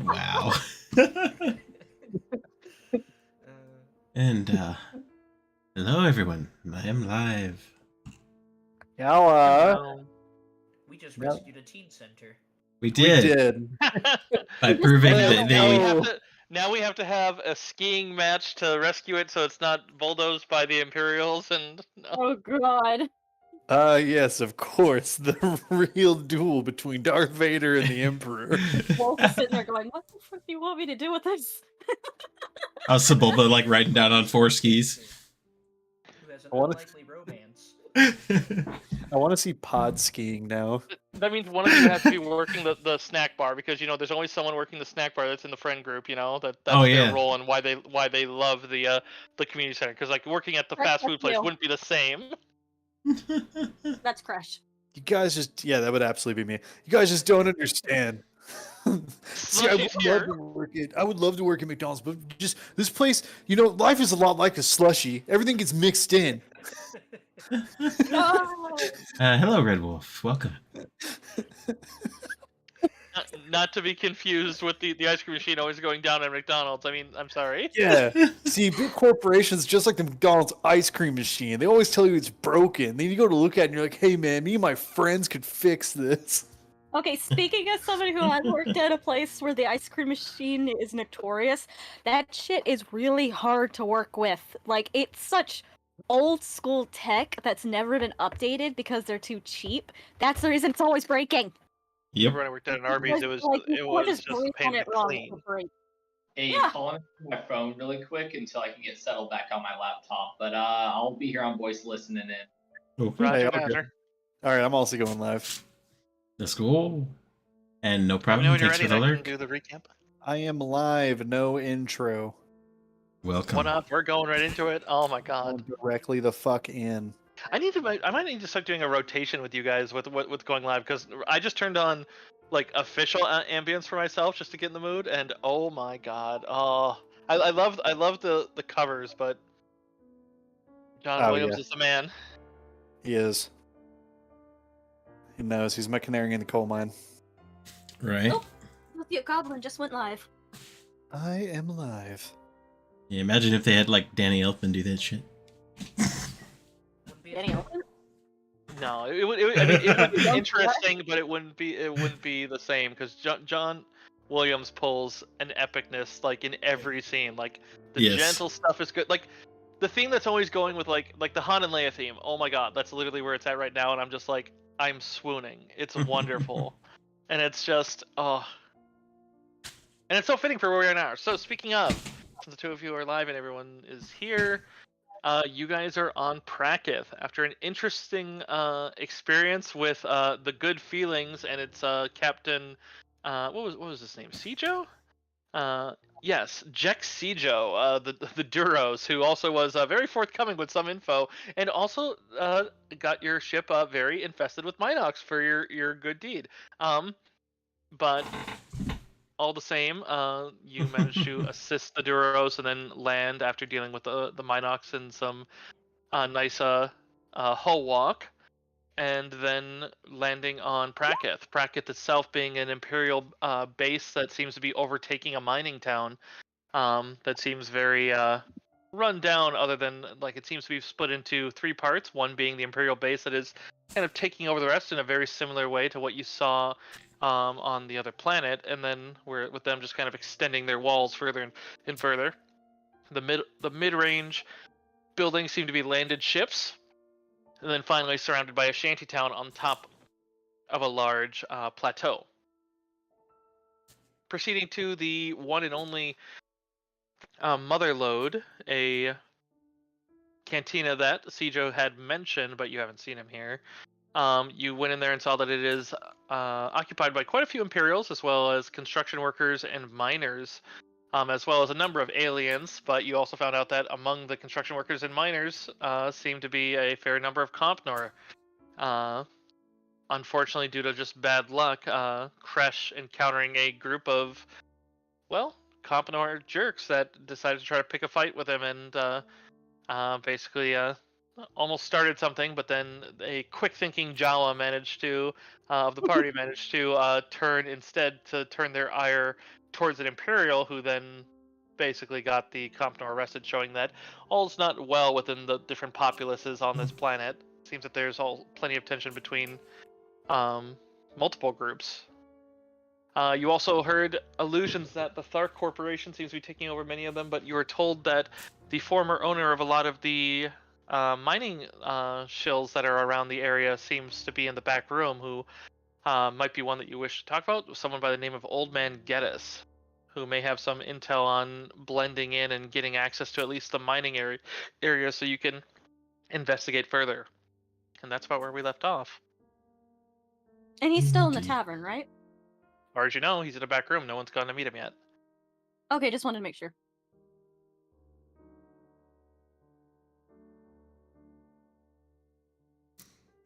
Wow. And hello everyone. I am live. Hello. We just rescued a teen center. We did. By proving that they... Now we have to have a skiing match to rescue it so it's not bulldozed by the Imperials and... Oh god. Yes, of course. The real duel between Darth Vader and the Emperor. Wolf is sitting there going, what the fuck do you want me to do with this? Sebulba like riding down on 4 skis. Who has an unlikely romance. I want to see pod skiing now. That means one of you has to be working the snack bar because there's always someone working the snack bar that's in the friend group. That's their role and why they love the community center, because like working at the fast food place wouldn't be the same. That's Crash. You guys just that would absolutely be me. You guys just don't understand. See, I would love to work at McDonald's, but just this place, life is a lot like a slushie. Everything gets mixed in. Hello, Red Wolf. Welcome. Not to be confused with the ice cream machine always going down at McDonald's. I mean, I'm sorry. Yeah. See, big corporations, just like the McDonald's ice cream machine, they always tell you it's broken. Then you go to look at it and you're like, hey man, me and my friends could fix this. Okay, speaking as somebody who has worked at a place where the ice cream machine is notorious, that shit is really hard to work with. Like, it's such old school tech that's never been updated because they're too cheap. That's the reason it's always breaking. Yep. When I worked at an Arby's, it was just a pain to clean. Hey, calling my phone really quick until I can get settled back on my laptop. But I'll be here on voice listening in. Oh, Roger, okay. Roger. All right, I'm also going live. Let's go. And no problem. When you're Thanks ready, for the I lurk. can do the recap. I am live, no intro. Welcome. What up? We're going right into it. Oh my god. Directly the fuck in. I might need to start doing a rotation with you guys with going live, because I just turned on like official ambience for myself just to get in the mood, and oh my god, I love the covers, but John Williams is the man. He is. He knows. He's my canary in the coal mine. Right. Oh, the Goblin just went live. I am live. Yeah, imagine if they had like Danny Elfman do that shit. Danny Elfman? No, it would be interesting, but it wouldn't be the same, because John Williams pulls an epicness like in every scene. Like the gentle stuff is good. Like the theme that's always going with like the Han and Leia theme. Oh my god, that's literally where it's at right now, and I'm just like, I'm swooning. It's wonderful. And it's just and it's so fitting for where we are now. So speaking of, since the two of you are live and everyone is here, you guys are on Prakith after an interesting experience with the Good Feelings and its Captain. What was his name? Sijo? Yes, Jex Sijo, the Duros, who also was very forthcoming with some info, and also got your ship very infested with Minox for your good deed. But all the same, you managed to assist the Duros and then land after dealing with the Minox and some nice hull walk, and then landing on Prakith. Prakith itself being an Imperial base that seems to be overtaking a mining town that seems very run down, other than like it seems to be split into 3 parts, one being the Imperial base that is kind of taking over the rest in a very similar way to what you saw on the other planet, and then with them just kind of extending their walls further and further. The mid-range buildings seem to be landed ships, and then finally surrounded by a shantytown on top of a large plateau. Proceeding to the one and only Mother Lode, a cantina that Sijo had mentioned, but you haven't seen him here. You went in there and saw that it is occupied by quite a few Imperials, as well as construction workers and miners, as well as a number of aliens, but you also found out that among the construction workers and miners seemed to be a fair number of Compnor. Unfortunately, due to just bad luck, Kresh encountering a group of, Compnor jerks that decided to try to pick a fight with him and basically almost started something, but then a quick-thinking Jawa managed to, of the party, managed to turn their ire towards an imperial, who then basically got the Compnor arrested, showing that all's not well within the different populaces on this planet. Seems that there's plenty of tension between multiple groups. You also heard allusions that the Thark Corporation seems to be taking over many of them, but you were told that the former owner of a lot of the mining shills that are around the area seems to be in the back room, who might be one that you wish to talk about. Someone by the name of Old Man Geddes, who may have some intel on blending in and getting access to at least the mining area so you can investigate further. And that's about where we left off. And he's still in the Indeed. tavern, right? As far as you know, he's in a back room. No one's gone to meet him yet. Okay, just wanted to make sure.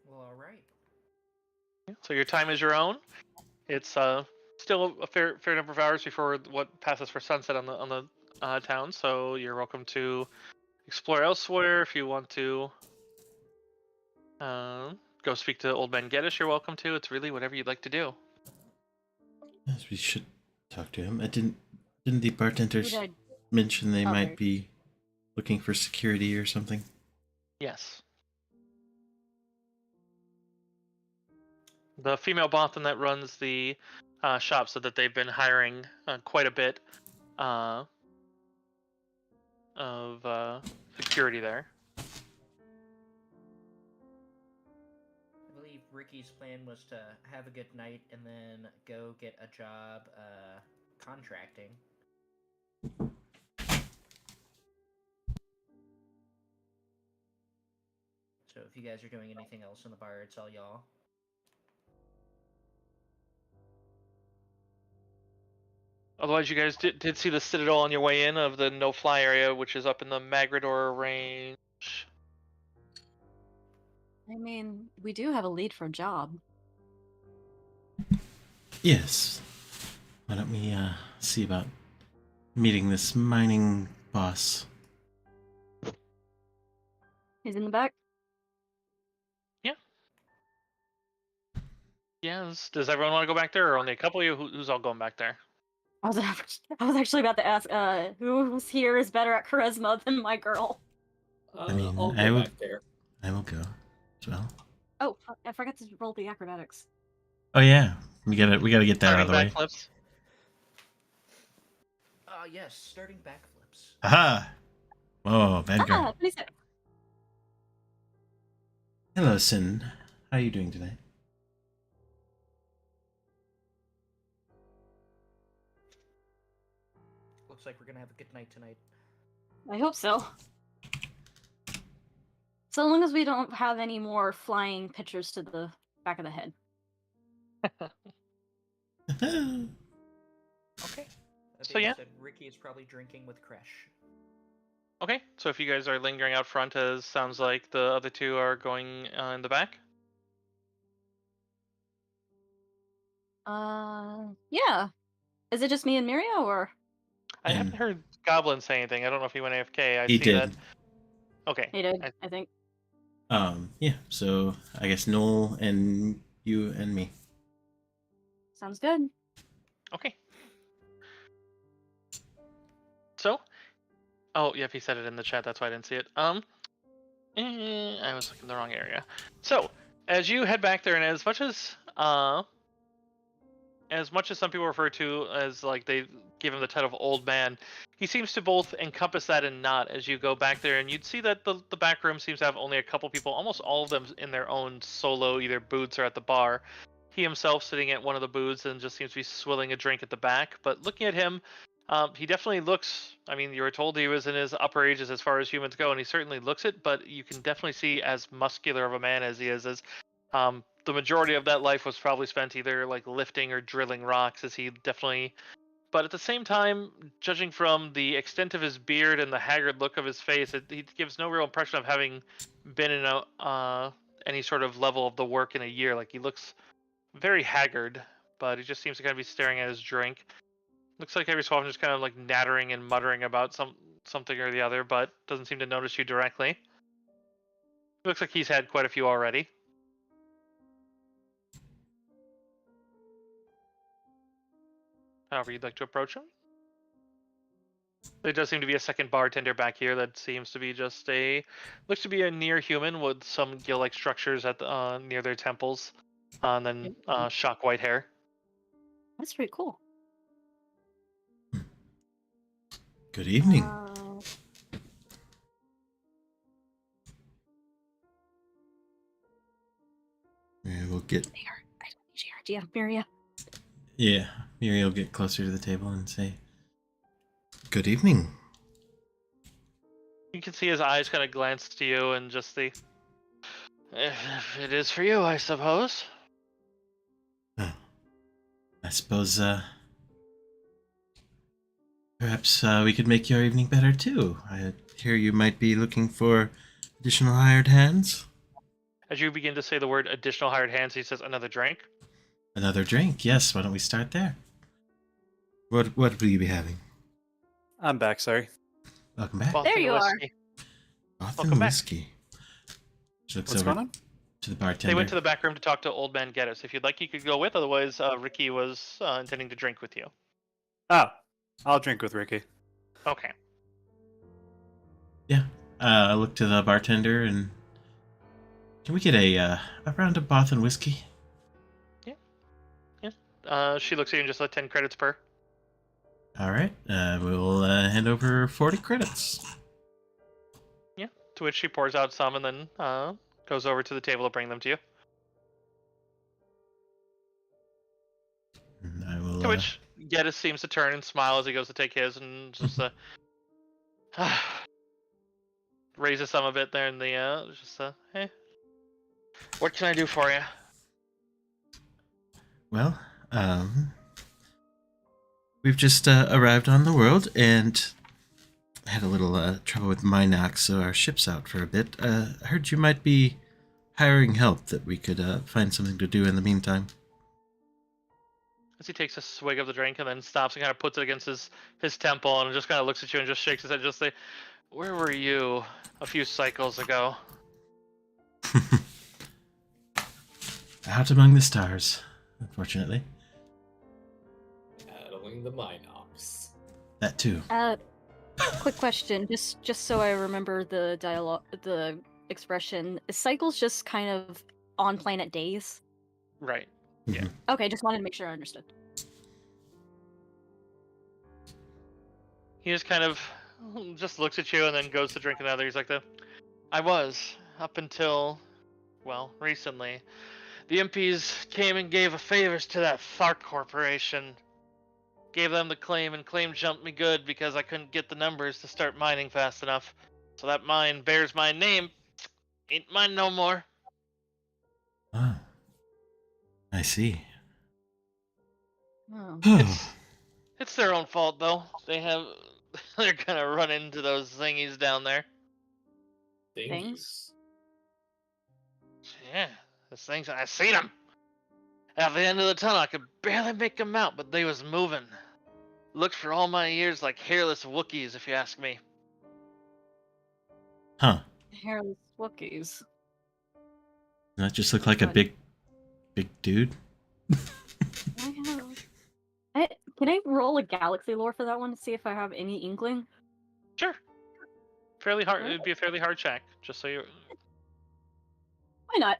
Well, all right. So your time is your own. It's still a fair number of hours before what passes for sunset on the town. So you're welcome to explore elsewhere if you want to. Go speak to Old Man Geddes. You're welcome to. It's really whatever you'd like to do. Yes, we should talk to him. Didn't the bartenders Who did mention they Oh, might right. be looking for security or something? Yes. The female Bothan that runs the shop said that they've been hiring quite a bit of security there. I believe Ricky's plan was to have a good night and then go get a job contracting. So if you guys are doing anything else in the bar, it's all y'all. Otherwise, you guys did see the Citadel on your way in of the no-fly area, which is up in the Magrador range. I mean, we do have a lead for a job. Yes. Why don't we see about meeting this mining boss? He's in the back. Yeah, does everyone want to go back there, or only a couple of you? Who's all going back there? I was actually about to ask, who's here is better at charisma than my girl? I mean, I'll I go would- back there. I will go as well. Oh, I forgot to roll the acrobatics. Oh yeah, we gotta get that out of the way. Backflips. Yes, starting backflips. Aha! Oh, Vanguard. 26. Hello, Sin. How are you doing today? Looks like we're gonna have a good night tonight. I hope so. So long as we don't have any more flying pictures to the back of the head. Okay. So So, yeah. said Ricky is probably drinking with Kresh. Okay, so if you guys are lingering out front, as sounds like the other two are going in the back. Yeah. Is it just me and Miria, or? I haven't And- heard Goblin say anything. I don't know if he went AFK. I He see did. that. Okay. He did, I think. Yeah. So I guess Noel and you and me. Sounds good. Okay. So, oh, yep, he said it in the chat. That's why I didn't see it. I was looking in the wrong area. So, as you head back there, and as much as some people refer to as like they give him the title of old man, he seems to both encompass that and not. As you go back there, and you'd see that the back room seems to have only a couple people, almost all of them in their own solo either booths or at the bar. He himself sitting at one of the booths and just seems to be swilling a drink at the back. But looking at him, he definitely looks, I mean, you were told he was in his upper ages as far as humans go, and he certainly looks it, but you can definitely see as muscular of a man as he is, as the majority of that life was probably spent either like lifting or drilling rocks, as he definitely, but at the same time, judging from the extent of his beard and the haggard look of his face, he gives no real impression of having been in any sort of level of the work in a year. Like, he looks very haggard, but he just seems to kind of be staring at his drink. Looks like every so often just kind of like nattering and muttering about something or the other, but doesn't seem to notice you directly. Looks like he's had quite a few already. However you'd like to approach him. There does seem to be a second bartender back here that seems to be just looks to be a near human with some gill-like structures at the, near their temples, and then shock white hair. That's pretty cool. Good evening. We'll get. I don't need your idea, Miria. Yeah, Miri will get closer to the table and say, "Good evening." You can see his eyes kind of glance to you and just the. If it is for you, I suppose. Oh, I suppose. Perhaps we could make your evening better too. I hear you might be looking for additional hired hands. As you begin to say the word additional hired hands, he says, "Another drink?" Another drink? Yes. Why don't we start there? What will you be having? I'm back. Sorry. Welcome back. Bothan There you are. whiskey. Bothan Welcome back. whiskey. She looks What's over going on? to the bartender. They went to the back room to talk to Old Man Geddes. If you'd like, you could go with. Otherwise, Ricky was intending to drink with you. Oh, I'll drink with Ricky. Okay. Yeah. I look to the bartender and can we get a round of Bothan whiskey? She looks at you and just let 10 credits per. All right. We'll hand over 40 credits. Yeah. To which she pours out some and then goes over to the table to bring them to you. And I will. To which Geddes seems to turn and smile as he goes to take his and just raises some a bit there in the hey. What can I do for you? Well, we've just arrived on the world and had a little trouble with Minox, so our ship's out for a bit. I heard you might be hiring help, that we could find something to do in the meantime. As he takes a swig of the drink and then stops and kind of puts it against his temple and just kind of looks at you and just shakes his head and just say, "Where were you a few cycles ago?" Out among the stars, unfortunately. Battling the Minox. That too. Quick question, just so I remember the dialogue, the expression. Is cycles just kind of on planet days? Right. Yeah. Okay, just wanted to make sure I understood. He just kind of just looks at you and then goes to drink another. He's like, I was, up until, well, recently. The impies came and gave favors to that Thark Corporation. Gave them the claim, and claim jumped me good because I couldn't get the numbers to start mining fast enough. So that mine bears my name. Ain't mine no more. Oh. I see. Oh. It's their own fault, though. They're gonna run into those thingies down there. Things? Yeah, those things, I seen them. At the end of the tunnel, I could barely make them out, but they was moving. Looked for all my years like hairless Wookiees, if you ask me. Huh. Hairless Wookiees. Does that just look like a big dude? Can I roll a galaxy lore for that one to see if I have any inkling? Sure. Fairly hard. It'd be a fairly hard check, just so you. Why not?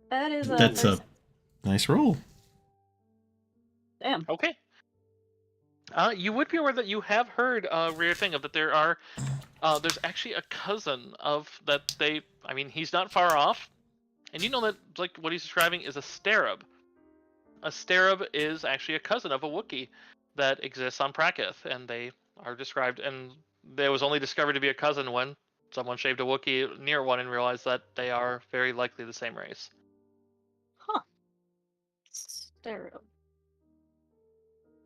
That is That's a nice roll. Damn. Okay. You would be aware that you have heard a rare thing of that there are. There's actually a cousin of that they. I mean, he's not far off, and you know that like what he's describing is a starab. A starab is actually a cousin of a Wookiee that exists on Prakith, and they are described. And they was only discovered to be a cousin when someone shaved a Wookiee near one and realized that they are very likely the same race. Huh. Stereo.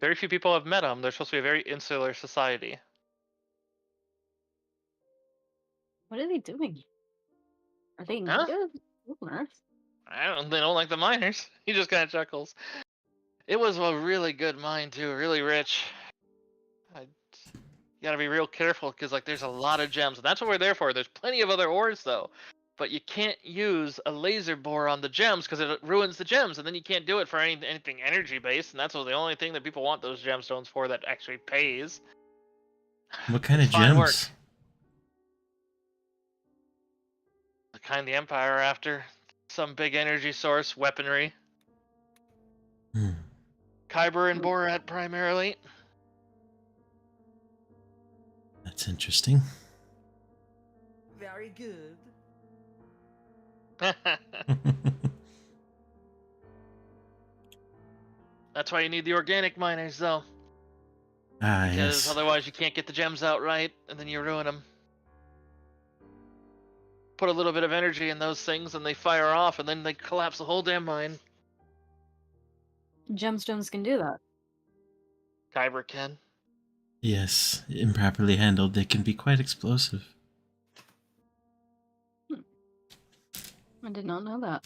Very few people have met them. They're supposed to be a very insular society. What are they doing? Are they Huh? native? On Earth? They don't like the miners. He just kind of chuckles. It was a really good mine too, really rich. You gotta be real careful because like there's a lot of gems, and that's what we're there for. There's plenty of other ores though, but you can't use a laser bore on the gems because it ruins the gems, and then you can't do it for anything energy based, and that's the only thing that people want those gemstones for that actually pays. What kind It's of fine work. gems? The kind the Empire are after. Some big energy source, weaponry. Kyber and Borat primarily. That's interesting. Very good. That's why you need the organic miners, though. Ah, Because yes. otherwise you can't get the gems out right, and then you ruin them. Put a little bit of energy in those things, and they fire off, and then they collapse the whole damn mine. Gemstones can do that. Kyber can. Yes, improperly handled, they can be quite explosive. I did not know that.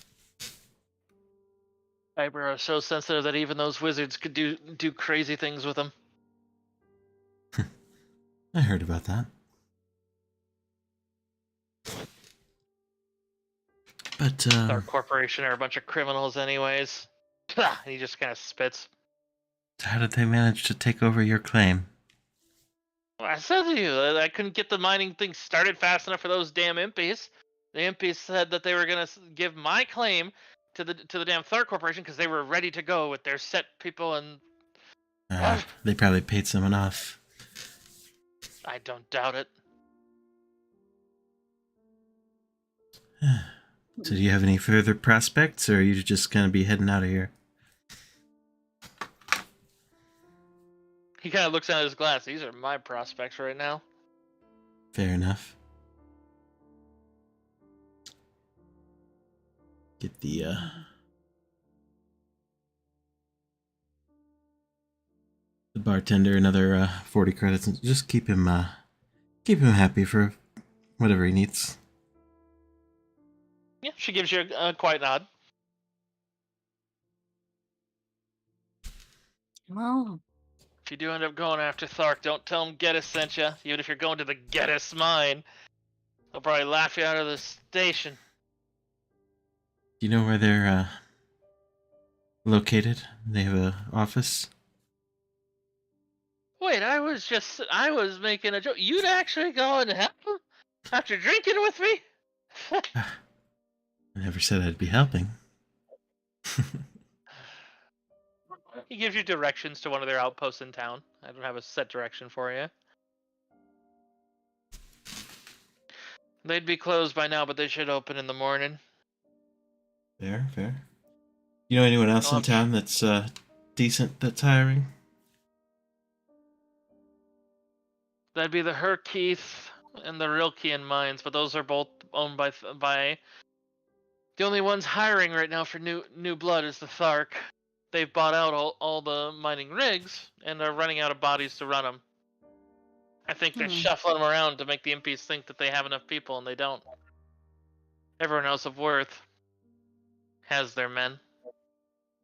Kyber are so sensitive that even those wizards could do crazy things with them. I heard about that. But, Our corporation are a bunch of criminals anyways. And he just kind of spits. how did they manage to take over your claim? Well, I said to you that I couldn't get the mining thing started fast enough for those damn impies. The impies said that they were gonna give my claim to the damn Thark Corporation because they were ready to go with their set people, and They probably paid someone off. I don't doubt it. So do you have any further prospects, or are you just gonna be heading out of here? He kind of looks at his glass. These are my prospects right now. Fair enough. Get the bartender another 40 credits and just keep him happy for whatever he needs. Yeah, she gives you a quiet nod. Well, If you do end up going after Thark, don't tell him Geddes sent you. Even if you're going to the Geddes mine, they'll probably laugh you out of the station. Do you know where they're located? They have a office? Wait, I was making a joke. You'd actually go and help him after drinking with me? I never said I'd be helping. He gives you directions to one of their outposts in town. I don't have a set direction for you. They'd be closed by now, but they should open in the morning. Fair. You know anyone else in town that's decent that's hiring? That'd be the Herkeith and the Rilkian mines, but those are both owned by. The only ones hiring right now for new blood is the Thark. They've bought out all the mining rigs and are running out of bodies to run them. I think they're shuffling them around to make the impies think that they have enough people, and they don't. Everyone else of worth has their men.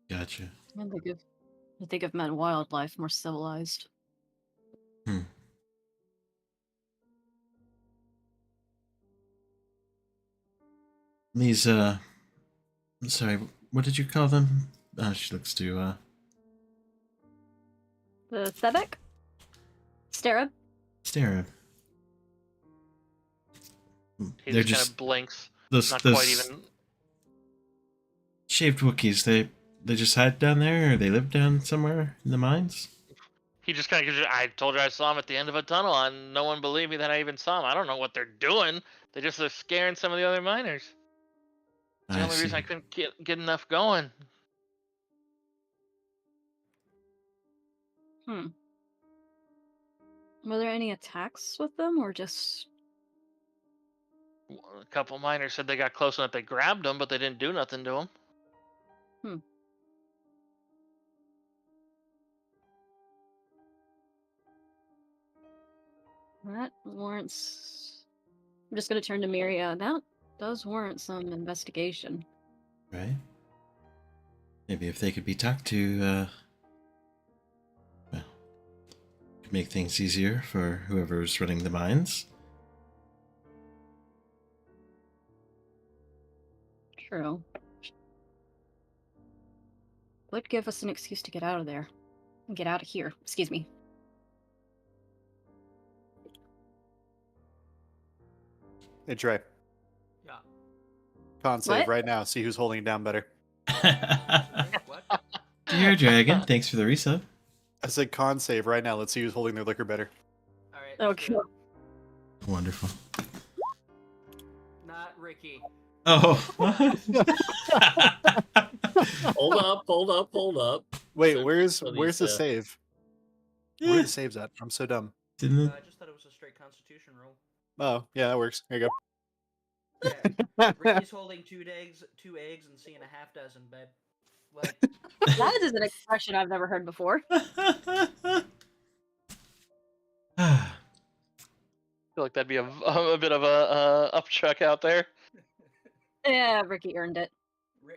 Gotcha. I think of men wildlife more civilized. These sorry, what did you call them? She looks to The Thebek? Starab? Starab. He They're just kind of blinks. those Not those quite even. shaved Wookiees. They just hide down there, or they live down somewhere in the mines? He just kind of gives you. I told you I saw him at the end of a tunnel, and no one believed me that I even saw him. I don't know what they're doing. They just are scaring some of the other miners. It's the only reason I couldn't get enough going. Were there any attacks with them, or just... A couple miners said they got close enough they grabbed him, but they didn't do nothing to him. That warrants... I'm just gonna turn to Miria. That does warrant some investigation. Right? Maybe if they could be talked to, well, make things easier for whoever's running the mines. True. Would give us an excuse to get out of there. Get out of here. Excuse me. Hey, Trey. Yeah. Con save What? right now. See who's holding it down better. What? Dear Dragon, thanks for the resub. I said con save right now. Let's see who's holding their liquor better. All right. let's Okay. do it. Wonderful. Not Ricky. Oh. Hold up. Wait, So- where's so the these, save? Where are the saves at? I'm so dumb. Didn't I it? just thought it was a straight Constitution roll. Oh, yeah, that works. Here you Yeah. go. Ricky's holding two eggs, and seeing a half dozen, babe. Like, That is an expression I've never heard before. I feel like that'd be a bit of a upchuck out there. Yeah, Ricky earned it.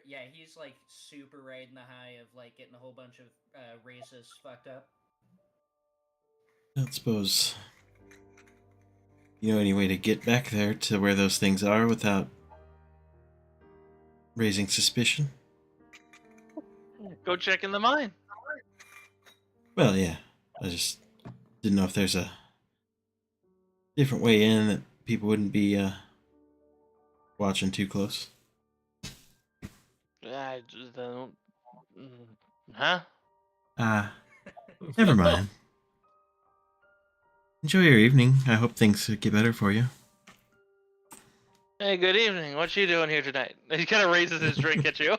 yeah, he's like super riding the high of like getting a whole bunch of races fucked up. I don't suppose you know any way to get back there to where those things are without raising suspicion? Go check in the mine. Well, yeah. I just didn't know if there's a different way in that people wouldn't be watching too close. I just don't. Huh? Never mind. Enjoy your evening. I hope things get better for you. Hey, good evening. What you doing here tonight? He kind of raises his drink at you.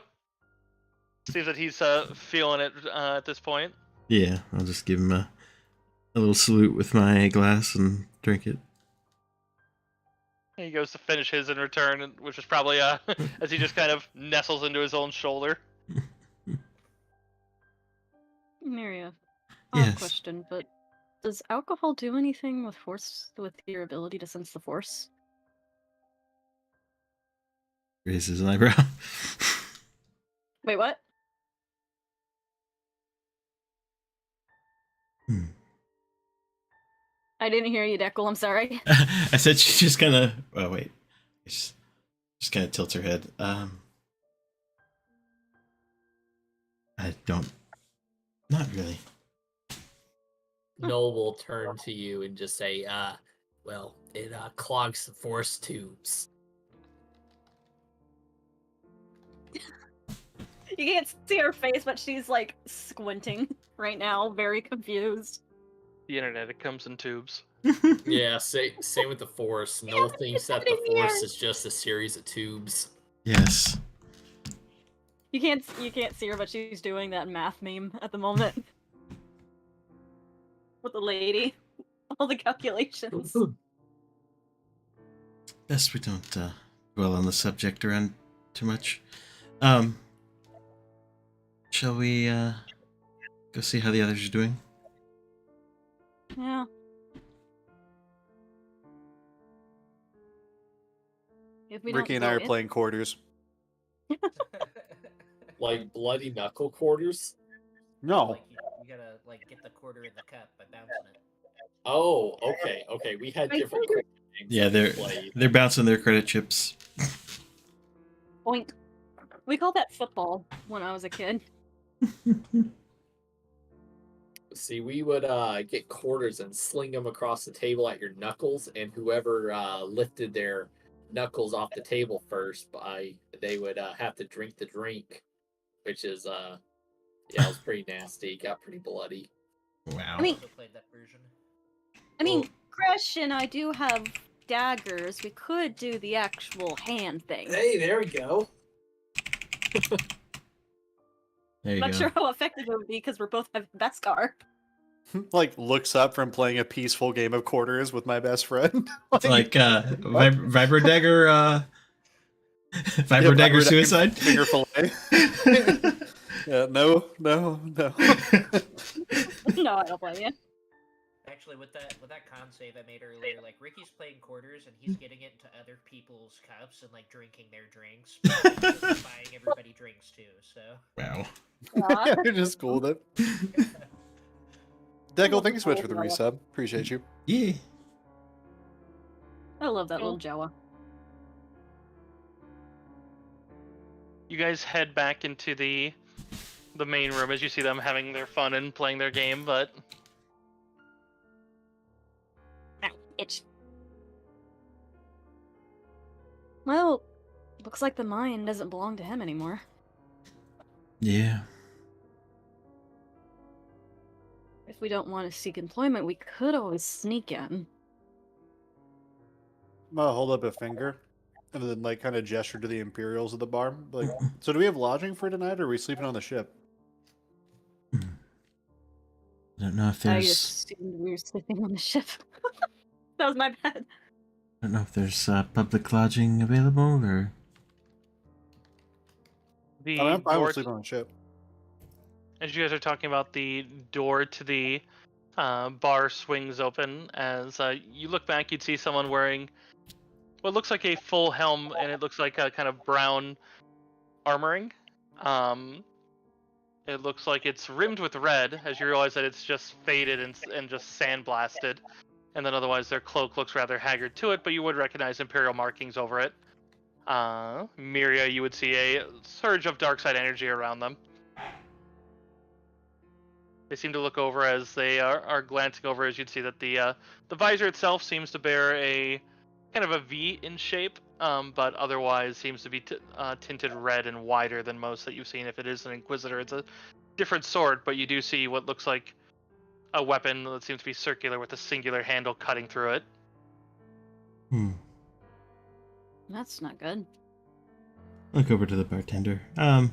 Seems that he's feeling it at this point. Yeah, I'll just give him a little salute with my glass and drink it. He goes to finish his in return, which is probably as he just kind of nestles into his own shoulder. Maria, Yes. question, but does alcohol do anything with with your ability to sense the force? Raises an eyebrow. Wait, what? I didn't hear you, Deckle. I'm sorry. I said she just kind of. Oh wait, just kind of tilts her head. I don't. Not really. Noel will turn to you and just say, well, it clogs the force tubes. You can't see her face, but she's like squinting right now, very confused. The internet, it comes in tubes. Yeah, same with the force. Noel thinks that the happening force here? is just a series of tubes. Yes. You can't see her, but she's doing that math meme at the moment. With the lady. All the calculations. Best we don't dwell on the subject around too much. Shall we go see how the others are doing? Yeah. If we Ricky don't and I go are in- playing quarters. Like bloody knuckle quarters? No. Like you gotta like get the quarter in the cup by bouncing it. Oh, okay. We had I different think games Yeah, that we played. they're bouncing their credit chips. Boink. We called that football when I was a kid. See, we would get quarters and sling them across the table at your knuckles, and whoever lifted their knuckles off the table first, they would have to drink the drink, which is yeah, it was pretty nasty. It got pretty bloody. Wow. I mean- Also played that version. I mean, Gresh and I do have daggers. We could do the actual hand thing. Hey, there we go. there you Not go. sure how effective it would be because we're both have Beskar. Like looks up from playing a peaceful game of quarters with my best friend. It's like Vibro Dagger Yeah, Dagger suicide. Finger fillet. Yeah, no. No, I don't blame you. Actually, with that con save I made earlier, like Ricky's playing quarters and he's getting it into other people's cups and like drinking their drinks, buying everybody drinks too. So Wow. Yeah, they're just cool with it. Deco, thank you so much for the resub. Appreciate you. Yeah. I love that little Jawa. You guys head back into the main room as you see them having their fun and playing their game, but Ow, itch. Well, looks like the mine doesn't belong to him anymore. Yeah. If we don't want to seek employment, we could always sneak in. I'm gonna hold up a finger and then like kind of gesture to the Imperials at the bar. Like, so do we have lodging for tonight, or are we sleeping on the ship? I don't know if I there's. assumed we were sleeping on the ship. That was my bad. I don't know if there's public lodging available, or. the I'm fine door with sleeping on the ship. as you guys are talking about, the door to the bar swings open. As you look back, you'd see someone wearing what looks like a full helm, and it looks like a kind of brown armoring. It looks like it's rimmed with red, as you realize that it's just faded and just sandblasted. And then otherwise their cloak looks rather haggard to it, but you would recognize Imperial markings over it. Miria, you would see a surge of dark side energy around them. They seem to look over as they are glancing over, as you'd see that the visor itself seems to bear a kind of a V in shape, but otherwise seems to be tinted red and wider than most that you've seen. If it is an Inquisitor, it's a different sword, but you do see what looks like a weapon that seems to be circular with a singular handle cutting through it. That's not good. Look over to the bartender. You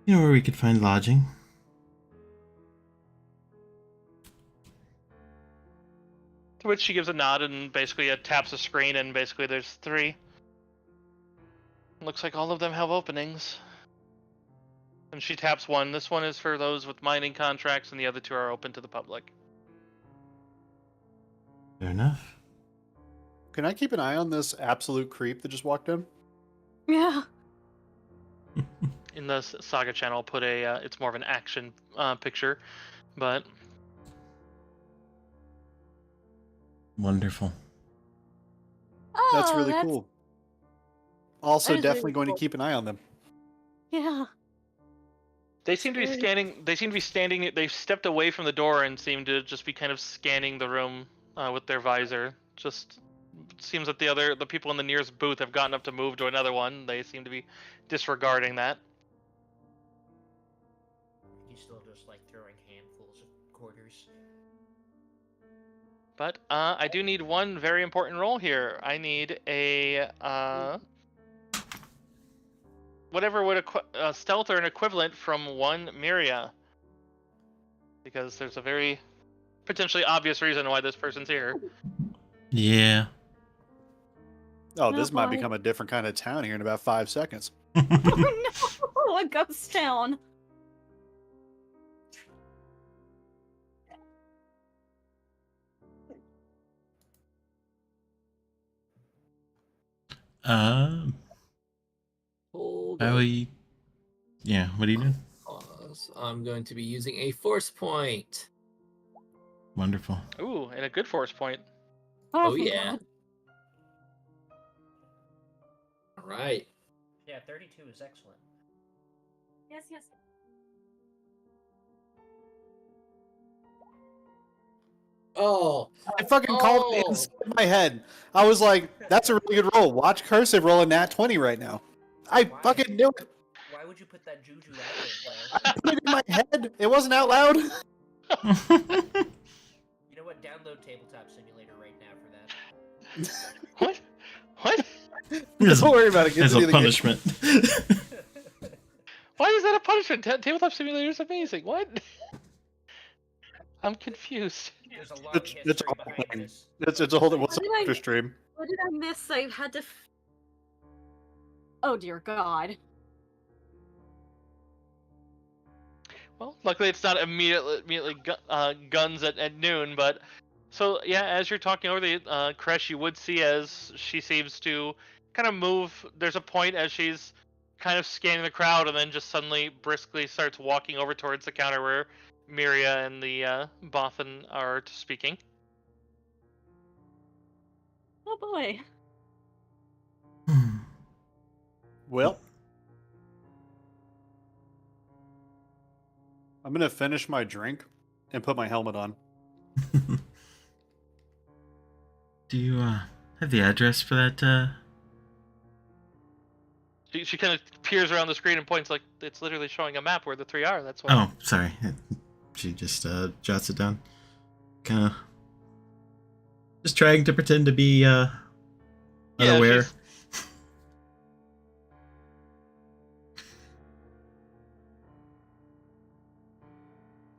know where we could find lodging? To which she gives a nod and basically taps a screen, and basically there's 3. Looks like all of them have openings. And she taps one. This one is for those with mining contracts, and the other 2 are open to the public. Fair enough. Can I keep an eye on this absolute creep that just walked in? Yeah. In the Saga channel, I'll put a, it's more of an action picture, but... Wonderful. Oh, That's really cool. Also, that is definitely really going cool. to keep an eye on them. Yeah. They seem to be scanning. They seem to be standing. They've stepped away from the door and seem to just be kind of scanning the room with their visor. Just seems that the people in the nearest booth have gotten up to move to another one. They seem to be disregarding that. He's still just like throwing handfuls of quarters. But I do need one very important role here. I need a whatever would stealth or an equivalent from one Miria, because there's a very potentially obvious reason why this person's here. Yeah. Oh, No, this might boy. become a different kind of town here in about 5 seconds. Oh no! A ghost town. Hold How on. we? Yeah. What are you doing? Pause. I'm going to be using a force point. Wonderful. Ooh, and a good force point. Oh thank yeah. God. All right. Yeah, 32 is excellent. Yes, yes. Oh, I fucking called it Oh. inside my head. I was like, that's a really good roll. Watch Cursive roll a nat 20 right now. I Why? fucking knew it. Why would you put that juju out there, I put it in my head. It wasn't out loud. though? You know what? Download Tabletop Simulator right now for that. What? What? Don't worry about it. Get As to the a game. punishment. Why is that a punishment? Tabletop Simulator is amazing. What? I'm confused. There's a long It's history a whole behind thing. this. It's a whole. What's What did up I- for stream? What did I miss? I had to. Oh dear God. Well, luckily it's not immediately guns at noon, but so yeah, as you're talking over the Kresh, you would see as she seems to kind of move. There's a point as she's kind of scanning the crowd, and then just suddenly briskly starts walking over towards the counter where Miria and the Bothan are speaking. Oh boy. Well, I'm gonna finish my drink and put my helmet on. Do you have the address for that? She kind of peers around the screen and points like it's literally showing a map where the 3 are. That's why. Oh, sorry. She just jots it down. Kind of just trying to pretend to be unaware. she's-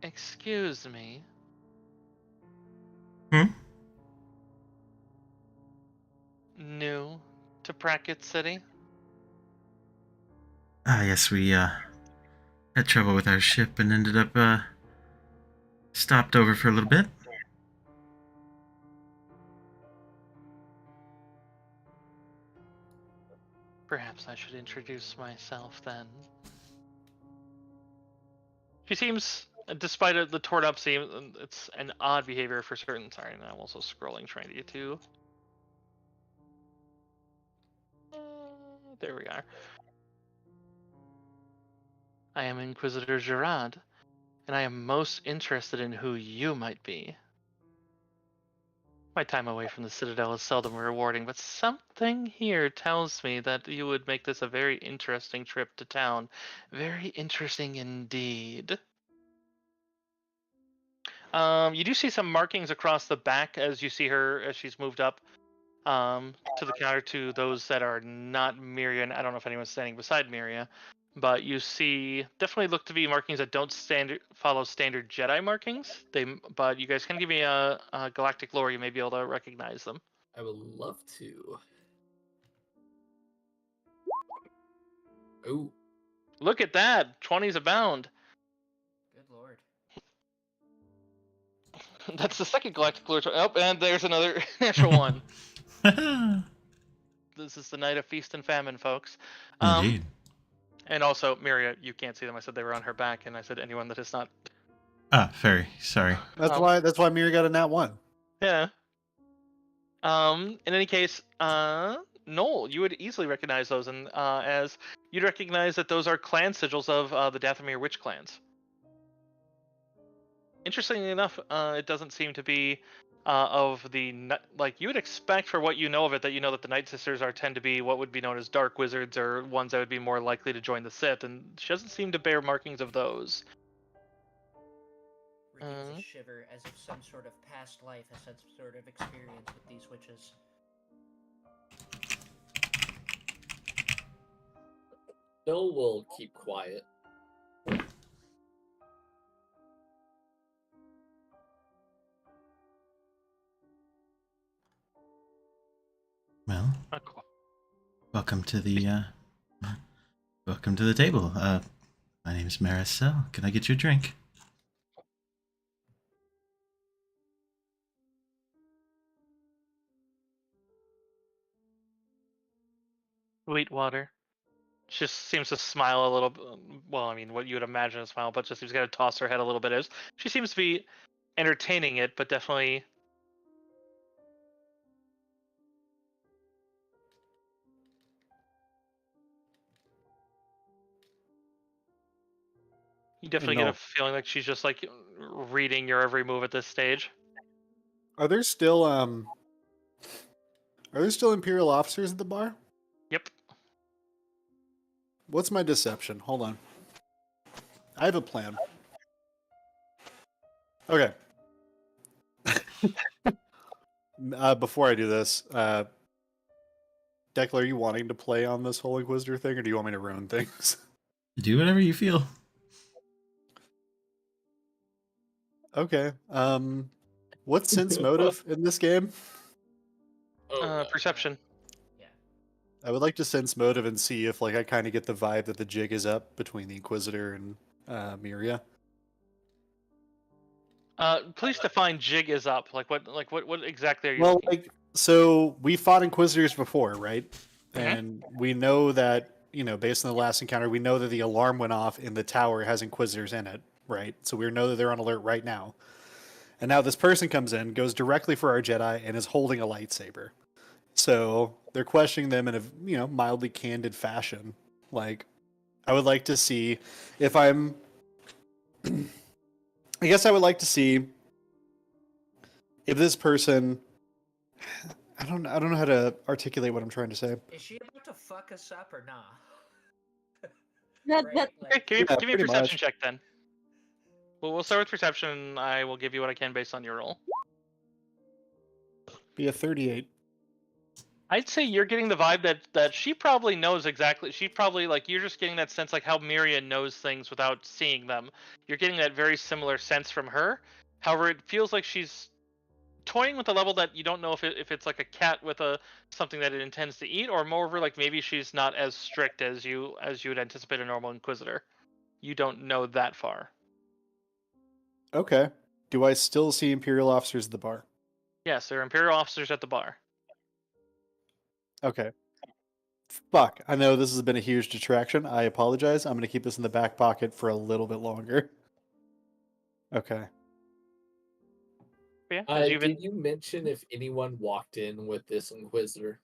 Excuse me. New to Bracket City? Ah, yes, we had trouble with our ship and ended up stopped over for a little bit. Perhaps I should introduce myself then. She seems, despite the torn up seem, it's an odd behavior for certain. Sorry, and I'm also scrolling trying to get to. There we are. I am Inquisitor Gerard, and I am most interested in who you might be. My time away from the Citadel is seldom rewarding, but something here tells me that you would make this a very interesting trip to town. Very interesting indeed. You do see some markings across the back as you see her as she's moved up to the counter to those that are not Miria. And I don't know if anyone's standing beside Miria, but you see definitely look to be markings that don't follow standard Jedi markings. But you guys can give me a galactic lore. You may be able to recognize them. I would love to. Ooh. Look at that! 20s abound. Good lord. That's the second galactic lore. Oh, and there's another natural one. This is the night of feast and famine, folks. Indeed. And also, Miria, you can't see them. I said they were on her back, and I said anyone that is not. Ah, very sorry. That's why Miri got a nat 1. Yeah. In any case, Noel, you would easily recognize those, and as you'd recognize that those are clan sigils of the Dathomir witch clans. Interestingly enough, it doesn't seem to be of the like you would expect for what you know of it, that you know that the Night Sisters tend to be what would be known as dark wizards, or ones that would be more likely to join the Sith, and she doesn't seem to bear markings of those. Ricky gets a shiver as if some sort of past life has had some sort of experience with these witches. No, we'll keep quiet. Well, Cool. welcome to the table. My name is Maricel. Can I get you a drink? Sweetwater. Just seems to smile a little. Well, I mean, what you would imagine a smile, but just seems to toss her head a little bit. As she seems to be entertaining it, but definitely. You definitely get a feeling like she's just like reading your every move at this stage. Are there still Imperial officers at the bar? Yep. What's my deception? Hold on. I have a plan. Okay. Before I do this, Declan, are you wanting to play on this whole Inquisitor thing, or do you want me to ruin things? Do whatever you feel. Okay. What's sense motive in this game? Perception. Yeah. I would like to sense motive and see if, like, I kind of get the vibe that the jig is up between the Inquisitor and Miria. Please define jig is up. What exactly are you? Well, looking? like, so we fought Inquisitors before, right? Mhm. And we know that, based on the last encounter, we know that the alarm went off and the tower has Inquisitors in it, right? So we know that they're on alert right now. And now this person comes in, goes directly for our Jedi, and is holding a lightsaber. So they're questioning them in a mildly candid fashion. Like, I would like to see if I'm. I guess I would like to see if this person. I don't know how to articulate what I'm trying to say. Is she about to fuck us up or not? That, Right? that, Okay, Like, give me a pretty perception much. check then. Well, we'll start with perception. I will give you what I can based on your roll. Be a 38. I'd say you're getting the vibe that she probably knows exactly. She probably, like, you're just getting that sense like how Miria knows things without seeing them. You're getting that very similar sense from her. However, it feels like she's toying with a level that you don't know if it's like a cat with something that it intends to eat, or moreover, like maybe she's not as strict as you would anticipate a normal inquisitor. You don't know that far. Okay. Do I still see Imperial officers at the bar? Yes, there are Imperial officers at the bar. Okay. Fuck. I know this has been a huge detraction. I apologize. I'm going to keep this in the back pocket for a little bit longer. Okay. But yeah, as you've been, Did you mention if anyone walked in with this Inquisitor?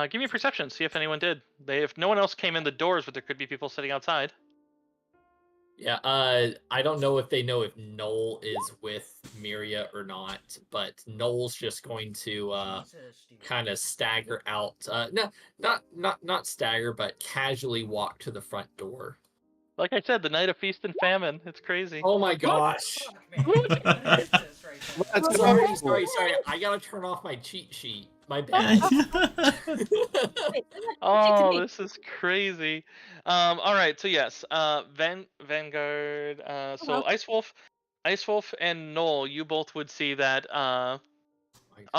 give me a perception. See if anyone did. If no one else came in the doors, but there could be people sitting outside. Yeah, I don't know if they know if Noel is with Miria or not, but Noel's just going to Jesus, dude. kind of stagger out. No, not stagger, but casually walk to the front door. Like I said, the night of feast and famine. It's crazy. Oh my gosh! Fuck, man. What is this right now? Let's Sorry. I gotta turn off my cheat sheet. My bad. Oh, this is crazy. All right. So yes, Vanguard. So Ice Wolf, and Noel, you both would see that on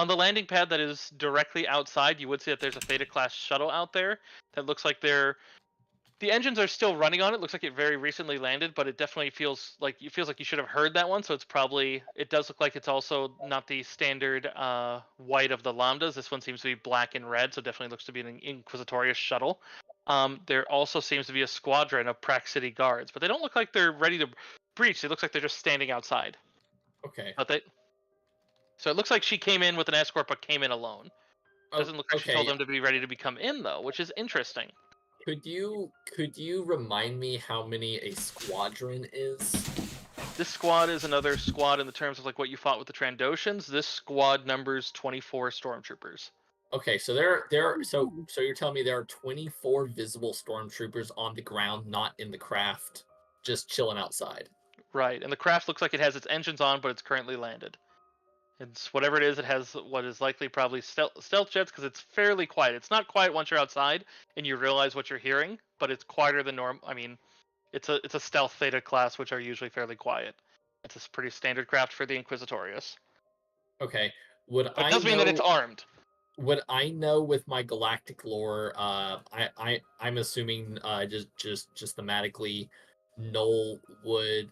the landing pad that is directly outside. You would see that there's a Theta class shuttle out there that looks like the engines are still running on it. Looks like it very recently landed, but it definitely feels like you should have heard that one. So it does look like it's also not the standard white of the Lambdas. This one seems to be black and red, so definitely looks to be an Inquisitorious shuttle. There also seems to be a squadron of Prax City guards, but they don't look like they're ready to breach. It looks like they're just standing outside. Okay. So it looks like she came in with an escort, but came in alone. Doesn't look like she told Okay. them to be ready to become in though, which is interesting. Could you remind me how many a squadron is? This squad is another squad in the terms of like what you fought with the Trandoshans. This squad numbers 24 stormtroopers. Okay, so so you're telling me there are 24 visible stormtroopers on the ground, not in the craft, just chilling outside. Right, and the craft looks like it has its engines on, but it's currently landed. It's whatever it is. It has what is likely probably stealth jets because it's fairly quiet. It's not quiet once you're outside and you realize what you're hearing, but it's quieter than normal. I mean, it's a stealth Theta class, which are usually fairly quiet. It's a pretty standard craft for the Inquisitorious. Okay, But it does mean that it's armed. Would I know with my galactic lore? I'm assuming just thematically, Noel would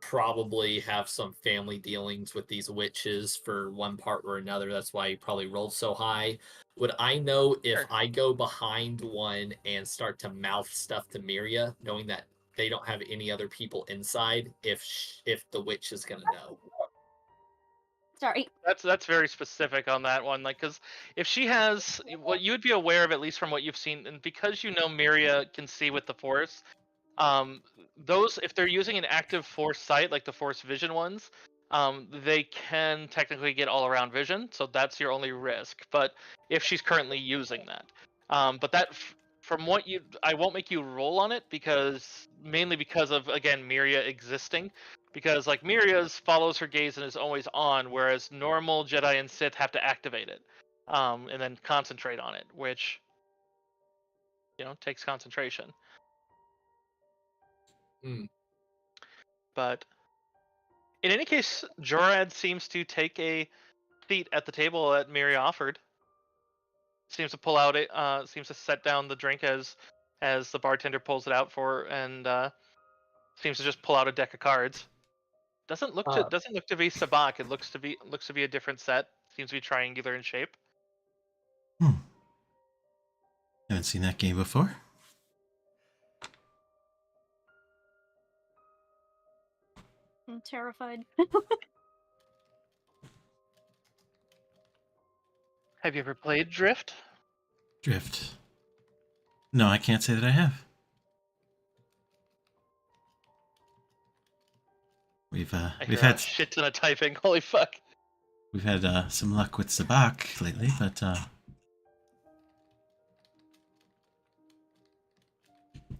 probably have some family dealings with these witches for one part or another. That's why he probably rolled so high. Would I know if I go behind one and start to mouth stuff to Miria, knowing that they don't have any other people inside, if the witch is gonna know? Sorry. That's very specific on that one. Like, because if she has what you would be aware of, at least from what you've seen, and because you know Miria can see with the Force, those if they're using an active Force sight like the Force Vision ones, they can technically get all around vision. So that's your only risk. But if she's currently using that, but that from what I won't make you roll on it mainly because of again Miria existing. Because like Miria's follows her gaze and is always on, whereas normal Jedi and Sith have to activate it, and then concentrate on it, which takes concentration. But in any case, Jorad seems to take a seat at the table that Miria offered. Seems to pull out seems to set down the drink as the bartender pulls it out and seems to just pull out a deck of cards. Doesn't look to be Sabak. It looks to be a different set. Seems to be triangular in shape. Haven't seen that game before. I'm terrified. Have you ever played Drift? Drift. No, I can't say that I have. We've I we've hear a had shit ton of typing. Holy fuck. we've had some luck with Sabak lately, but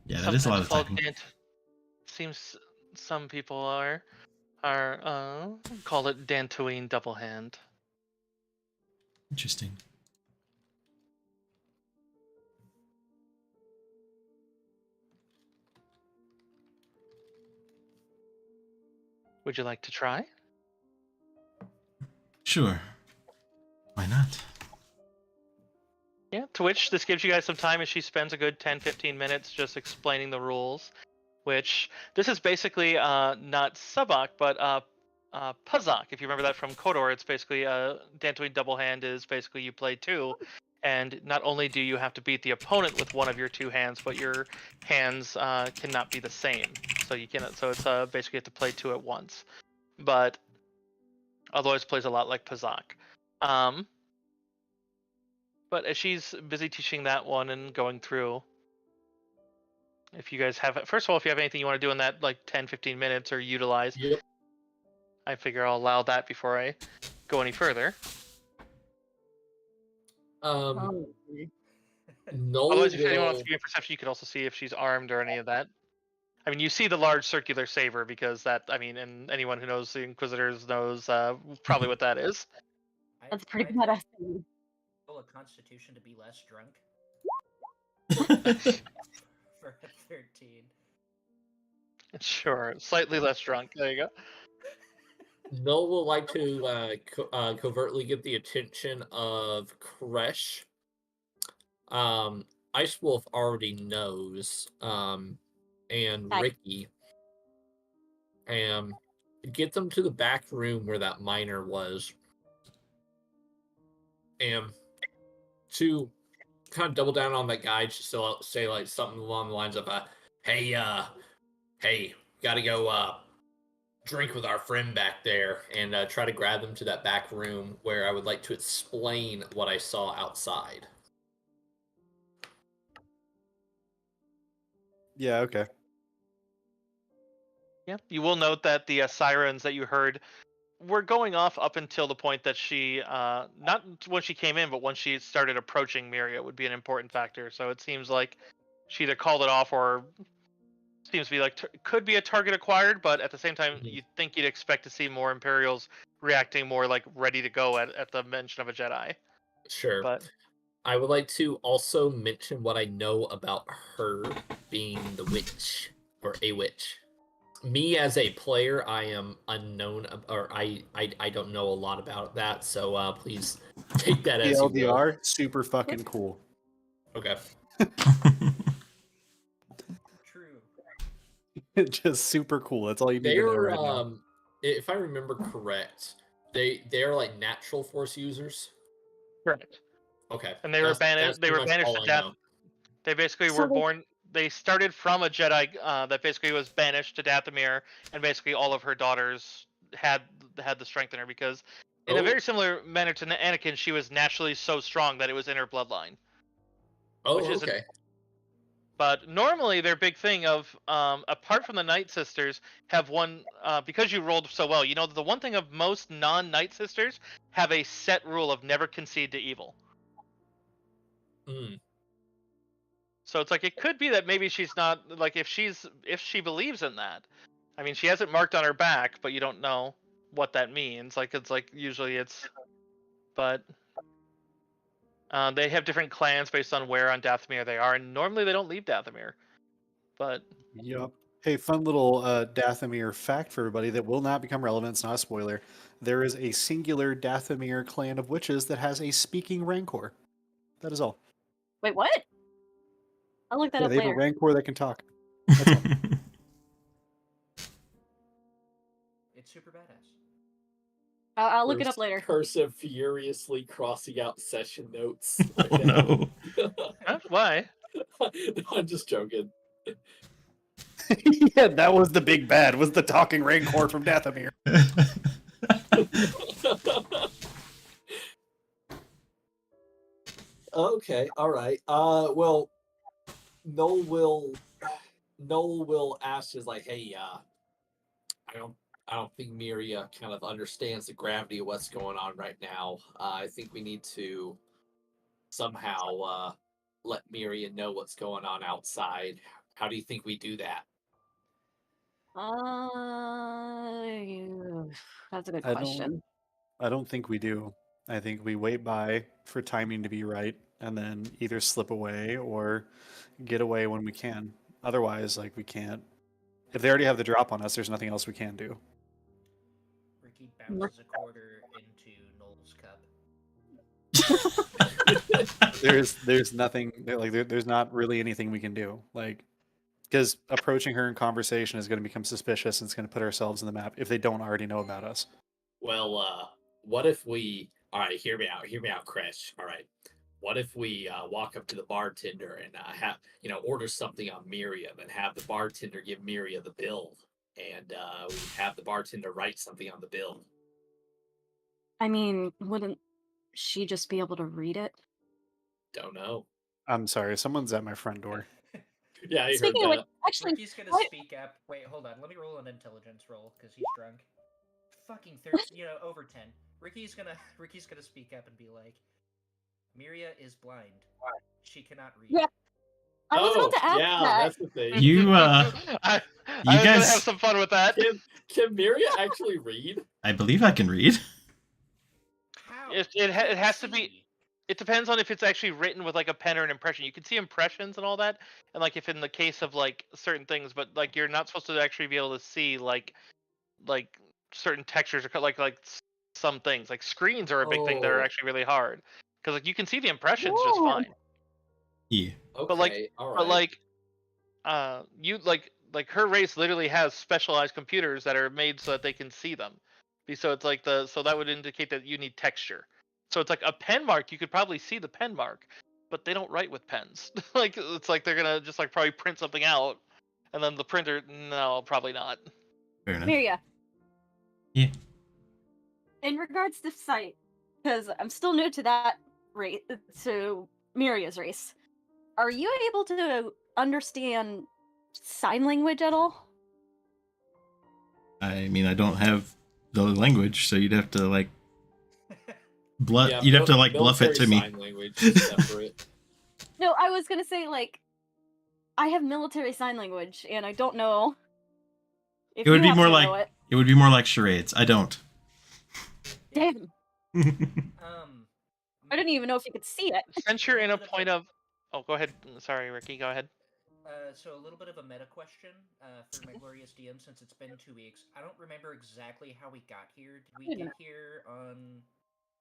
yeah, that is a lot of Sometimes called typing. Seems some people are call it Dantooine double hand. Interesting. Would you like to try? Sure. Why not? Yeah, to which this gives you guys some time as she spends a good 10-15 minutes just explaining the rules. Which this is basically not Sabak, but Pazak. If you remember that from Kodor, it's basically Dantooine double hand is basically you play two, and not only do you have to beat the opponent with one of your two hands, but your hands cannot be the same. So you cannot. So it's basically you have to play two at once. But otherwise, plays a lot like Pazak. But as she's busy teaching that one and going through. If you guys have, first of all, if you have anything you want to do in that like 10-15 minutes or utilize, Yep. I figure I'll allow that before I go any further. Noel Otherwise, if anyone wants will. to give me perception, you can also see if she's armed or any of that. I mean, you see the large circular saber because that, I mean, and anyone who knows the Inquisitors knows probably what that is. That's pretty I'd badass. roll a Constitution to be less drunk for a 13. Sure, slightly less drunk. There you go. Noel will like to covertly get the attention of Kresh. Ice Wolf already knows, and Hi. Ricky. And get them to the back room where that miner was. And to kind of double down on that guy, just to say like something along the lines of, hey, gotta go drink with our friend back there, and try to grab them to that back room where I would like to explain what I saw outside. Yeah, okay. Yeah, you will note that the sirens that you heard were going off up until the point that she, not when she came in, but when she started approaching Miria would be an important factor. So it seems like she either called it off or seems to be like could be a target acquired, but at the same time, you think you'd expect to see more Imperials reacting more like ready to go at the mention of a Jedi. Sure. But I would like to also mention what I know about her being the witch or a witch. Me as a player, I am unknown, or I don't know a lot about that. So please take that as you will. TLDR, super fucking cool. Okay. True. Just super cool. That's all you need to know They're right now. if I remember correct, they're like natural force users. correct. Okay. And they were banished. They were banished to death. They basically were born. They started from a Jedi that basically was banished to Dathomir, and basically all of her daughters had the strength in her because, in a very similar manner to Anakin, she was naturally so strong that it was in her bloodline. Oh, which okay. But normally their big thing of, apart from the Night Sisters, have one, because you rolled so well, you know that the one thing of most non-Night Sisters have a set rule of never concede to evil. Mm. So it's like it could be that maybe she's not like if she believes in that. I mean, she has it marked on her back, but you don't know what that means. Like it's like usually it's, but they have different clans based on where on Dathomir they are, and normally they don't leave Dathomir. But Yep. Hey, fun little Dathomir fact for everybody that will not become relevant. It's not a spoiler. There is a singular Dathomir clan of witches that has a speaking rancor. That is all. Wait, what? I'll look that Yeah, up they have a later. rancor that can talk. That's all. It's super badass. I'll look it up later. Cursive furiously crossing out session notes. Oh no. why? I'm just joking. Yeah, that was the big bad. Was the talking rancor from Dathomir. Okay, all right. Well, Noel will ask is like, hey, I don't I don't think Miria kind of understands the gravity of what's going on right now. I think we need to somehow let Miria know what's going on outside. How do you think we do that? That's a good I question. don't think we do. I think we wait by for timing to be right and then either slip away or get away when we can. Otherwise, like we can't. If they already have the drop on us, there's nothing else we can do. Ricky bounces a quarter into Noel's cup. There's nothing like there's not really anything we can do. Like because approaching her in conversation is going to become suspicious and it's going to put ourselves in the map if they don't already know about us. Well, what if we? All right, hear me out, Crash. All right, what if we walk up to the bartender and have order something on Miriam and have the bartender give Miria the bill, and we have the bartender write something on the bill. I mean, wouldn't she just be able to read it? Don't know. I'm sorry, someone's at my front door. Yeah, I heard Speaking of which, that. actually, Ricky's gonna what- speak up. Wait, hold on. Let me roll an intelligence roll because he's drunk. Fucking over 10. Ricky's gonna speak up and be like, Miria is blind. She cannot read. Yeah. I was about to ask yeah, that. that's the thing. You I you was gonna guys- have some fun with that. Can Miria actually read? I believe I can read. How? It has to be. See. It depends on if it's actually written with like a pen or an impression. You can see impressions and all that, and like if in the case of like certain things, but like you're not supposed to actually be able to see like certain textures or some things. Like screens are a big thing that are Oh. actually really hard because like you can see the impressions just Whoa. fine. Yeah. Okay, But all right. But you like her race literally has specialized computers that are made so that they can see them. So it's like so that would indicate that you need texture. So it's like a pen mark, you could probably see the pen mark, but they don't write with pens. Like it's like they're gonna just like probably print something out, and then the printer, no, probably not. Fair enough. Miria. Yeah. In regards to sight, because I'm still new to that race, to Miria's race, are you able to understand sign language at all? I mean, I don't have the language, so you'd have to like Yeah, you'd have to like bluff it to military me. Sign language is separate. No, I was gonna say like, I have military sign language, and I don't know. If It would you be happen more to like know it. it would be more like charades. I don't. Damn, I didn't even know if you could see it. Since you're in a point of, oh, go ahead. Sorry, Ricky, go ahead. So a little bit of a meta question for my glorious DM, since it's been 2 weeks. I don't remember exactly how we got here. Did we get here on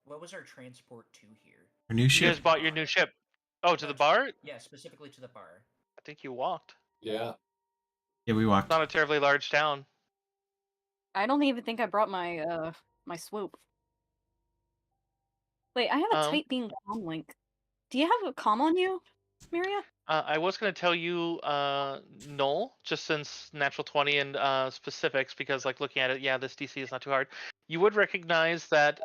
what was our transport to here? Our new You ship. guys bought your new ship. Oh, to the bar? Yeah, specifically to the bar. I think you walked. Yeah. Yeah, we walked. Not a terribly large town. I don't even think I brought my my swoop. Wait, I have a tight beam comm link. Do you have a comm on you, Miria? I was going to tell you null, just since natural 20 and specifics, because like looking at it, yeah, this DC is not too hard. You would recognize that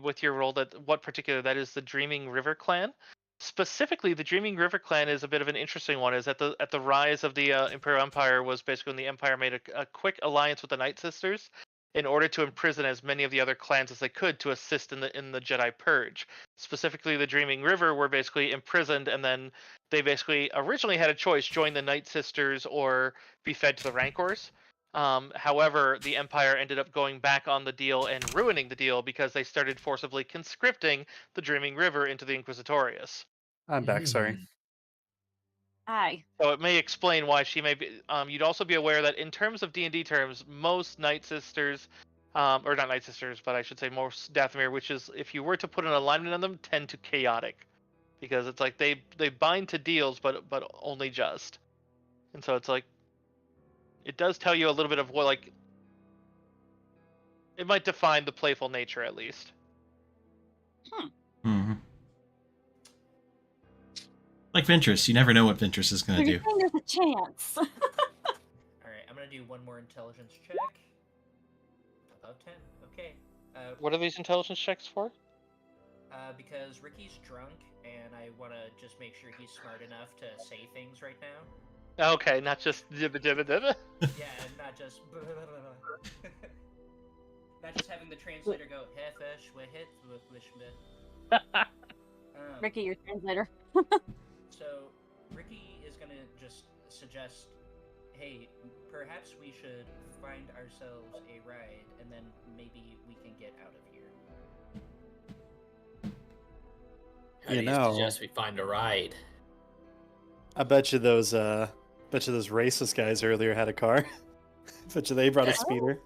with your role that that is the Dreaming River clan. Specifically, the Dreaming River clan is a bit of an interesting one. Is at the rise of the Imperial Empire was basically when the Empire made a quick alliance with the Night Sisters in order to imprison as many of the other clans as they could to assist in the Jedi Purge. Specifically, the Dreaming River were basically imprisoned, and then they basically originally had a choice: join the Night Sisters or be fed to the Rancors. However, the Empire ended up going back on the deal and ruining the deal because they started forcibly conscripting the Dreaming River into the Inquisitorius. I'm back, sorry. Aye. So it may explain why she may be. You'd also be aware that in terms of D&D terms, most Night Sisters, or not Night Sisters, but I should say most Dathomir witches, if you were to put an alignment on them, tend to chaotic, because it's like they bind to deals, but only just. And so it's like, it does tell you a little bit of what, like, it might define the playful nature at least. Mm-hmm. Like Ventress, you never know what Ventress is going to do. There's a chance. All right. do one more intelligence check. Above 10. Okay. What are these intelligence checks for? Because Ricky's drunk, and I want to just make sure he's smart enough to say things right now. Okay, not just dibba dibba dibba. Yeah, not just not just having the translator go hefesh wehit wishme. Ricky, your translator. So Ricky is gonna just suggest, hey, perhaps we should find ourselves a ride, and then maybe we can get out of here. How You do you know- suggest we find a ride? I bet you those racist guys earlier had a car. Bet you they brought a speeder.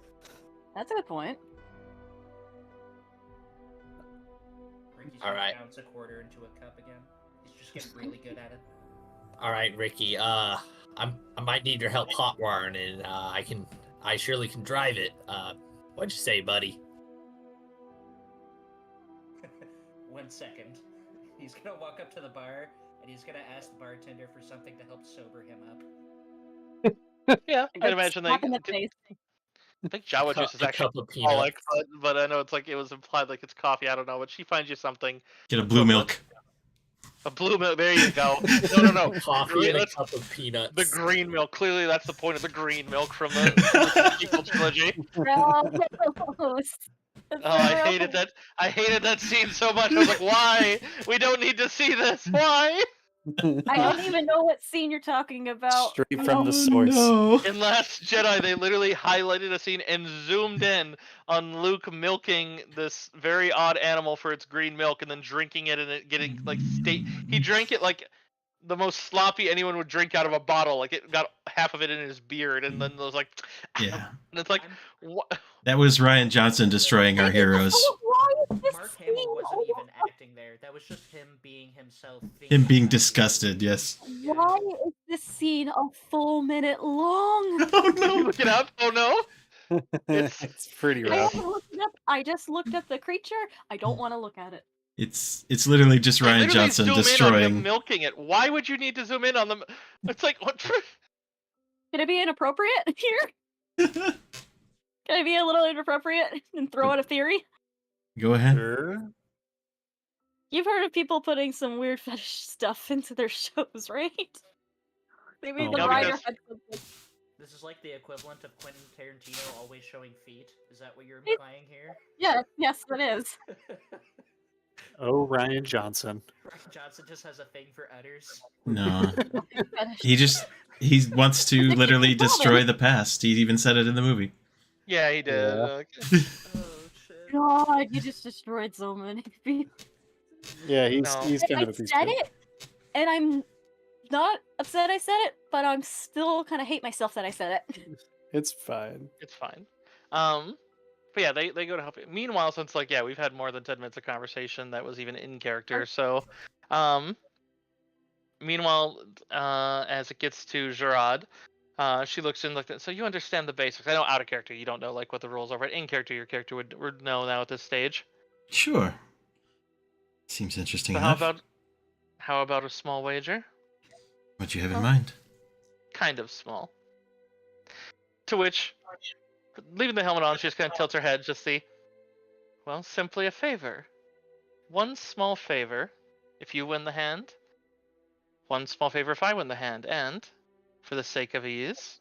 That's a good point. Ricky's All gonna right. bounce a quarter into a cup again. He's just getting really good at it. All right, Ricky. I might need your help hot wiring, and I surely can drive it. What'd you say, buddy? 1 second. He's gonna walk up to the bar and he's gonna ask the bartender for something to help sober him up. Yeah, I can imagine Slap in the they. face. I think Jawa juice is A actually cup of alcoholic, peanuts. but I know it's like it was implied like it's coffee. I don't know, but she finds you something. Get a blue milk. A blue milk. There you go. No. Coffee and a That's cup of peanuts. the green milk. Clearly, that's the point of the green milk from the sequel trilogy. Gross. Oh, I hated that. I hated that scene so much. I was like, why? We don't need to see this. Why? I don't even know what scene you're talking about. Straight from the Oh, source. no. In Last Jedi, they literally highlighted a scene and zoomed in on Luke milking this very odd animal for its green milk and then drinking it and it getting like state. He drank it like the most sloppy anyone would drink out of a bottle. Like it got half of it in his beard, and then it was like, Yeah. and it's like, what? That was Ryan Johnson destroying our heroes. Why is this Mark Hamill scene wasn't over- even acting there. That was just him being himself. Him being about it. disgusted, yes. Why is this scene a full minute long? Oh Did you look it up? Oh no! It's pretty I rough. haven't looked it up. I just looked at the creature. I don't want to look at it. It's literally just They Ryan literally Johnson zoom in on him destroying. milking it. Why would you need to zoom in on them? It's like what? Can it be inappropriate here? Can I be a little inappropriate and throw out a theory? Go ahead. Sure. You've heard of people putting some weird fetish stuff into their shows, right? Maybe Oh, the No, writer because- had something. This is like the equivalent of Quentin Tarantino always showing feet. Is that what you're implying here? Yes, it is. Oh, Ryan Johnson. Ryan Johnson just has a thing for udders. No. Fetish. He wants to It's a literally kid woman. destroy the past. He even said it in the movie. Yeah, he did. Yeah. Oh shit. God, you just destroyed so many people. Yeah, No. he's kind I of a piece said of it, and I'm not upset I said it, but I'm still kind of hate myself that I said it. It's fine. It's fine. But yeah, they go to help you. Meanwhile, since like we've had more than 10 minutes of conversation that was even in character. So, meanwhile, as it gets to Gerard, she looks in like that. So you understand the basics. I know out of character you don't know like what the rules are, but in character your character would know now at this stage. Sure. Seems interesting So enough. how about a small wager? What you have in mind? Kind of small. To which, leaving the helmet on, she just kind of tilts her head, just see. Well, simply a favor. One small favor, if you win the hand. One small favor if I win the hand. And, for the sake of ease,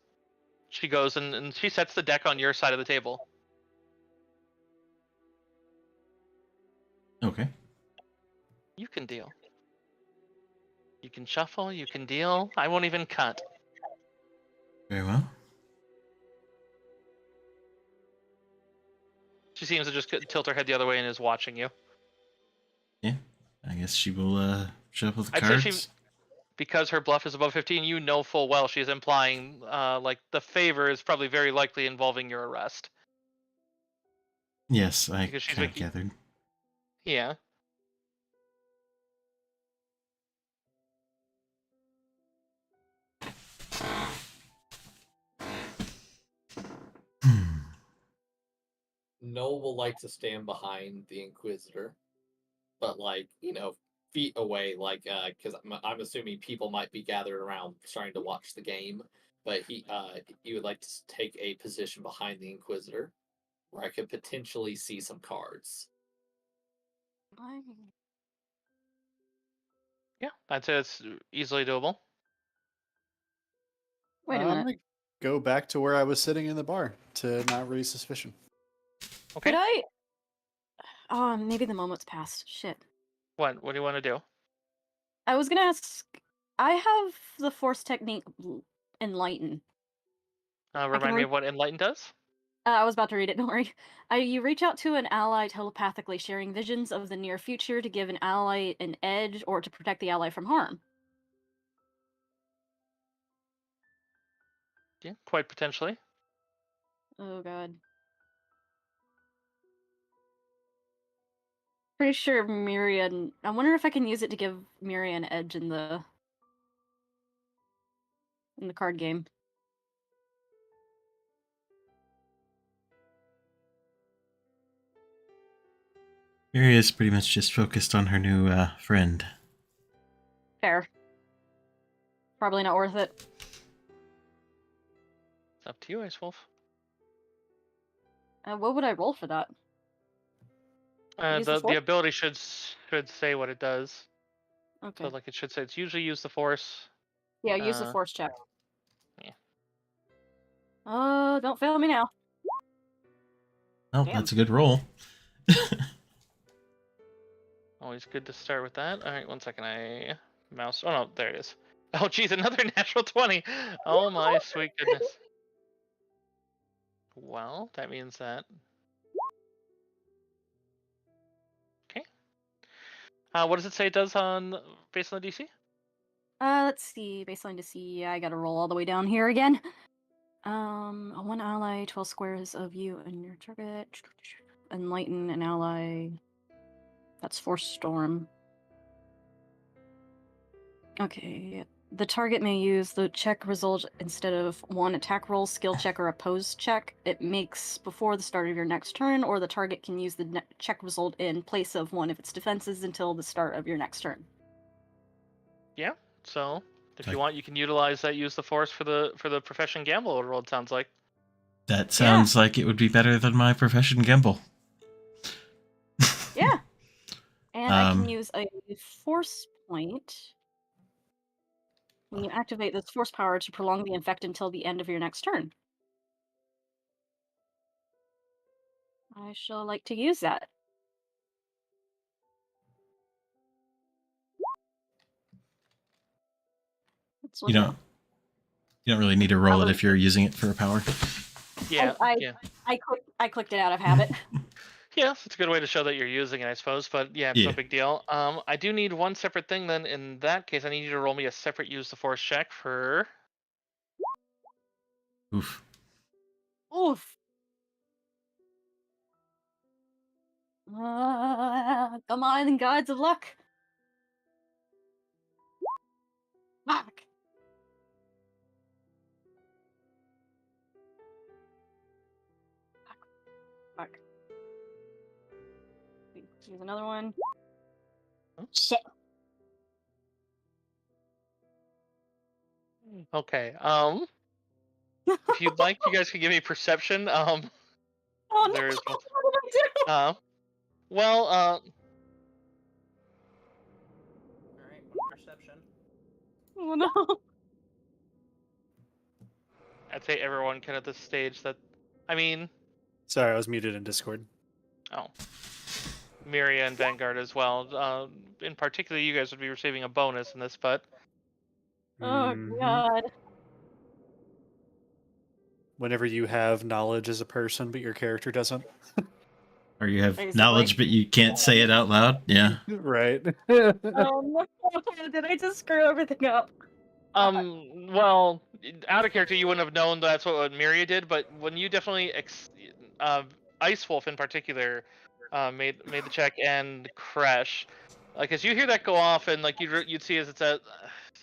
she goes and she sets the deck on your side of the table. Okay. You can deal. You can shuffle, you can deal. I won't even cut. Very well. She seems to just tilt her head the other way and is watching you. Yeah. I guess she will shuffle the I'd say cards. she- Because her bluff is above 15, you know full well she's implying like the favor is probably very likely involving your arrest. Yes, I Because she's kind of making- gathered. Yeah. Hmm. Noel will like to stand behind the Inquisitor, but like, feet away, like, because I'm assuming people might be gathered around starting to watch the game. but he would like to take a position behind the Inquisitor, where I could potentially see some cards. Yeah, I'd say it's easily doable. Wait a I'm minute. gonna go back to where I was sitting in the bar to not raise suspicion. Okay. Could I? Oh, maybe the moment's passed. Shit. What do you want to do? I was gonna ask. I have the Force technique Enlighten. Remind me of what Enlighten does? I was about to read it, don't worry. You reach out to an ally telepathically, sharing visions of the near future to give an ally an edge or to protect the ally from harm. Yeah, quite potentially. Oh god. Pretty sure Myriad. I wonder if I can use it to give Myriad an edge in the card game. Miria's pretty much just focused on her new friend. Fair. Probably not worth it. It's up to you, Ice Wolf. What would I roll for that? Use the The Force? ability should say what it does. Okay. So like it should say it's usually use the Force. Yeah, use the Force check. Yeah. Oh, don't fail me now. Oh, Damn. that's a good roll. Always good to start with that. All right, 1 second. I mouse. Oh no, there it is. Oh geez, another natural 20. Oh my sweet goodness. Well, that means that. Okay. What does it say it does on based on the DC? Let's see. Baseline to see. I gotta roll all the way down here again. One ally, 12 squares of you and your target. Enlighten an ally. That's Force Storm. Okay. The target may use the check result instead of one attack roll, skill check, or opposed check it makes before the start of your next turn, or the target can use the check result in place of one of its defenses until the start of your next turn. Yeah. So if you want, you can utilize that. Use the Force for the profession gamble roll. It sounds like. That sounds like it would be better than my profession gamble. Yeah. And I can use a force point when you activate this force power to prolong the effect until the end of your next turn. I shall like to use that. You don't really need to roll it if you're using it for a power. Yeah. I clicked it out of habit. Yeah, it's a good way to show that you're using it, I suppose. But yeah, it's no big deal. I do need one separate thing. Then in that case, I need you to roll me a separate use the Force check for. Oof. Oof. Come on, gods of luck. Fuck. Fuck. Here's another one. Shit. Okay. If you'd like, you guys can give me perception. Oh no! There's. What did I do? Well. Alright, perception. Oh no. I'd say everyone can at this stage. That. I mean. Sorry, I was muted in Discord. Oh. Miria and Vanguard as well. In particular, you guys would be receiving a bonus in this, but. Oh god. Whenever you have knowledge as a person, but your character doesn't. Or you have Basically. knowledge, but you can't say it out loud. Yeah. Right. Oh no! Did I just screw everything up? Well, out of character, you wouldn't have known that's what Miria did, but when you definitely, Ice Wolf in particular, made the check and Crash, like as you hear that go off, and like you'd see as it's a,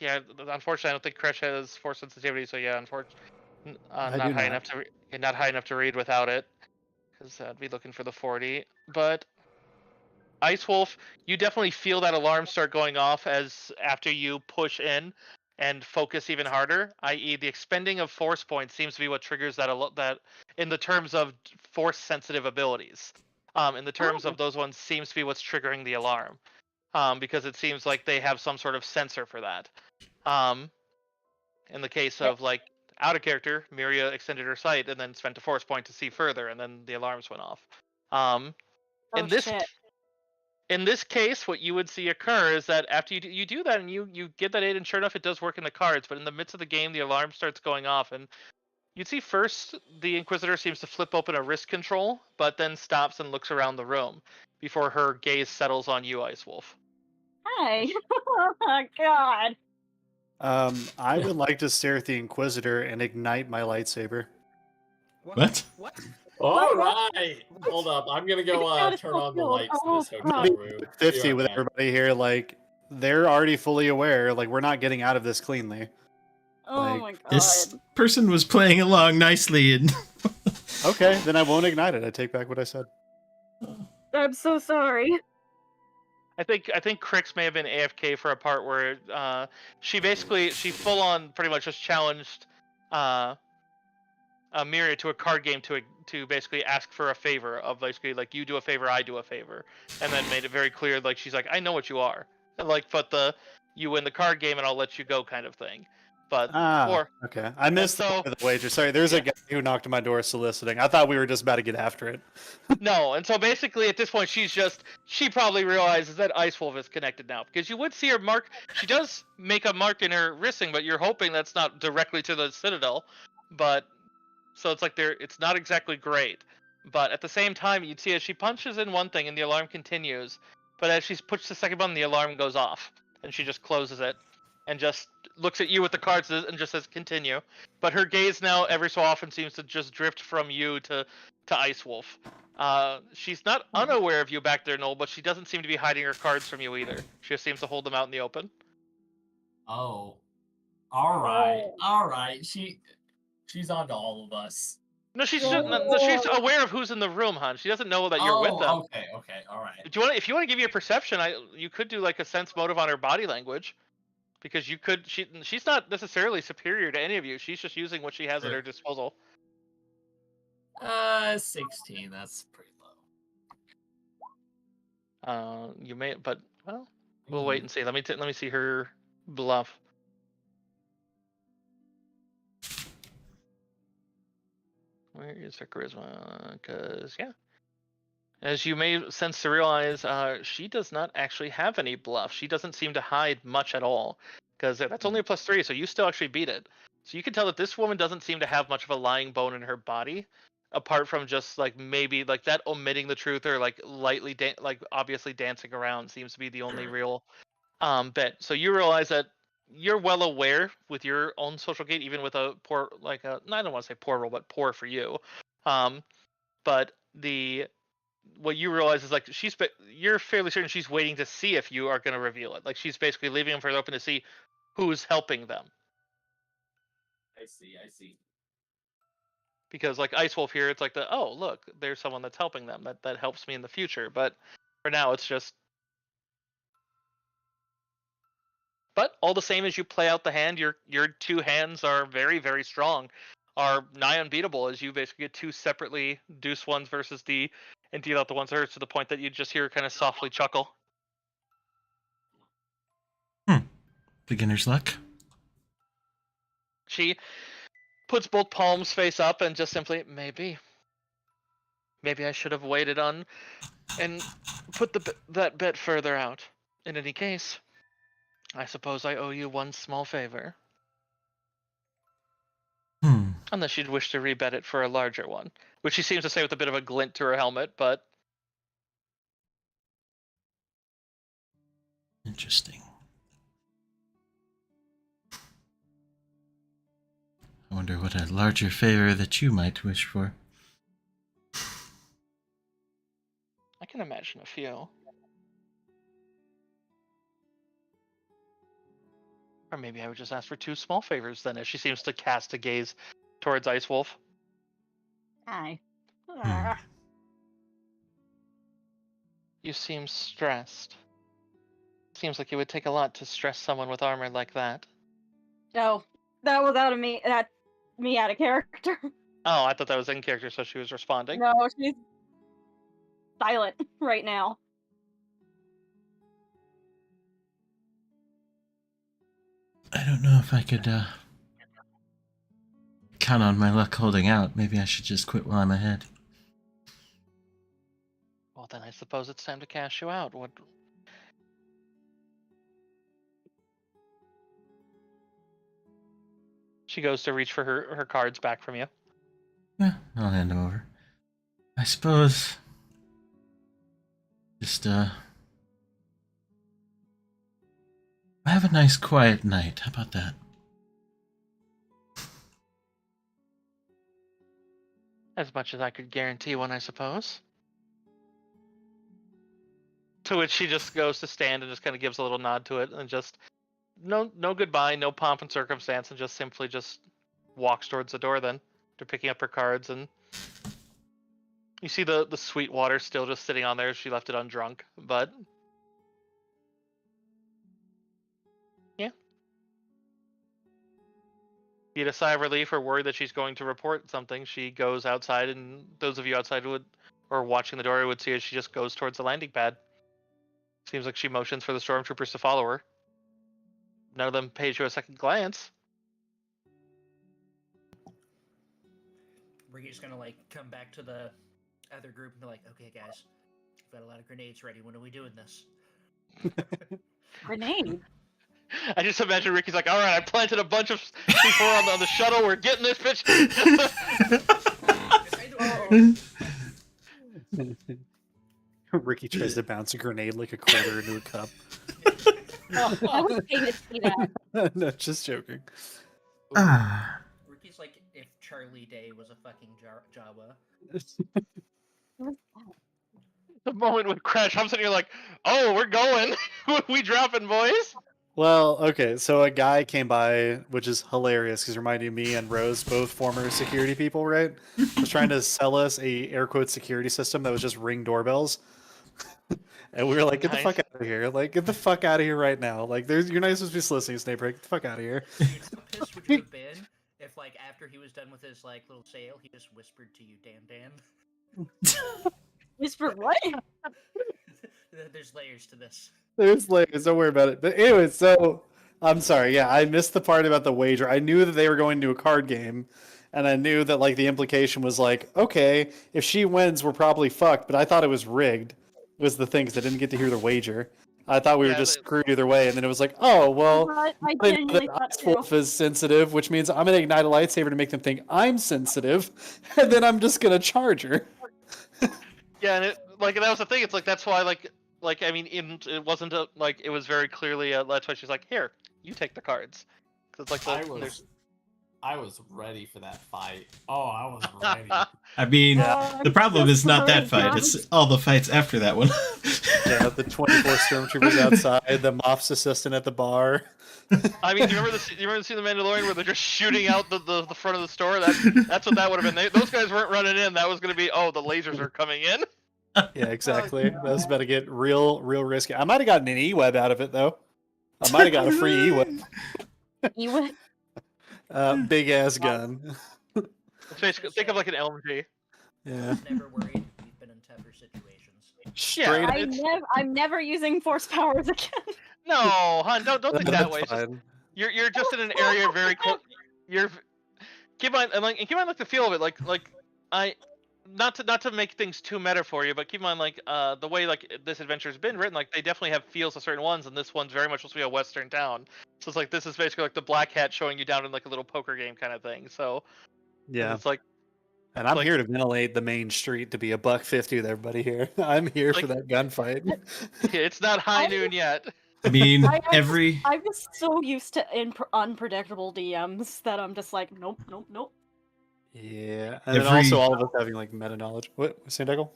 yeah. Unfortunately, I don't think Crash has force sensitivity, so yeah, unfortunately, not high enough to not high enough to read without it, because I'd be looking for the 40. But Ice Wolf, you definitely feel that alarm start going off as after you push in. and focus even harder, i.e. the expending of force points seems to be what triggers that in the terms of force sensitive abilities. In the terms of those ones seems to be what's triggering the alarm. Because it seems like they have some sort of sensor for that. In the case of like out of character, Miria extended her sight and then spent a force point to see further, and then the alarms went off. In this case, what you would see occur is that after you do that and you get that aid, and sure enough, it does work in the cards. But in the midst of the game, the alarm starts going off, and you'd see first the Inquisitor seems to flip open a wrist control, but then stops and looks around the room before her gaze settles on you, Ice Wolf. Hi. Oh my god. I would like to stare at the Inquisitor and ignite my lightsaber. What? What? All right. Hold up. I'm gonna go turn on the lights in this hotel room. 50 with Okay. everybody here. Like, they're already fully aware. Like, we're not getting out of this cleanly. Oh Like, my god. This person was playing along nicely, and Okay, then I won't ignite it. I take back what I said. I'm so sorry. I think Crix may have been AFK for a part where she full on pretty much just challenged Miria to a card game to basically ask for a favor of basically like you do a favor, I do a favor, and then made it very clear like she's like I know what you are, like but you win the card game and I'll let you go kind of thing. But okay. I missed the wager. Sorry, there's a guy who knocked on my door soliciting. I thought we were just about to get after it. No, and so basically at this point she probably realizes that Ice Wolf is connected now, because you would see her mark. She does make a mark in her wristing, but you're hoping that's not directly to the Citadel. But so it's like it's not exactly great. But at the same time, you'd see as she punches in one thing and the alarm continues, but as she pushes the second button, the alarm goes off, and she just closes it, and just looks at you with the cards and just says continue. But her gaze now every so often seems to just drift from you to Ice Wolf. She's not unaware of you back there, Noel, but she doesn't seem to be hiding her cards from you either. She just seems to hold them out in the open. Oh. Alright. She's on to all of us. No, she's she's aware of who's in the room, hon. She doesn't know that you're with them. Okay, alright. If you want to give you a perception, you could do like a sense motive on her body language, because she's not necessarily superior to any of you. She's just using what she has at her disposal. 16. That's pretty low. You may, but well, we'll wait and see. Let me see her bluff. Where is her charisma? Because as you may sense to realize, she does not actually have any bluff. She doesn't seem to hide much at all, because that's only a +3, so you still actually beat it. So you can tell that this woman doesn't seem to have much of a lying bone in her body, apart from just like maybe like that omitting the truth, or like lightly like obviously dancing around seems to be the only real bit. So you realize that you're well aware with your own social gate, even with a poor, like a, I don't want to say poor roll, but poor for you. But what you realize is like you're fairly certain she's waiting to see if you are going to reveal it. Like she's basically leaving them for it open to see who's helping them. I see. Because like Ice Wolf here, it's like oh look, there's someone that's helping them. That helps me in the future. But for now, it's just. But all the same, as you play out the hand, your two hands are very, very strong, are nigh unbeatable, as you basically get two separately deuce ones versus and deal out the ones hers, to the point that you just hear her kind of softly chuckle. Beginner's luck. She puts both palms face up and just simply, maybe I should have waited on and put that bet further out. In any case, I suppose I owe you one small favor. Unless you'd wish to rebet it for a larger one. Which she seems to say with a bit of a glint to her helmet, but... Interesting. I wonder what a larger favor that you might wish for. I can imagine a few. Or maybe I would just ask for two small favors then, as she seems to cast a gaze towards Ice Wolf. Hi. You seem stressed. Seems like it would take a lot to stress someone with armor like that. Oh, that was out of me. That me out of character. Oh, I thought that was in character, so she was responding. No, she's silent right now. I don't know if I could count on my luck holding out. Maybe I should just quit while I'm ahead. Well, then I suppose it's time to cash you out. What? She goes to reach for her cards back from you. Yeah, I'll hand them over. I suppose just have a nice quiet night. How about that? As much as I could guarantee one, I suppose. To which she just goes to stand and just kind of gives a little nod to it and just no goodbye, no pomp and circumstance, and just simply just walks towards the door. Then to picking up her cards, and you see the sweet water still just sitting on there. She left it undrunk, but yeah. You get a sigh of relief or worry that she's going to report something. She goes outside, and those of you outside or watching the door would see as she just goes towards the landing pad. Seems like she motions for the stormtroopers to follow her. None of them pays you a second glance. Ricky's gonna like come back to the other group and be like, "Okay, guys, we've got a lot of grenades ready. When are we doing this?" Grenade. I just imagine Ricky's like, "All right, I planted a bunch of C4 on the shuttle. We're getting this bitch." Ricky tries to bounce a grenade like a quarter into a cup. I was paying to see that. No, just joking. Ah. Ricky's like if Charlie Day was a fucking Jawa. The moment when Crash hops in, you're like, "Oh, we're going. We dropping, boys." Well, okay, so a guy came by, which is hilarious because reminding me and Rose, both former security people, right? Was trying to sell us a air quote security system that was just Ring doorbells. And we were like, "Get the fuck out of here! Like, get the fuck out of here right now! Like, you're not supposed to be listening, Snape. Get the fuck out of here!" Dude, how pissed would you have been if, like, after he was done with his like little sale, he just whispered to you, "Dan Dan." Whisper what? There's layers to this. There's layers. Don't worry about it. But anyway, so I'm sorry. Yeah, I missed the part about the wager. I knew that they were going to a card game, and I knew that like the implication was like, okay, if she wins, we're probably fucked. But I thought it was rigged. Was the thing, because I didn't get to hear the wager. I thought we were just screwed either way, and then it was like, oh well, I I know genuinely that thought Ice too. Wolf is sensitive, which means I'm gonna ignite a lightsaber to make them think I'm sensitive, and then I'm just gonna charge her. Yeah, and that was the thing. It's like that's why I mean, it wasn't like it was very clearly that's why she's like, "Here, you take the cards." Because it's like I was ready for that fight. Oh, I was ready. I mean, the problem is not that fight. It's all the fights after that one. Yeah, the 24 stormtroopers outside, the Moff's assistant at the bar. I mean, do you remember the scene in The Mandalorian where they're just shooting out the front of the store? That's what that would have been. Those guys weren't running in. That was going to be, oh, the lasers are coming in. Yeah, exactly. That was about to get real risky. I might have gotten an E-web out of it, though. I might have got a free E-web. You Big ass gun. Basically, think of like an LMG. Yeah. Never worried. We've been in tougher situations. Straight up. I'm never using force powers again. No, hon, don't think that That's way. It's just, fine. you're just in an area very close. Keep in mind like the feel of it. Like I. Not to make things too meta for you, but keep in mind like the way like this adventure has been written, like they definitely have feels to certain ones, and this one's very much supposed to be a western town. So it's like this is basically like the Black Hat showing you down in like a little poker game kind of thing. So Yeah. it's like, And I'm here to ventilate the main street to be $1.50 with everybody here. I'm here for that gunfight. it's not high noon yet. I mean, I'm just so used to unpredictable DMs that I'm just like, nope. Yeah. And then also all of us having like meta knowledge. What, Sandagle?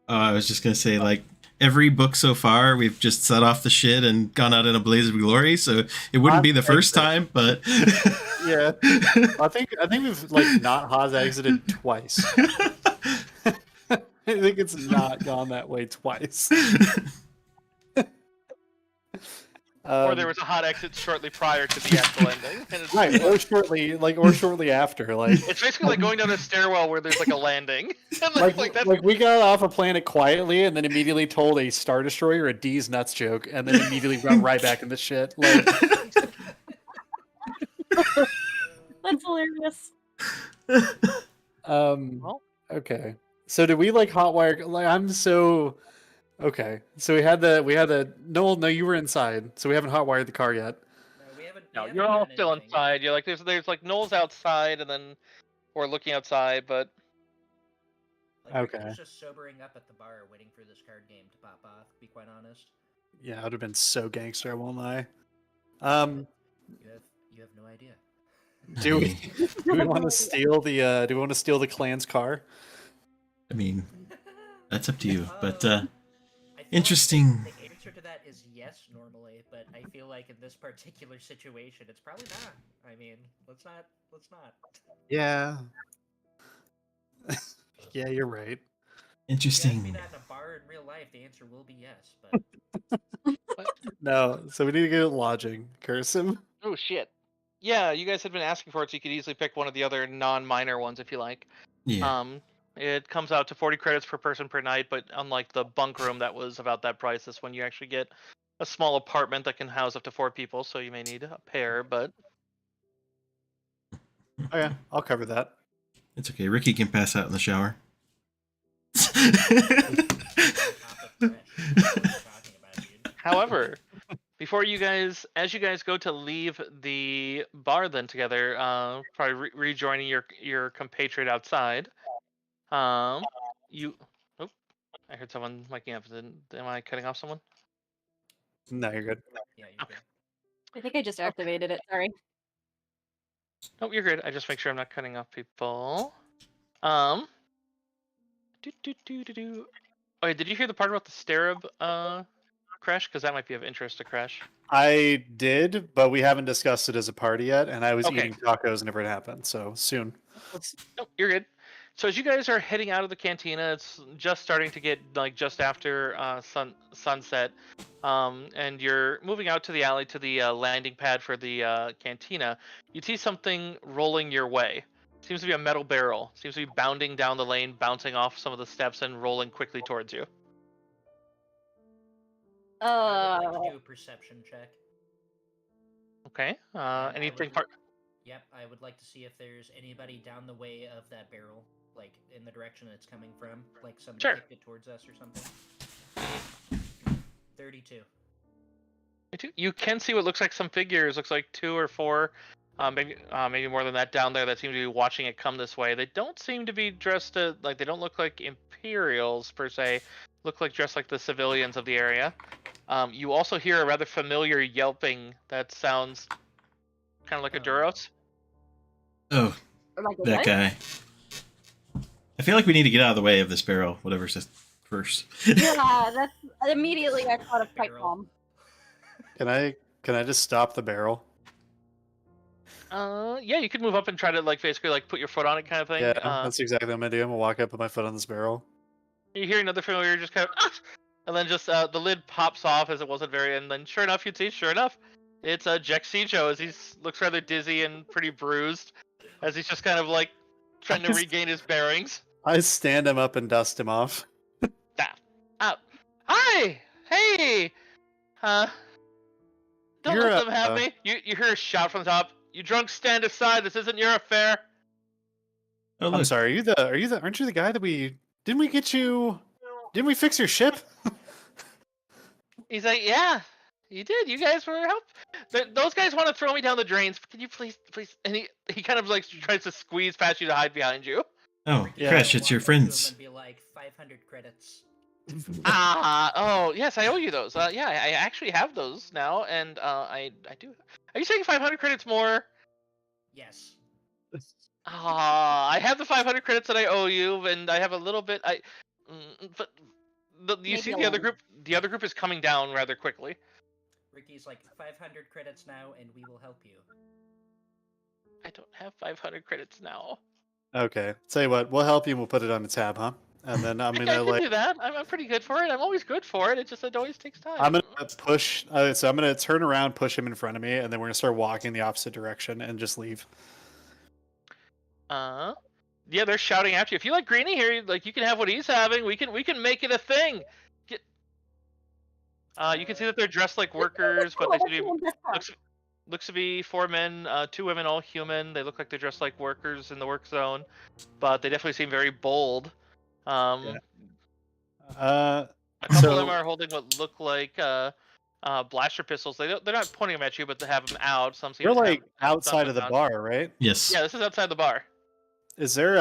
I was just gonna say, like, every book so far, we've just set off the shit and gone out in a blaze of glory. So it wouldn't be the first time, but yeah, I think we've like not Haas exited twice. I think it's not gone that way twice. Or there was a hot exit shortly prior to the actual ending. And it's, Right, or shortly after. Like it's basically like going down a stairwell where there's like a landing. And that's like we got off a planet quietly and then immediately told a Star Destroyer a D's nuts joke and then immediately went right back into shit. Like That's hilarious. Well. Okay. So did we like hotwire? Like I'm so okay. So we had the no, you were inside, so we haven't hotwired the car yet. No, we haven't. No, we haven't you're all done still anything. inside. You're like there's like Noel's outside, and then we're looking outside, but Like, Ricky Okay. was just sobering up at the bar, waiting for this card game to pop off. To be quite honest. Yeah, I would have been so gangster. I won't lie. You have no idea. Do we want to steal the do we want to steal the clan's car? I mean, that's up to you. But I feel interesting. Like the answer to that is yes, normally, but I feel like in this particular situation, it's probably not. I mean, let's not. Yeah. Yeah, you're right. If you ask me Interesting. that in a bar in real life, the answer will be yes. But No, so we need to go lodging. Curse him. oh shit. Yeah, you guys had been asking for it, so you could easily pick one of the other non-minor ones if you like. Yeah. It comes out to 40 credits per person per night, but unlike the bunk room that was about that price, this one you actually get a small apartment that can house up to 4 people, so you may need a pair, but Oh yeah, I'll cover that. It's okay. Ricky can pass out in the shower. however, before you guys, as you guys go to leave the bar then together, probably rejoining your compatriot outside, you, oh, I heard someone waking up. Am I cutting off someone? No, you're good. yeah, you're Okay. good. I think I just activated it. Sorry. Oh, you're good. I just make sure I'm not cutting off people. Okay, did you hear the part about the Starab crash? Because that might be of interest to Crash. I did, but we haven't discussed it as a party yet, and I was Okay. eating tacos whenever it happened, so soon. Oh, you're good. So as you guys are heading out of the cantina, it's just starting to get like just after sunset, and you're moving out to the alley to the landing pad for the cantina. You see something rolling your way. Seems to be a metal barrel. Seems to be bounding down the lane, bouncing off some of the steps, and rolling quickly towards you. I would like to do a perception check. Okay. I Anything would- part? Yep, I would like to see if there's anybody down the way of that barrel, like in the direction it's coming from, like somebody Sure. kicked it towards us or something. 32. You can see what looks like some figures. Looks like 2 or 4, maybe more than that down there that seem to be watching it come this way. They don't seem to be dressed like they don't look like Imperials per se. Look like dressed like the civilians of the area. You also hear a rather familiar yelping that sounds kind of like a Duros. Oh, Like a that what? guy. I feel like we need to get out of the way of this barrel, whatever's just first. Yeah, that's immediately I thought of pipe Barrel. bomb. Can I just stop the barrel? Yeah, you could move up and try to like basically like put your foot on it kind of thing. Yeah, that's exactly what I'm gonna do. I'm gonna walk up, put my foot on this barrel. You hear another familiar just kind of, and then just the lid pops off as it wasn't very, and then sure enough, you'd see, sure enough, it's Jack Sijo as he looks rather dizzy and pretty bruised, as he's just kind of like trying to regain his bearings. I stand him up and dust him off. Hi, hey, don't You're, let them have me. You hear a shout from the top. You drunks stand aside. This isn't your affair. Oh, I'm look. sorry. Aren't you the guy that didn't we fix your ship? He's like, yeah, you did. You guys were help. Those guys want to throw me down the drains. Can you please? And he kind of like tries to squeeze past you to hide behind you. Oh, Yeah. Crash, it's your Walk up to him friends. and be like 500 credits. Oh yes, I owe you those. Yeah, I actually have those now, and I do. Are you saying 500 credits more? Yes. I have the 500 credits that I owe you, and I have a little bit. But you Maybe see a the other lot. group. The other group is coming down rather quickly. Ricky's like 500 credits now, and we will help you. I don't have 500 credits now. Okay. Tell you what, we'll help you and we'll put it on the tab, huh? and then I'm I gonna can like do that. I'm pretty good for it. I'm always good for it. It always takes time. I'm gonna push. So I'm gonna turn around, push him in front of me, and then we're gonna start walking the opposite direction and just leave. Yeah, they're shouting at you. If you like Greenie here, like you can have what he's having. We can make it a thing. You can see that they're dressed like workers, but they seem to be, looks to be 4 men, 2 women, all human. They look like they're dressed like workers in the work zone, but they definitely seem very bold. Yeah. A couple So of them are holding what look like blaster pistols. They're not pointing them at you, but they have them out. Some seem we're to like have outside of the out. bar, right? Yes. Yeah, this is outside the bar. Is there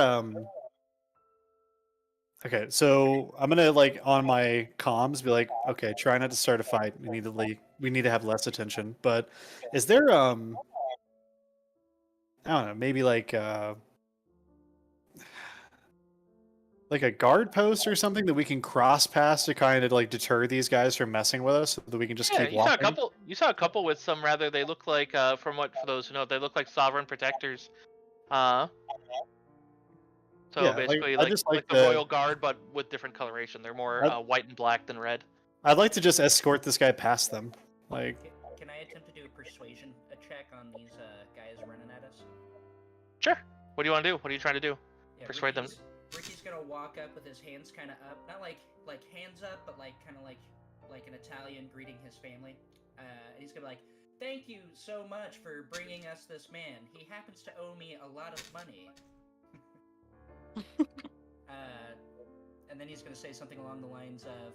Okay, so I'm gonna like on my comms be like, okay, try not to start a fight. We need to have less attention. But is there I don't know, maybe like a guard post or something that we can cross past to kind of like deter these guys from messing with us, so that we can just keep you walking? saw a couple. You saw a couple with some rather. They look like, for those who know, they look like sovereign protectors. So Yeah, basically, I just like the royal guard, but with different coloration. They're more white and black than red. I'd like to just escort this guy past them. Like, Can I attempt to do a persuasion check on these guys running at us? Sure. What do you want to do? What are you trying to do? Yeah, Persuade them. Ricky's gonna walk up with his hands kind of up, not like hands up, but like kind of like an Italian greeting his family. And he's gonna be like, "Thank you so much for bringing us this man. He happens to owe me a lot of money." And then he's gonna say something along the lines of,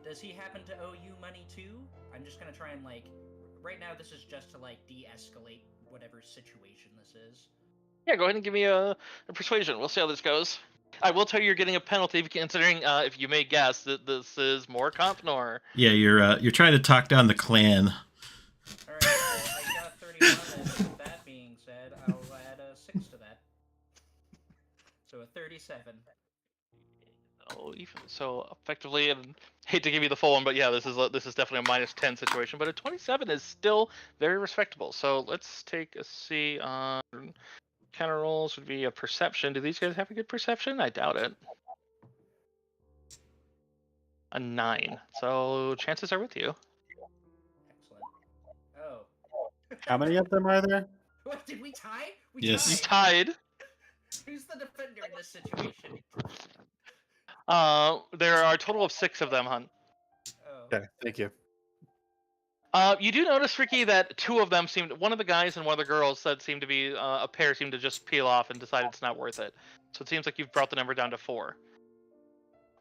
"Does he happen to owe you money too?" I'm just gonna try and like, right now this is just to like de-escalate whatever situation this is. Yeah, go ahead and give me a persuasion. We'll see how this goes. I will tell you, you're getting a penalty considering, if you may guess, that this is more comp nor. Yeah, you're trying to talk down the clan. All right, well, I got 31, and with that being said, I'll add a 6 to that. So a 37. Oh, even so, effectively, and hate to give you the full one, but yeah, this is definitely a -10 situation. But a 27 is still very respectable. So let's take a see on counter rolls. Would be a perception. Do these guys have a good perception? I doubt it. A 9. So chances are with you. Excellent. Oh. how many of them are there? What, did we tie? We Yes. You tied. tied. Who's the defender in this situation? There are a total of 6 of them, Hunt. Oh. Okay, thank you. You do notice, Ricky, that 2 of them one of the guys and one of the girls that seemed to be a pair seemed to just peel off and decide it's not worth it. So it seems like you've brought the number down to 4.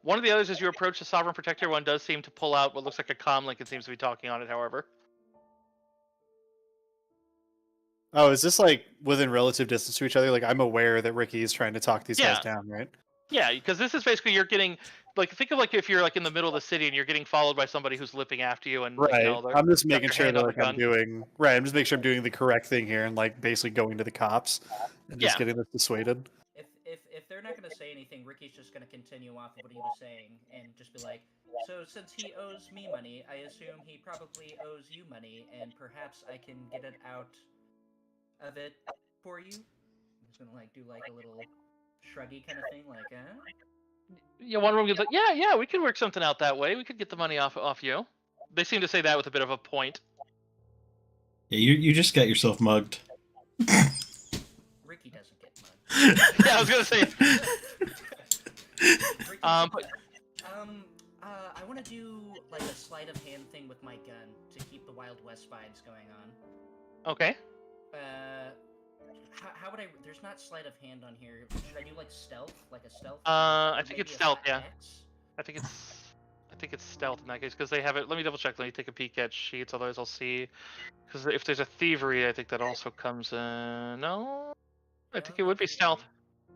One of the others, as you approach the Sovereign Protector one, does seem to pull out what looks like a comm link and seems to be talking on it, however. Oh, is this like within relative distance to each other? Like, I'm aware that Ricky is trying to talk these guys down, right? Yeah, because this is basically you're getting, like, think of like if you're like in the middle of the city and you're getting followed by somebody who's lipping after you and Right. like, you know, I'm just making their sure hand that on a like I'm gun. doing right. I'm just making sure I'm doing the correct thing here and like basically going to the cops and just Yeah. getting this dissuaded. If they're not gonna say anything, Ricky's just gonna continue off of what he was saying and just be like, "So since he owes me money, I assume he probably owes you money, and perhaps I can get it out of it for you." I'm just gonna like do like a little shruggy kind of thing, like, Yeah, one of them gets like, yeah, we could work something out that way. We could get the money off you. They seem to say that with a bit of a point. Yeah, you just got yourself mugged. Ricky doesn't get mugged. Yeah, I was gonna say. I want to do like a sleight of hand thing with my gun to keep the Wild West vibes going on. Okay. How would I? There's not sleight of hand on here. Should I do like stealth, like a stealth? I think Maybe it's a stealth. flat Yeah. X? I think it's stealth in that case because they have it. Let me double check. Let me take a peek at sheets. Otherwise, I'll see. Because if there's a thievery, I think that also comes in. No, I think it would be stealth.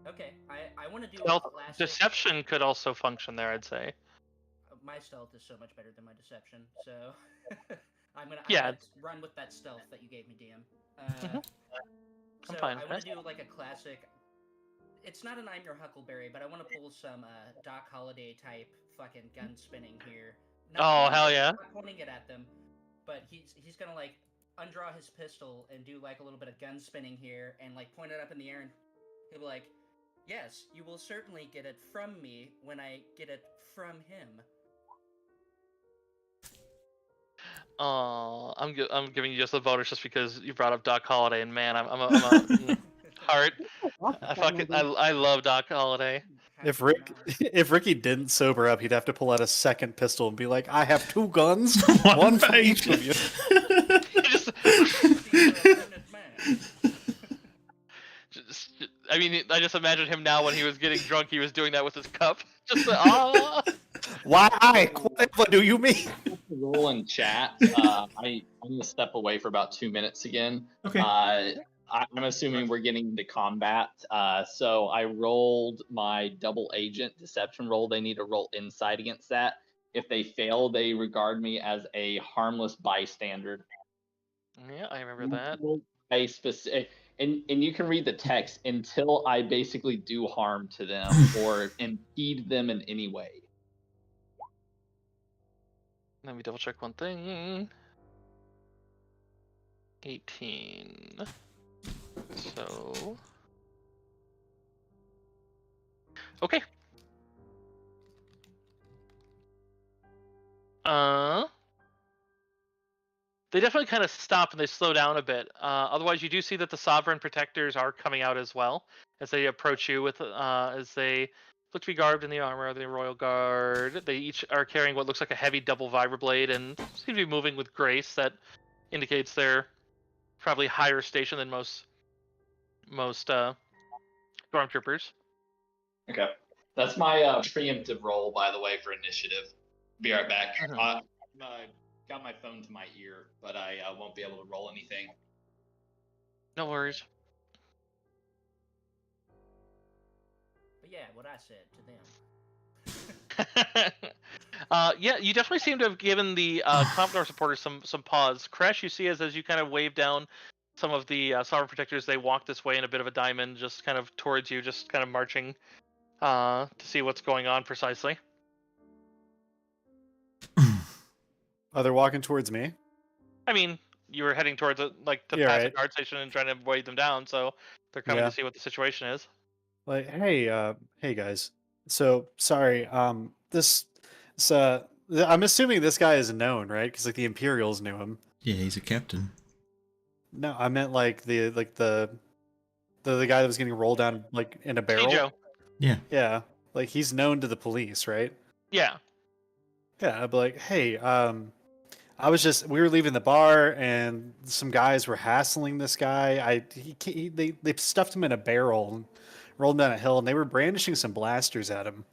Okay, I want to do Stealth. a classic. Deception could also function there. I'd say. My stealth is so much better than my deception, so I'm gonna run with that stealth that you gave me, DM. I'm So fine I with want that. to do like a classic. It's not an I'm Your Huckleberry, but I want to pull some Doc Holliday type fucking gun spinning here. Hell yeah! Not pointing it at them, but he's gonna like undraw his pistol and do like a little bit of gun spinning here and like point it up in the air and he'll be like, Yes, you will certainly get it from me when I get it from him. I'm giving you just a bonus just because you brought up Doc Holliday, and man, I'm a heart. I love Doc Holliday. If Ricky didn't sober up, he'd have to pull out a second pistol and be like, "I have 2 guns, one for each of you." I mean, I just imagine him now when he was getting drunk. He was doing that with his cup. Just ah. Why? What do you mean? Roll in chat. I'm gonna step away for about 2 minutes again. Okay. I'm assuming we're getting into combat. So I rolled my double agent deception roll. They need to roll insight against that. If they fail, they regard me as a harmless bystander. Yeah, I remember that. A specific, and you can read the text until I basically do harm to them or impede them in any way. Let me double check one thing. 18. So. Okay. They definitely kind of stop and they slow down a bit. Otherwise, you do see that the Sovereign Protectors are coming out as well as they approach you with as they look to be garbed in the armor of the Royal Guard. They each are carrying what looks like a heavy double vibroblade and seem to be moving with grace. That indicates they're probably higher station than most stormtroopers. Okay, that's my preemptive roll, by the way, for initiative. Be right back. Got my phone to my ear, but I won't be able to roll anything. No worries. But yeah, what I said to them. Yeah, you definitely seem to have given the Commodore supporters some pause. Crash, you see as you kind of wave down some of the Sovereign Protectors, they walk this way in a bit of a diamond, just kind of towards you, just kind of marching to see what's going on precisely. Are they walking towards me? I mean, you were heading towards it, like to pass a guard station and trying to wave them down, so they're coming to see what the situation is. Like, hey guys. So sorry. I'm assuming this guy is known, right? Because like the Imperials knew him. Yeah, he's a captain. No, I meant like the guy that was getting rolled down like in a barrel. Joe. Yeah. Yeah, like he's known to the police, right? Yeah. Yeah, I'd be like, hey, we were leaving the bar and some guys were hassling this guy. They stuffed him in a barrel and rolled him down a hill, and they were brandishing some blasters at him.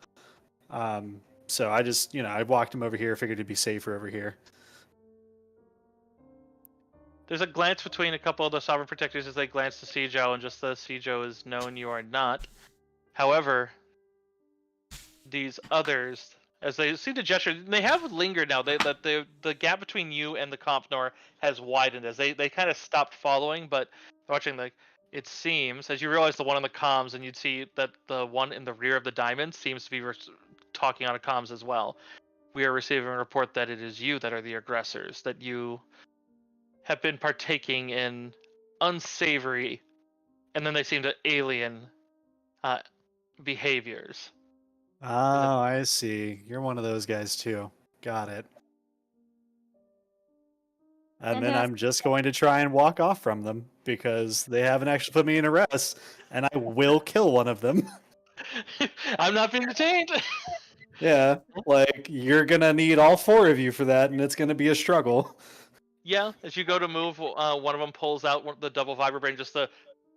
So I just, I walked him over here, figured it'd be safer over here. There's a glance between a couple of the Sovereign Protectors as they glance to Seijo, and just the Seijo is known you are not. However, these others, as they seem to gesture, they have lingered now. The gap between you and the Compnor has widened as they kind of stopped following, but watching it seems, as you realize the one on the comms, and you'd see that the one in the rear of the diamond seems to be talking on a comms as well. We are receiving a report that it is you that are the aggressors, that you have been partaking in unsavory, and then they seem to alien behaviors. Oh, I see. You're one of those guys too. Got it. And then I'm just going to try and walk off from them because they haven't actually put me in arrest, and I will kill one of them. I'm not being detained. Yeah, like you're gonna need all 4 of you for that, and it's gonna be a struggle. Yeah, as you go to move, one of them pulls out the double vibroblade, just the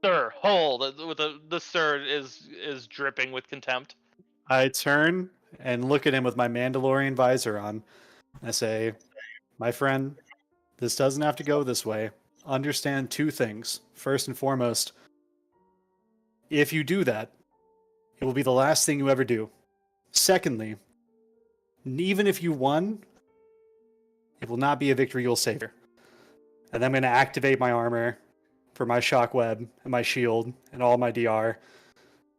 sir, hold. With the sir is dripping with contempt. I turn and look at him with my Mandalorian visor on. I say, my friend, this doesn't have to go this way. Understand 2 things. First and foremost, if you do that, it will be the last thing you ever do. Secondly, even if you won, it will not be a victory you'll savor. And I'm going to activate my armor for my shockweb and my shield and all my DR.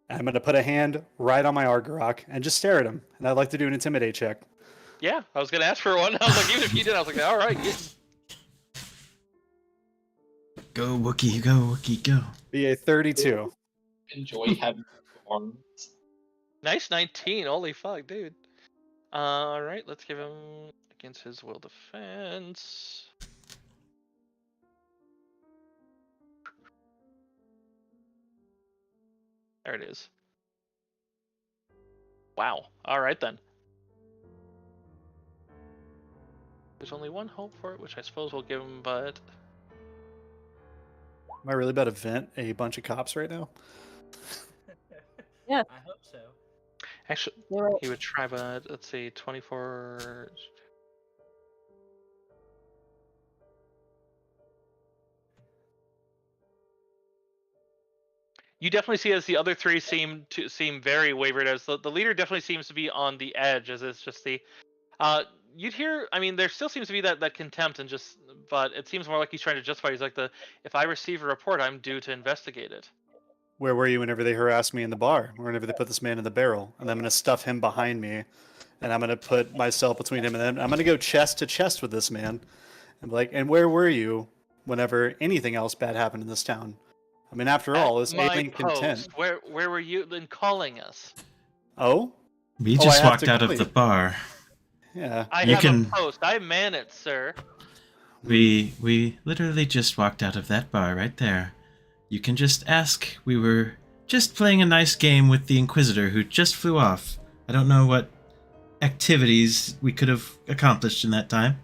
And I'm going to put a hand right on my Argarok and just stare at him. And I'd like to do an intimidate check. Yeah, I was going to ask for one. I was like, even if you did, I was like, all right. Yeah. Go Wookiee, go Wookiee, go. Be a 32. Enjoy having Nice 19. Holy fuck, dude. All right, let's give him against his will defense. There it is. Wow. All right then. There's only one hope for it, which I suppose we'll give him, but Am I really about to vent a bunch of cops right now? Yeah. I hope so. actually You're right. he would try. But let's see, 24. You definitely see as the other three seem very wavered, as the leader definitely seems to be on the edge, as it's just the you'd hear, I mean, there still seems to be that contempt and just, but it seems more like he's trying to justify. He's like, if I receive a report, I'm due to investigate it. Where were you whenever they harassed me in the bar? Whenever they put this man in the barrel, and I'm gonna stuff him behind me, and I'm gonna put myself between him and them. I'm gonna go chest to chest with this man, and be like, and where were you whenever anything else bad happened in this town? I mean, after all, this my alien content. post, where were you in calling us? Oh, We Oh, I just have walked to out call of the you. bar. yeah. I You have can- a post. I man it, sir. We literally just walked out of that bar right there. You can just ask. We were just playing a nice game with the Inquisitor who just flew off. I don't know what activities we could have accomplished in that time.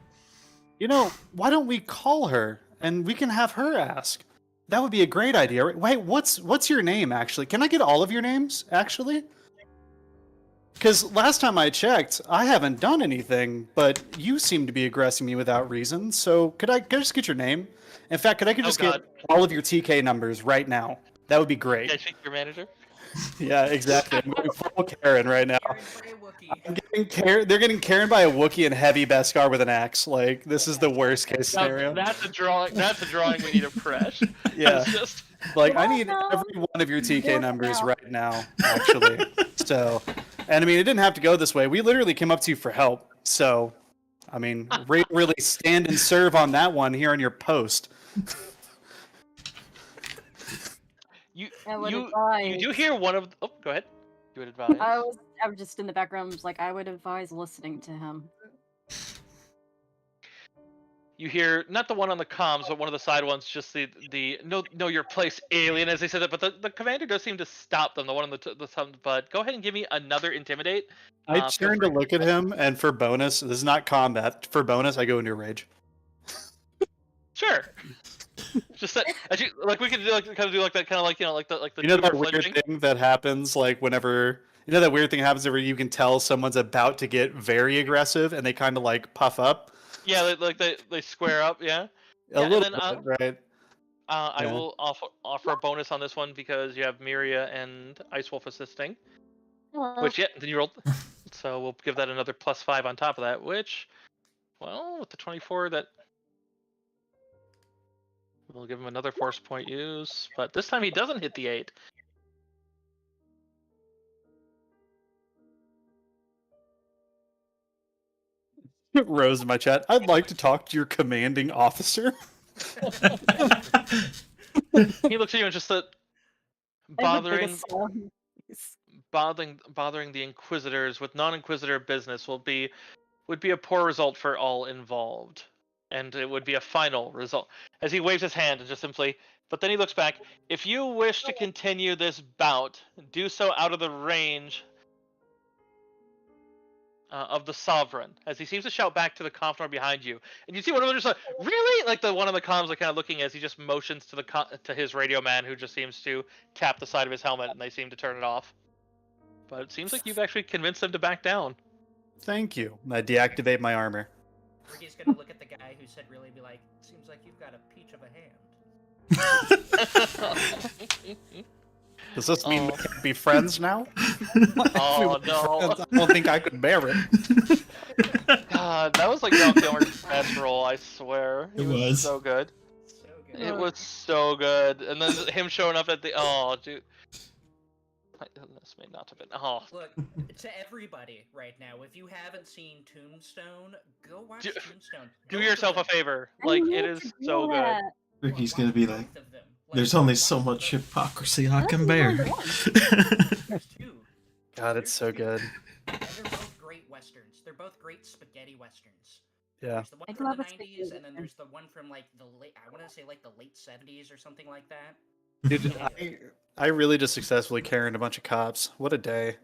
You know, why don't we call her and we can have her ask? That would be a great idea. Right? Wait, what's your name actually? Can I get all of your names actually? Because last time I checked, I haven't done anything, but you seem to be aggressing me without reason. So could I just get your name? In fact, could I just God. get all of your TK numbers right now? That would be great. Can I speak to your manager? Yeah, exactly. I'm going full Karen right now. Karen by a Wookiee. I'm getting They're getting Karen by a Wookiee and heavy Beskar with an axe. Like, this is the worst case Now, scenario. that's a drawing. That's a drawing we need to press. Yeah. It's just Like, I Oh, need no. every one of your TK Yes, numbers now. right now, actually. So, and I mean, it didn't have to go this way. We literally came up to you for help. So, I mean, really stand and serve on that one here on your post. you. I would You advise. do hear one of. Oh, go ahead. You would advise. I was just in the background. Was like, I would advise listening to him. You hear not the one on the comms, but one of the side ones. Just the know your place, alien, as they said that. But the commander does seem to stop them. The one on the top. But go ahead and give me another intimidate. I Feel turn to free. look at him, and for bonus, this is not combat. For bonus, I go into a rage. Sure. Just that, as you like, we could do like that kind of like like the You know that Jupiter weird flinching? thing that happens, like whenever that weird thing happens where you can tell someone's about to get very aggressive, and they kind of like puff up. Yeah, they square up. Yeah. A Yeah, and little then, bit, right? I Yeah. will offer a bonus on this one because you have Miria and Ice Wolf assisting. Hello. Which, yeah, then you rolled. So we'll give that another +5 on top of that, which, well, with the 24, that we'll give him another force point use. But this time he doesn't hit the 8. Rose in my chat. I'd like to talk to your commanding officer. He looks at you and just bothering the Inquisitors with non-Inquisitor business would be a poor result for all involved, and it would be a final result. As he waves his hand and just simply, but then he looks back. If you wish to continue this bout, do so out of the range of the Sovereign. As he seems to shout back to the confidant behind you, and you see one of them just like, really, like the one on the comms, like kind of looking as he just motions to to his radio man, who just seems to tap the side of his helmet, and they seem to turn it off. But it seems like you've actually convinced them to back down. Thank you. I deactivate my armor. Ricky's gonna look at the guy who said really be like, seems like you've got a peach of a hand. Does this mean we can't be friends now? Oh no! I don't think I could bear it. God, that was like Val Kilmer's best role, I swear. It was. So good. So good. It was so good. And then him showing up at the dude. This may not have been. Oh, Look, to everybody right now, if you haven't seen Tombstone, go watch Do- Tombstone. do Go yourself to a favor. Like, it is so good. Ricky's Why gonna be both like, of them? there's why only is so it much both- hypocrisy I That's can only bear. There's two. God, it's so good. And they're both great westerns. They're both great spaghetti westerns. Yeah. There's the one I from love the a spaghetti 90s, and then western. there's the one from like the late, I want to say like the late 70s or something like that. Dude, I really just successfully carried a bunch of cops. What a day.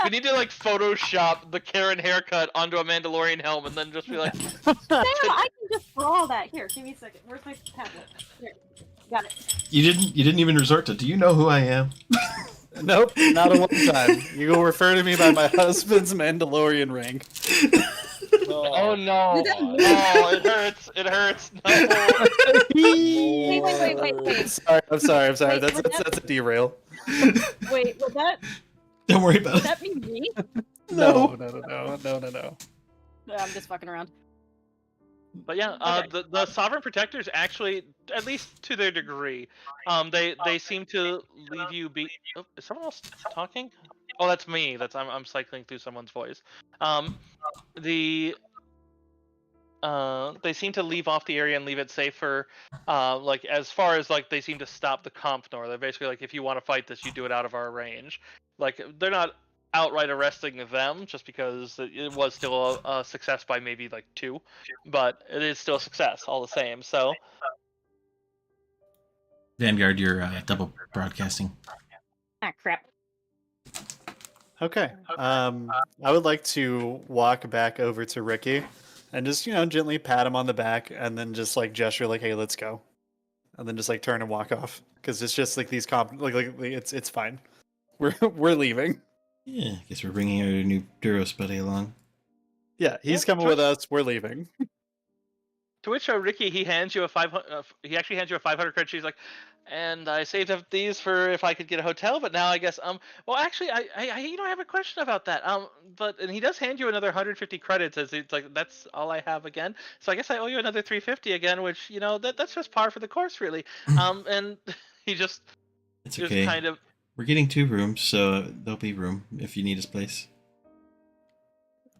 We need to like Photoshop the Karen haircut onto a Mandalorian helm, and then just be like, Damn, I can just draw that. Here, give me a second. Where's my tablet? Here, got it. You didn't even resort to. Do you know who I am? Nope, not a one time. You will refer to me by my husband's Mandalorian rank. oh no, Did that- oh it hurts, it hurts. No. Wait. I'm sorry. Wait, That's a derail. Wait, would Don't worry about it. that be me? No. No, I'm just fucking around. But yeah, the Sovereign Protectors actually, at least to their degree, they seem to leave you be. Oh, is someone else talking? Oh, that's me. I'm cycling through someone's voice. They seem to leave off the area and leave it safer. Like as far as like they seem to stop the comp nor. They're basically like, if you want to fight this, you do it out of our range. Like they're not outright arresting them just because it was still a success by maybe like 2, but it is still a success all the same. So Vanguard, you're double broadcasting. Ah, crap. Okay. I would like to walk back over to Ricky and just, gently pat him on the back and then just like gesture like, hey, let's go. And then just like turn and walk off. Because it's just like these it's fine. We're leaving. Yeah, I guess we're bringing our new Duros buddy along. Yeah, he's Yeah, coming with us. We're leaving. to which Ricky, he hands you a 500. He actually hands you a 500 credit. She's like, and I saved up these for if I could get a hotel, but now I guess well actually I I have a question about that. And he does hand you another 150 credits as it's like that's all I have again. So I guess I owe you another 350 again, which that's just par for the course really. And he just It's just okay. kind of. We're getting 2 rooms, so there'll be room if you need his place.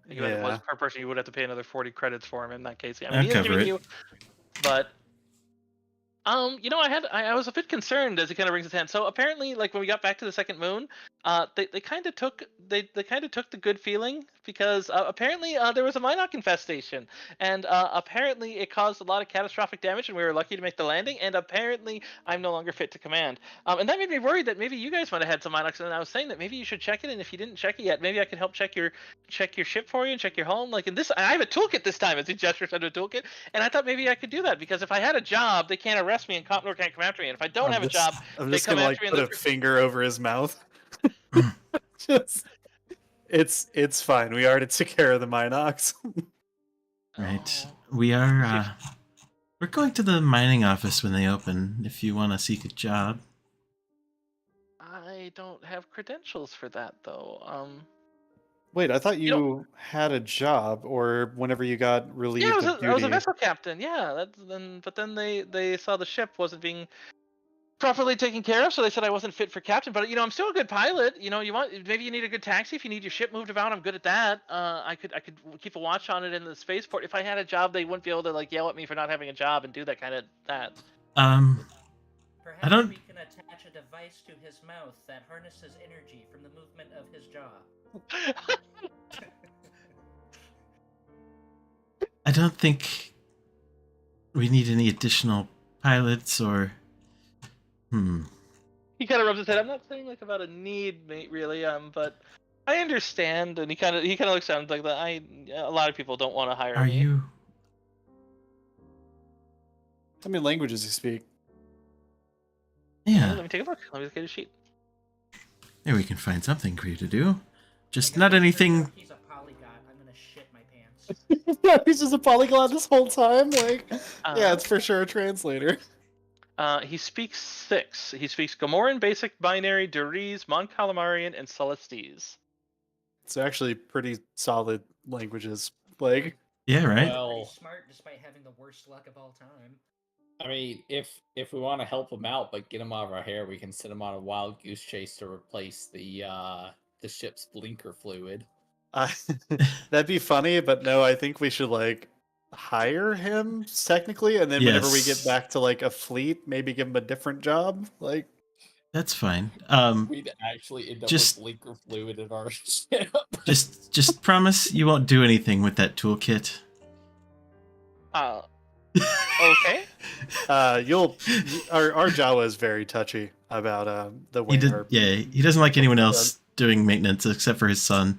If it was per person, you would have to pay another 40 credits for him in that case. Yeah, I'll he is cover giving it. you, but I was a bit concerned as he kind of brings his hand. So apparently, like when we got back to the second moon, they kind of took the good feeling because apparently there was a Minoc infestation, and apparently it caused a lot of catastrophic damage, and we were lucky to make the landing. And apparently, I'm no longer fit to command, and that made me worried that maybe you guys might have had some Minocs. And I was saying that maybe you should check it, and if you didn't check it yet, maybe I could help check your ship for you and check your home. Like in this, I have a toolkit this time, as he gestures under a toolkit, and I thought maybe I could do that because if I had a job, they can't arrest me and comp nor can't come after me, and if I don't have a job, I'm they just come gonna like after me put and a finger over his mouth. Just, it's fine. We already took care of the Minox. Right. Oh. We are we're going to the mining office when they open if you want to seek a job. I don't have credentials for that though. Wait, I thought You know- you had a job, or whenever you got relieved Yeah, of I was a duty. vessel captain. Yeah, but then they saw the ship wasn't being properly taken care of, so they said I wasn't fit for captain. But I'm still a good pilot. Maybe you need a good taxi if you need your ship moved around. I'm good at that. I could keep a watch on it in the spaceport. If I had a job, they wouldn't be able to like yell at me for not having a job and do that kind of that. Perhaps don't- we can attach a device to his mouth that harnesses energy from the movement of his jaw. I don't think we need any additional pilots or He kind of rubs his head. I'm not saying like about a need, mate, really. But I understand, and he kind of looks down like that. A lot of people don't want to hire Are me. you How many languages you speak? Yeah. Let me take a look. Let me look at his sheet. Maybe we can find something for you to do. Just not anything. He's a polyglot. I'm gonna shit my pants. Yeah, he's just a polyglot this whole time. Like, Uh, yeah, it's for sure a translator. He speaks 6. He speaks Gamoran, Basic, Binary, Durese, Mon Calamarian, and Celestes. It's actually pretty solid languages. Like, Yeah, right? Pretty Well, smart, despite having the worst luck of all time. I mean, if we want to help him out, but get him out of our hair, we can send him on a wild goose chase to replace the ship's blinker fluid. that'd be funny, but no, I think we should like. hire him technically, and then whenever we get Yes. back to like a fleet, maybe give him a different job. Like, That's fine. We'd actually end up just- with blinker fluid in our ship. just promise you won't do anything with that toolkit. Okay. Our Jawa is very touchy about the way our He doesn't like anyone else doing maintenance except for his son.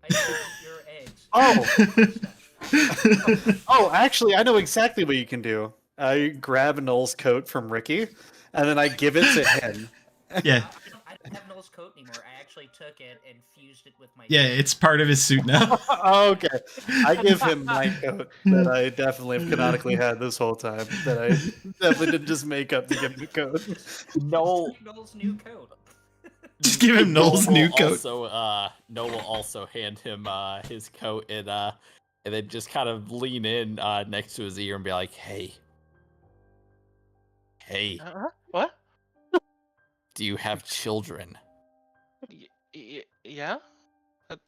I eat your eggs. Oh, actually, I know exactly what you can do. I grab Noel's coat from Ricky, and then I give it to him. Yeah. I don't have Noel's coat anymore. I actually took it and fused it with my. Yeah, it's part of his suit now. Okay. I give him my coat that I definitely have canonically had this whole time. That I definitely didn't just make up to give him the coat. Noel's new coat. Just give him Noel's Noel new will coat. Also, Noel will also hand him his coat and then just kind of lean in next to his ear and be like, "Hey, What? do you have children? Yeah.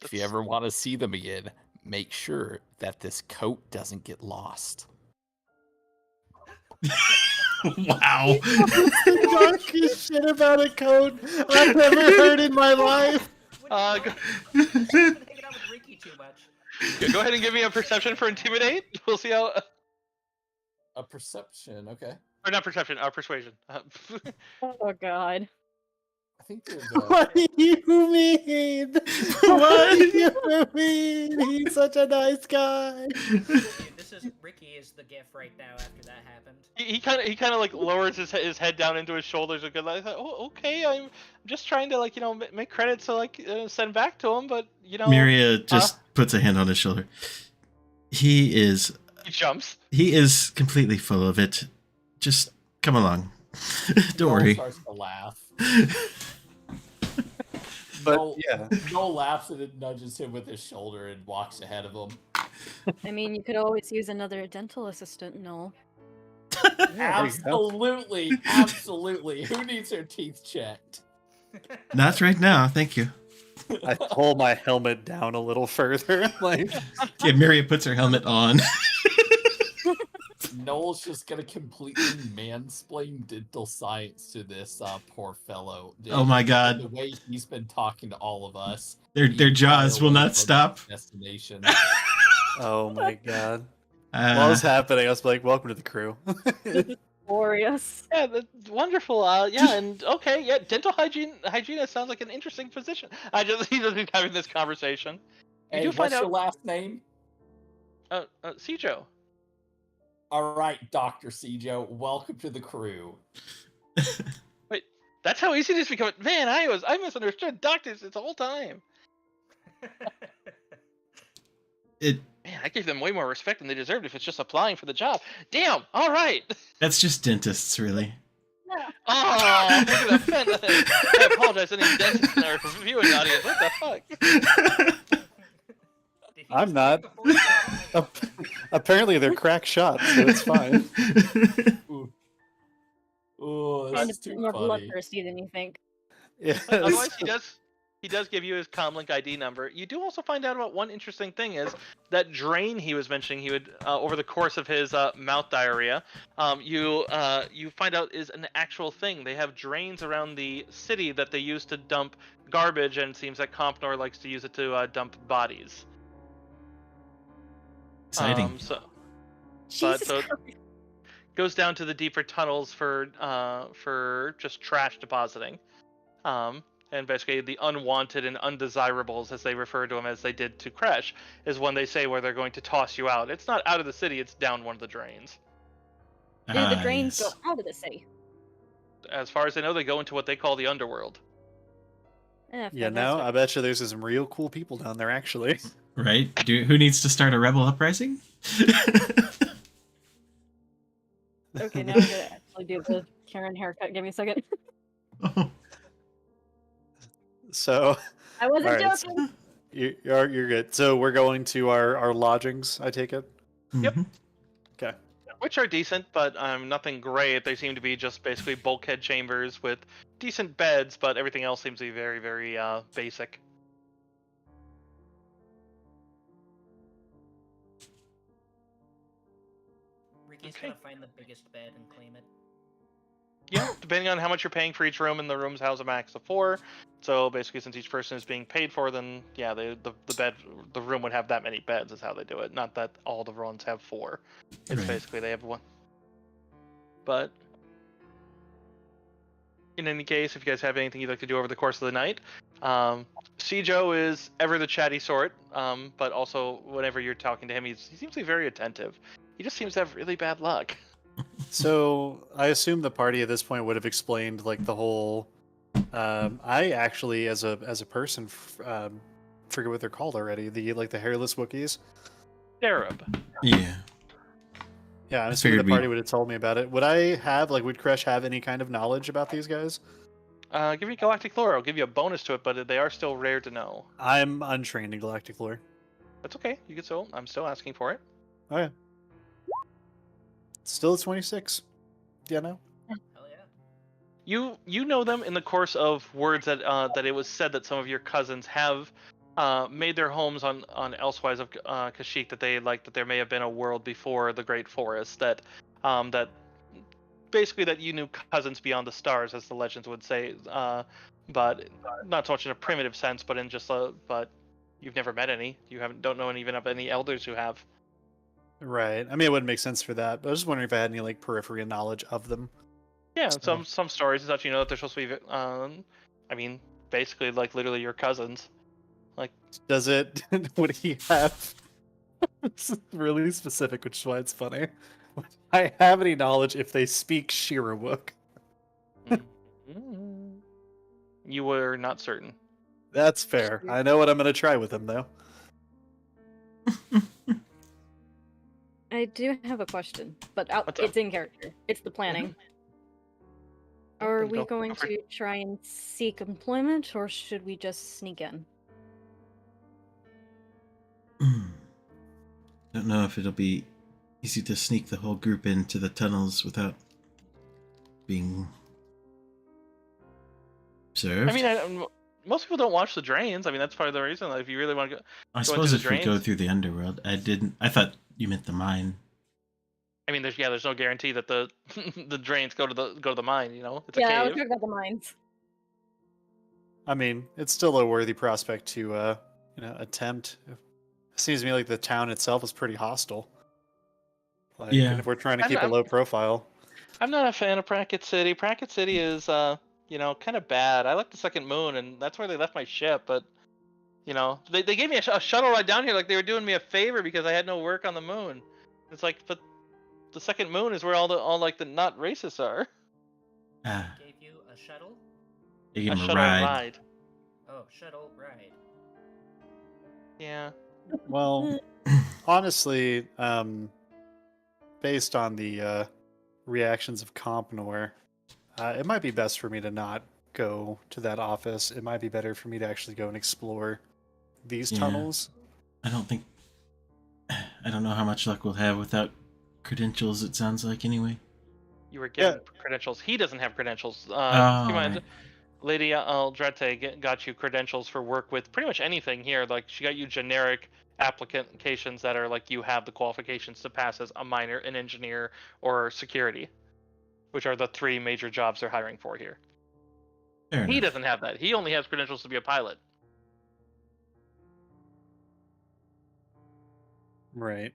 If you ever want to see them again, make sure that this coat doesn't get lost." Wow. The darkest shit about a coat I've ever heard in my life. Go Hanging out with Ricky too much. go ahead and give me a perception for intimidate. We'll see how. A perception, okay. Or not perception, persuasion. Oh god. I think there's What do you mean? What do you mean? He's such a nice guy. Dude, Ricky is the gif right now after that happened. he kind of like lowers his head down into his shoulders. A good. I thought, oh, okay. I'm just trying to like make credits to like send back to him, but Miria just puts a hand on his shoulder. He jumps. He is completely full of it. Just come along. Don't Noel worry. starts to laugh. But Noel, yeah. Noel laughs and then nudges him with his shoulder and walks ahead of him. I mean, you could always use another dental assistant, no. Absolutely, absolutely. Who needs their teeth checked? Not right now, thank you. I pull my helmet down a little further. Like, Yeah, Miria puts her helmet on. Noel's just gonna completely mansplain dental science to this poor fellow. Oh my god. The way he's been talking to all of us. Their the jaws entire will way not from stop. Destination. oh my god. What was happening? I was like, welcome to the crew. Glorious. Yeah, that's wonderful. Yeah, and okay, yeah, dental hygienist sounds like an interesting position. He's just having this conversation. You Hey, do what's find your out. last name? Cijo. All right, Dr. Cijo, welcome to the crew. Wait, that's how easy it is to become. Man, I misunderstood doctors this whole time. Man, I gave them way more respect than they deserved if it's just applying for the job. Damn, all right. That's just dentists, really. Oh, look at that. I apologize to any dentists in our viewing audience. What the fuck? I'm not. Apparently they're crack shots, so it's fine. Oh, And that's it's too more funny. bloodthirsty than you think. Yeah. Otherwise, he does give you his comlink ID number. You do also find out about one interesting thing is that drain he was mentioning he would over the course of his mouth diarrhea. You find out is an actual thing. They have drains around the city that they use to dump garbage, and it seems that Compnor likes to use it to dump bodies. Exciting. Jesus so- Christ. Goes down to the deeper tunnels for just trash depositing, and basically the unwanted and undesirables, as they refer to them, as they did to Kresh, is when they say where they're going to toss you out. It's not out of the city; it's down one of the drains. Do the drains Yes. go out of the city? As far as I know, they go into what they call the underworld. Yeah, no, I bet you there's some real cool people down there, actually. Right? Who needs to start a rebel uprising? Okay, now I'm gonna actually do the Karen haircut. Give me a second. So, I wasn't All right, joking. you're good. So we're going to our lodgings, I take it? Yep. Mhm. Okay. Which are decent, but nothing great. They seem to be just basically bulkhead chambers with decent beds, but everything else seems to be very, very basic. Ricky's Okay. gonna find the biggest bed and claim it. Yeah, depending on how much you're paying for each room, and the rooms house a max of 4. So basically, since each person is being paid for, then yeah, the room would have that many beds. Is how they do it. Not that all the rooms have 4. It's Right. basically they have 1. But in any case, if you guys have anything you'd like to do over the course of the night, Joe is ever the chatty sort, but also whenever you're talking to him, he seems to be very attentive. He just seems to have really bad luck. So I assume the party at this point would have explained like the whole. I actually, as a person, forget what they're called already. The hairless Wookiees. Arab. Yeah. Yeah, I'm I assuming the figured party would have told me about it. Would I have would Kresh have any kind of knowledge about these guys? Give me galactic lore. I'll give you a bonus to it, but they are still rare to know. I'm untrained in galactic lore. That's okay. You can still. I'm still asking for it. Okay. Still at 26. Yeah, no. Hell yeah. You know them in the course of words that that it was said that some of your cousins have made their homes on elsewise of Kashyyyk, that there may have been a world before the Great Forest, that that basically that you knew cousins beyond the stars, as the legends would say, but not so much in a primitive sense, but in just but you've never met any. You don't know even of any elders who have. Right. I mean, it wouldn't make sense for that, but I was just wondering if I had any periphery knowledge of them. Yeah, So- some stories and such, that they're supposed to be. I mean, basically literally your cousins. Does it? Would he have? It's really specific, which is why it's funny. Would I have any knowledge if they speak Shirawook? You were not certain. That's fair. I know what I'm gonna try with him though. I do have a question, but What's up? it's in character. It's the planning. Are we Go- going go for to try and seek employment, or should we just sneak in? Don't know if it'll be easy to sneak the whole group into the tunnels without being observed. I mean, most people don't watch the drains. I mean, that's part of the reason. If you really want to go, I into suppose the if we go drains? through the underworld, I thought you meant the mine. I mean, there's no guarantee that the the drains go to the mine. It's Yeah, a I was cave. talking about the mines. I mean, it's still a worthy prospect to attempt. It seems to me like the town itself is pretty hostile. Yeah. And if we're trying to keep a I'm- low profile. I'm not a fan of Pracket City. Pracket City is kind of bad. I like the Second Moon, and that's where they left my ship. But they gave me a shuttle ride down here like they were doing me a favor because I had no work on the moon. It's like, but the Second Moon is where all the not racists are. Ah, Gave you a shuttle? they give him a shuttle ride. Oh, shuttle ride. Yeah. Well, honestly, based on the reactions of Compnor, it might be best for me to not go to that office. It might be better for me to actually go and explore these Yeah. tunnels. I don't know how much luck we'll have without credentials, it sounds like, anyway. You were given credentials. He doesn't have credentials. Keep in mind, right. Lady Aldrete got you credentials for work with pretty much anything here. Like, she got you generic applications that are like you have the qualifications to pass as a miner, an engineer, or security, which are the 3 major jobs they're hiring for here. Fair He enough. doesn't have that. He only has credentials to be a pilot. Right.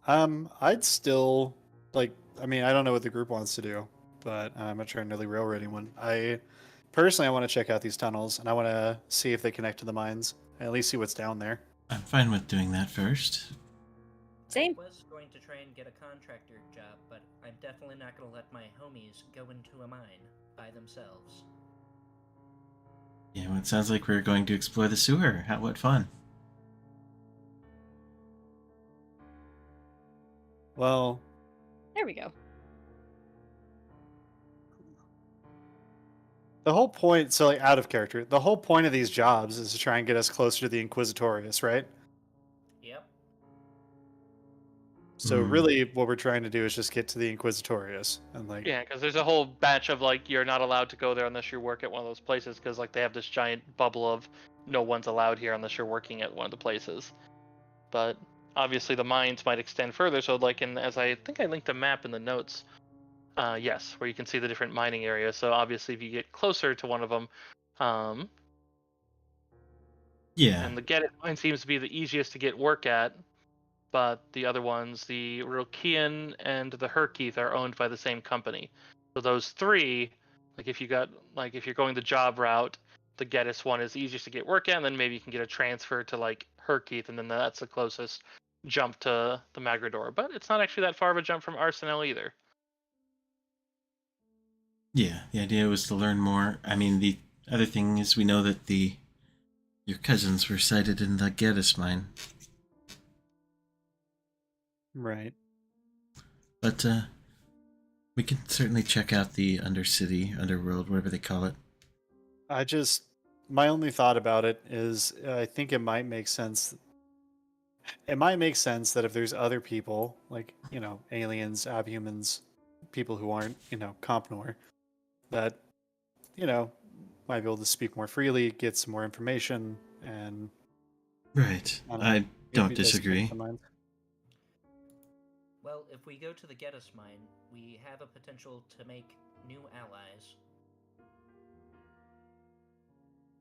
I'd still I mean, I don't know what the group wants to do, but I'm not trying to really railroad anyone. I want to check out these tunnels and I want to see if they connect to the mines and at least see what's down there. I'm fine with doing that first. Same. I was going to try and get a contractor job, but I'm definitely not going to let my homies go into a mine by themselves. Yeah, well, it sounds like we're going to explore the sewer. What fun. Well, There we go. the whole point, so out of character, the whole point of these jobs is to try and get us closer to the Inquisitorius, right? Yep. So Hmm. really what we're trying to do is just get to the Inquisitorius and Yeah, because there's a whole batch of you're not allowed to go there unless you work at one of those places, because they have this giant bubble of no one's allowed here unless you're working at one of the places. But obviously the mines might extend further. So like as I think I linked a map in the notes. Yes, where you can see the different mining areas. So obviously, if you get closer to one of them, Yeah. and the Get It mine seems to be the easiest to get work at, but the other ones, the Rokian and the Herkeith, are owned by the same company. So those three, if you're going the job route, the Geddes one is easiest to get work at, and then maybe you can get a transfer to like Herkeith, and then that's the closest jump to the Magrador. But it's not actually that far of a jump from Arsenal either. Yeah, the idea was to learn more. I mean, the other thing is we know that your cousins were sighted in the Geddes mine. Right. But we can certainly check out the Undercity, Underworld, whatever they call it. My only thought about it is I think it might make sense. It might make sense that if there's other people, like, aliens, abhumans, people who aren't, Compnor, that, might be able to speak more freely, get some more information, and... Right. I don't disagree. Well, if we go to the Geddes mine, we have a potential to make new allies.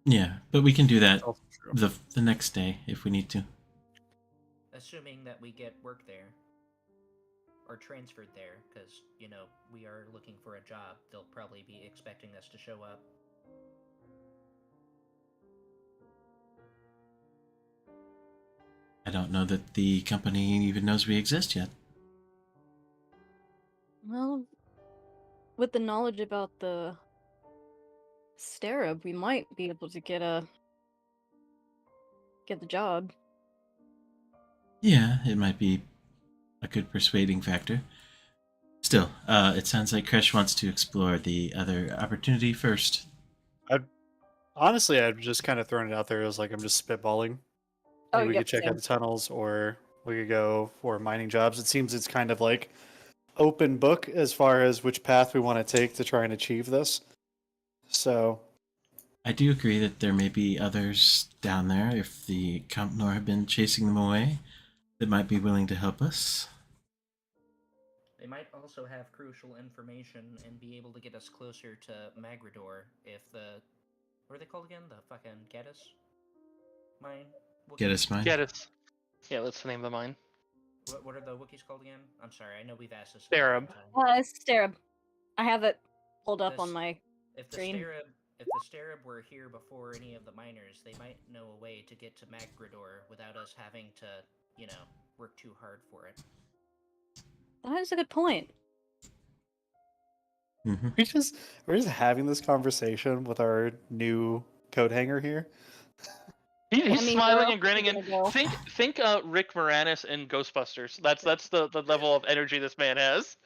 Yeah, but we can do that the next day if we need to. Assuming that we get work there. Or transferred there, because, we are looking for a job. They'll probably be expecting us to show up. I don't know that the company even knows we exist yet. Well, with the knowledge about the Starab, we might be able to get the job. Yeah, it might be a good persuading factor. Still, it sounds like Kresh wants to explore the other opportunity first. Honestly, I've just kind of thrown it out there as I'm just spitballing. Maybe we could check out the tunnels, or we could go for mining jobs. It seems it's kind of like open book as far as which path we want to take to try and achieve this. So, I do agree that there may be others down there, if the Compnor have been chasing them away, that might be willing to help us. They might also have crucial information and be able to get us closer to Magrador if what are they called again? The fucking Geddes mine? Geddes mine? Geddes. Yeah, that's the name of the mine. What are the Wookiees called again? I'm sorry, I know we've asked this. Starab. Starab. I have it pulled up on my screen. If the Starab were here before any of the miners, they might know a way to get to Magrador without us having to, work too hard for it. That is a good point. Mm-hmm. We're just having this conversation with our new coat hanger here. He's smiling and grinning, and think Rick Moranis in Ghostbusters. That's the level of energy this man has.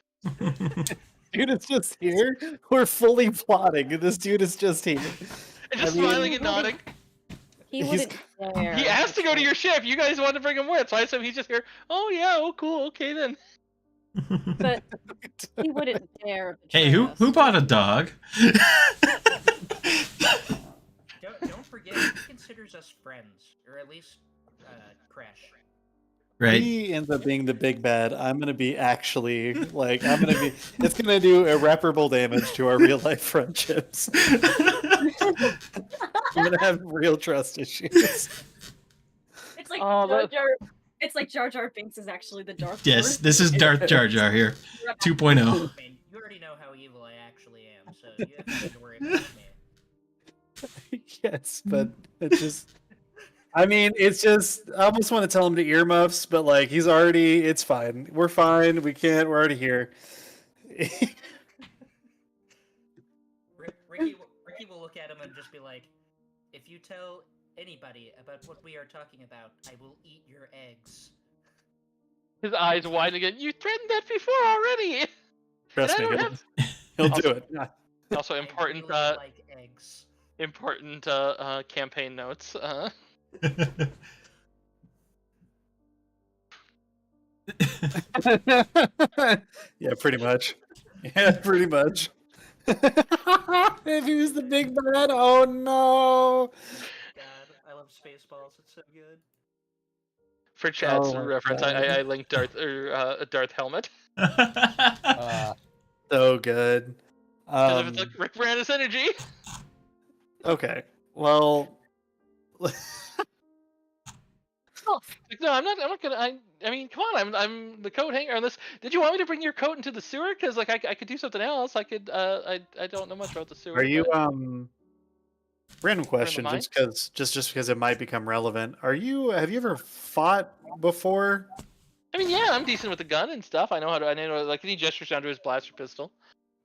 Dude is just here. We're fully plotting, and this dude is just here. And just smiling and nodding. He wouldn't dare. He asked to go to your ship. You guys wanted to bring him with, so I assume he's just here. Oh yeah, oh cool, okay then. But he wouldn't dare. Hey, who bought a dog? Don't forget, he considers us friends, or at least Crash. Right. He ends up being the big bad. I'm gonna be actually it's gonna do irreparable damage to our real life friendships. I'm gonna have real trust issues. It's like Jar Jar. It's like Jar Jar Binks is actually the Darth Lord. Yes, this is Darth Jar Jar here. 2.0. I mean, you already know how evil I actually am, so you have nothing to worry about me. Yes, but it's just. I mean, it's just. I almost want to tell him to earmuffs, but he's already. It's fine. We're fine. We can't. We're already here. Ricky will look at him and just be like, "If you tell anybody about what we are talking about, I will eat your eggs." His eyes wide again. You threatened that before already. Trust me, he'll do it. Also important. I really like eggs. Important campaign notes. Yeah, pretty much. Yeah, pretty much. If he was the big bad, oh no! God, I love Spaceballs. It's so good. For chat's Oh my reference, God. I linked Darth Darth helmet So good. because if it's like Rick Moranis energy. Okay. Well, Oh, Like, no, I'm not gonna. I mean, come on. I'm the coat hanger on this. Did you want me to bring your coat into the sewer? Because like I could do something else. I could. I don't know much about the sewer. are you but random question, mine? just because it might become relevant. Have you ever fought before? I mean, yeah, I'm decent with the gun and stuff. I know how to. I know like he gestures down to his blaster pistol.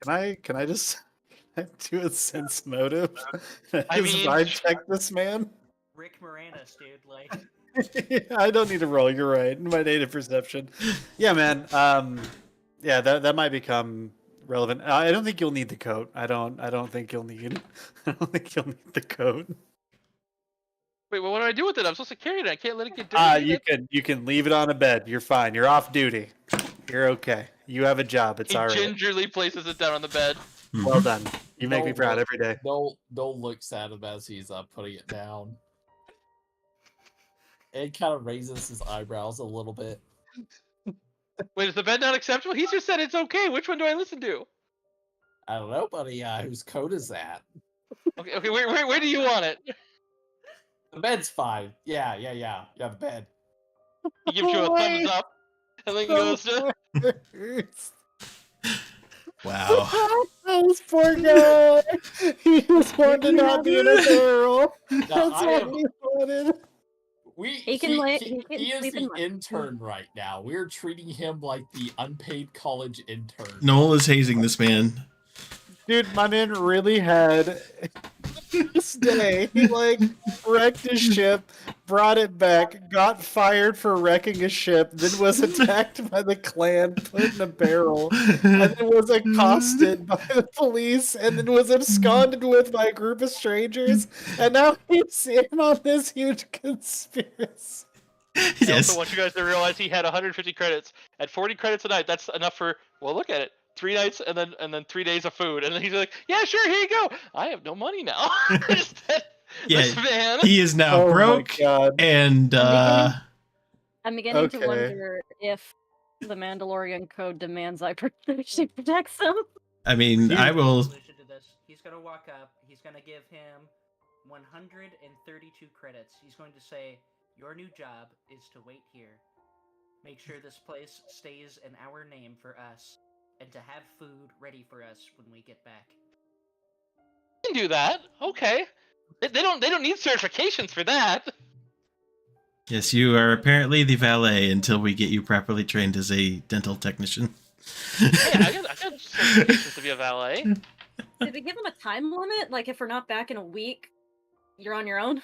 Can I just do a sense motive? I Just mean, vibe check this man. Rick Moranis, dude. Like, I don't need to roll. You're right. My native perception. Yeah, man. Yeah, that might become relevant. I don't think you'll need the coat. I don't think you'll need. I don't think you'll need the coat. Wait, well, what do I do with it? I'm supposed to carry it. I can't let it get dirty. You can leave it on a bed. You're fine. You're off duty. You're okay. You have a job. It's He all right. gingerly places it down on the bed. Well done. You make me Don't proud look- every day. Don't look at him as he's putting it down. It kind of raises his eyebrows a little bit. Wait, is the bed not acceptable? He just said it's okay. Which one do I listen to? I don't know, buddy. Whose coat is that? Okay. Where do you want it? The bed's fine. Yeah, the bed. He gives you a thumbs up, and then goes to. Wow. This poor guy. He just wanted to not be in a barrel. That's all he wanted. He can is sleep in the my- intern right now. We're treating him like the unpaid college intern. Noel is hazing this man. Dude, my man really had this day. He like wrecked his ship, brought it back, got fired for wrecking a ship, then was attacked by the clan, put in a barrel, and then was accosted by the police, and then was absconded with by a group of strangers, and now he's in on this huge conspiracy. I Yes. also want you guys to realize he had 150 credits. At 40 credits a night, that's enough for. Well, look at it. 3 nights and then 3 days of food, and then he's like, "Yeah, sure, here you go. I have no money now." This Yeah, man. he is now Oh my broke, God. and I'm beginning to Okay. wonder if the Mandalorian code demands I she protects him. I mean, I will. solution to this. He's gonna walk up. He's gonna give him 132 credits. He's going to say, "Your new job is to wait here. Make sure this place stays in our name for us, and to have food ready for us when we get back." You can do that. Okay. They don't need certifications for that. Yes, you are apparently the valet until we get you properly trained as a dental technician. Hey, I got certifications to be a valet. Did we give him a time limit? Like, if we're not back in a week, you're on your own?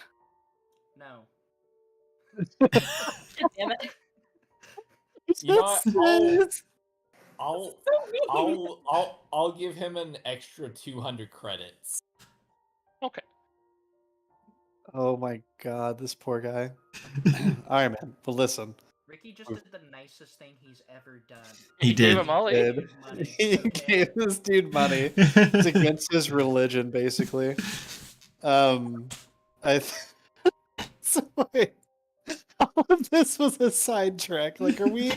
No. God damn it. You know what? Yes. I'll So mean. I'll give him an extra 200 credits. Okay. Oh my God, this poor guy. All right, man. But listen, Ricky just did the nicest thing he's ever done. He Gave did. him Molly. Did. Money, He okay? gave this dude money. It's against his religion, basically. So wait, all of this was a sidetrack. Like, are we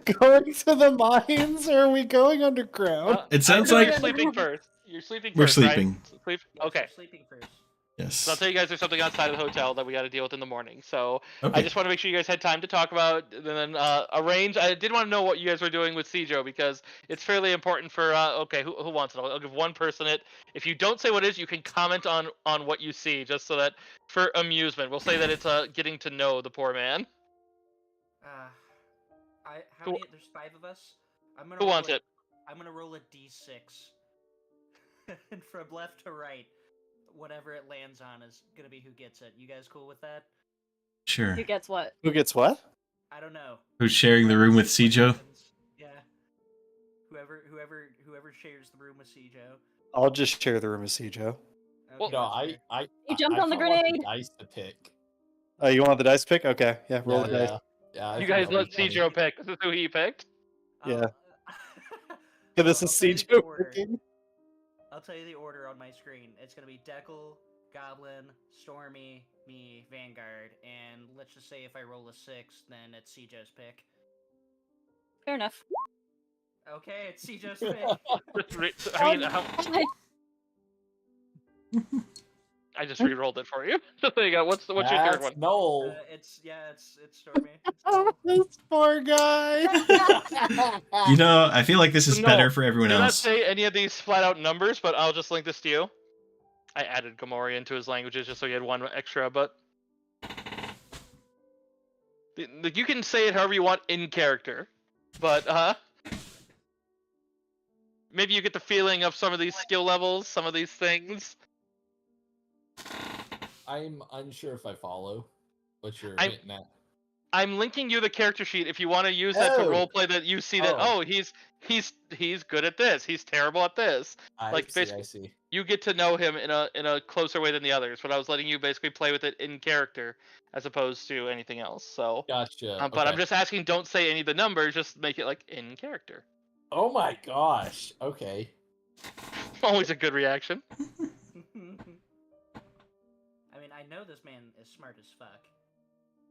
going to the mines or are we going underground? It sounds I know like- you're sleeping first. You're sleeping We're first, sleeping. right? Yes, Okay. you're sleeping first. Yes. So I'll tell you guys there's something outside of the hotel that we got to deal with in the morning. So Okay. I just want to make sure you guys had time to talk about and then arrange. I did want to know what you guys were doing with Cijo because it's fairly important for. Okay, who wants it? I'll give one person it. If you don't say what it is, you can comment on what you see, just so that for amusement, we'll say that it's getting to know the poor man. How Who- many? There's 5 of us. I'm gonna Who roll wants a- it? I'm gonna roll a d6, and from left to right, whatever it lands on is gonna be who gets it. You guys cool with that? Sure. Who gets what? Who gets what? I don't know. Who's sharing the room with Cijo? Yeah. Whoever shares the room with Cijo. I'll just share the room with Cijo. Well, No, that's fair. He jumped on the kinda want grenade. dice to pick. Oh, you want the dice pick? Okay, yeah, roll the dice. Yeah, I You think guys that'll let be funny. Cijo pick. This is who he picked. Yeah. I'll- This I'll is tell you the Cijo order. picking. I'll tell you the order on my screen. It's gonna be Deckle, Goblin, Stormy, me Vanguard, and let's just say if I roll a 6, then it's CJ's pick. Fair enough. Okay, it's CJ's pick. I mean, I just re-rolled it for you. There you go. What's your third one? No. It's Stormy. It's Oh, this poor guy. You know, I feel like this is No, better for everyone Do not else. say any of these flat out numbers, but I'll just link this to you. I added Gamori into his languages just so he had one extra, but you can say it however you want in character, but maybe you get the feeling of some of these skill levels, some of these things. I'm unsure if I follow what you're I'm- hitting at. I'm linking you the character sheet if you want to use that to Oh. roleplay that you see that Oh. he's good at this, he's terrible at this. I see. You get to know him in a closer way than the others, but I was letting you basically play with it in character as opposed to anything else. So, Gotcha. but I'm Okay. just asking, don't say any of the numbers, just make it like in character. Oh my gosh. Okay. Always a good reaction. I mean, I know this man is smart as fuck.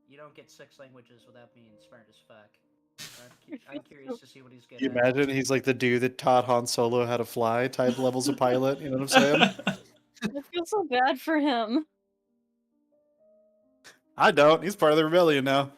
You don't get 6 languages without being smart as fuck. I'm curious to see what he's good You at. imagine he's like the dude that taught Han Solo how to fly type levels of pilot. You know what I'm saying? I feel so bad for him. I don't. He's part of the rebellion now.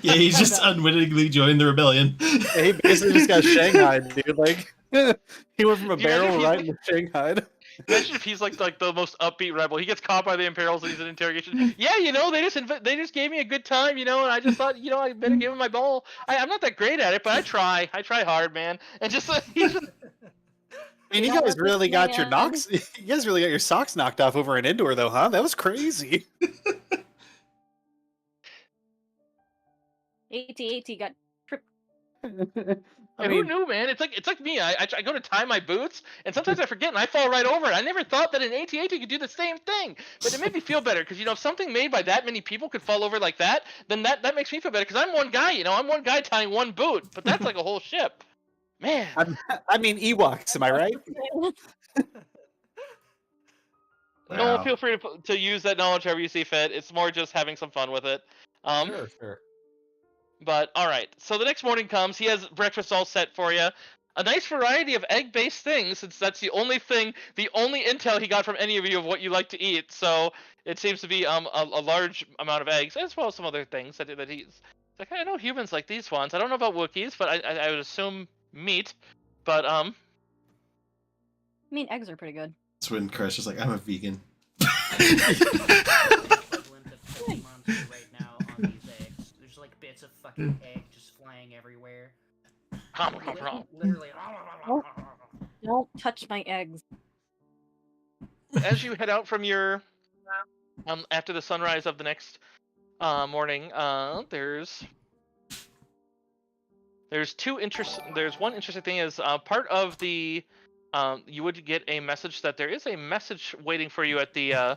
Yeah, he's just unwittingly joined the rebellion. Yeah, he basically just got shanghaied, dude. Like he went from a Do you imagine barrel if right into shanghaied. Imagine if he's like the most upbeat rebel. He gets caught by the Imperials and he's in interrogation. Yeah, you know, they just gave me a good time, you know, and I just thought, you know, I better give him my ball. I'm not that great at it, but I try hard, man. And just he's just, I mean, you guys really got your knocks. You guys really got your socks knocked off over an indoor, though, huh? That was crazy. AT-AT got tripped. who knew, man? It's like me. I go to tie my boots, and sometimes I forget, and I fall right over it. I never thought that an AT-AT could do the same thing, but it made me feel better because, you know, if something made by that many people could fall over like that, then that makes me feel better because I'm one guy. You know, I'm one guy tying one boot, but that's like a whole ship, man. I mean, Ewoks, am I right? No, feel free to use that knowledge however you see fit. It's more just having some fun with it. Sure. But all right, so the next morning comes. He has breakfast all set for you. A nice variety of egg-based things, since that's the only intel he got from any of you of what you like to eat. So it seems to be a large amount of eggs, as well as some other things that he's like. I know humans like these ones. I don't know about Wookiees, but I would assume meat. But I mean, eggs are pretty good. That's when Crush is like, I'm a vegan. Equivalent of Cookie Monster right now on these eggs. There's like bits of fucking egg just flying everywhere. Literally. Don't touch my eggs. As you head out from your after the sunrise of the next morning, there's one interesting thing is part of the you would get a message that there is a message waiting for you at the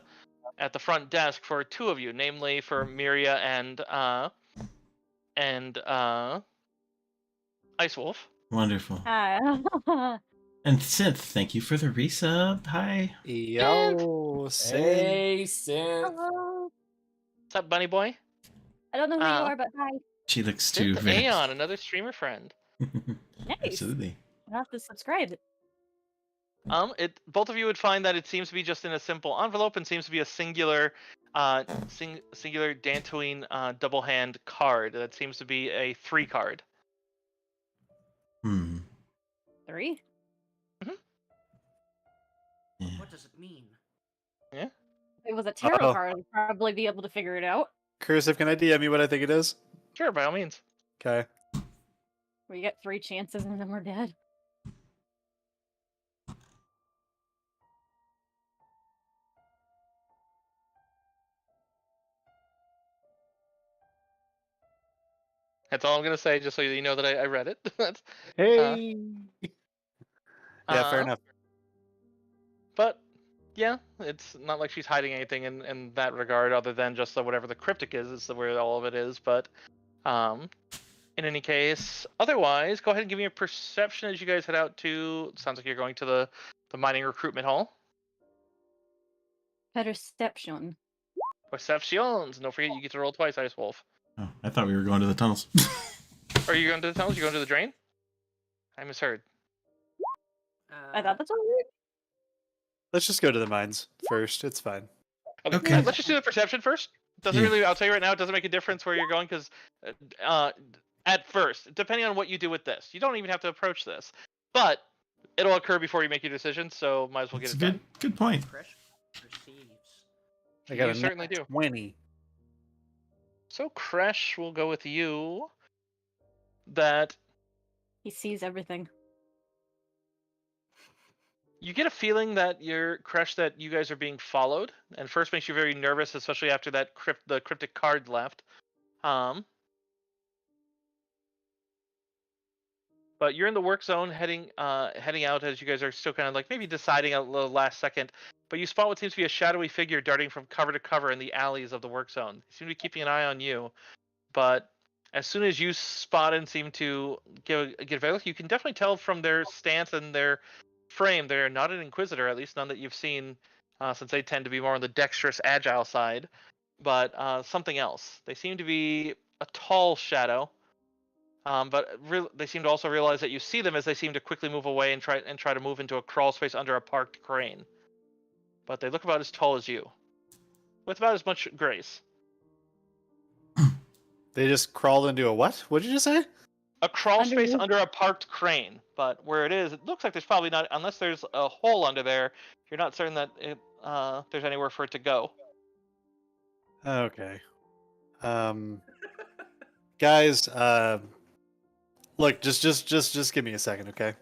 front desk for 2 of you, namely for Miria and Ice Wolf. Wonderful. Ah. And Synth, thank you for the resub. Hi. Yo, Hey, Synth. Hello. What's up, Bunny Boy? I don't know who you are, but hi. She looks too Synth very... Aeon, another streamer friend. Nice. Absolutely. I'll have to subscribe. Both of you would find that it seems to be just in a simple envelope and seems to be a singular singular Dantooine double hand card that seems to be a 3 card. 3? Yeah. What does it mean? Yeah. If it was a tarot card, I'd probably be able to figure it out. Cursive, can I DM you what I think it is? Sure, by all means. Okay. Where you get 3 chances and then we're dead. That's all I'm gonna say, just so you know that I read it. That's, Hey. Yeah, fair enough. But yeah, it's not like she's hiding anything in that regard, other than just whatever the cryptic is where all of it is. But in any case, otherwise, go ahead and give me a perception as you guys head out to. Sounds like you're going to the mining recruitment hall. Perception. Perceptions. Don't forget, you get to roll twice, Ice Wolf. Oh, I thought we were going to the tunnels. Are you going to the tunnels? You going to the drain? I misheard. I thought that's what we Let's just go to the mines first. It's fine. Okay. Let's just do the perception first. Doesn't Yeah. really. I'll tell you right now, it doesn't make a difference where you're going because, at first, depending on what you do with this, you don't even have to approach this, but it'll occur before you make your decision. So might as well That's get a it good, done. good point. Crash perceives. I got You a certainly nat do. 20. So Crash will go with you. That He sees everything. you get a feeling that that you guys are being followed, and first makes you very nervous, especially after that the cryptic card left. But you're in the work zone, heading out as you guys are still kind of like maybe deciding at the last second. But you spot what seems to be a shadowy figure darting from cover to cover in the alleys of the work zone. They seem to be keeping an eye on you, but as soon as you spot and seem to get a look, you can definitely tell from their stance and their frame they're not an inquisitor, at least none that you've seen, since they tend to be more on the dexterous, agile side. But something else. They seem to be a tall shadow. But they seem to also realize that you see them as they seem to quickly move away and try to move into a crawl space under a parked crane. But they look about as tall as you, with about as much grace. They just crawled into a what? What did you just say? A crawl space Underneath. under a parked crane, but where it is, it looks like there's probably not, unless there's a hole under there. You're not certain that there's anywhere for it to go. Okay. Guys, look, just give me a second, okay?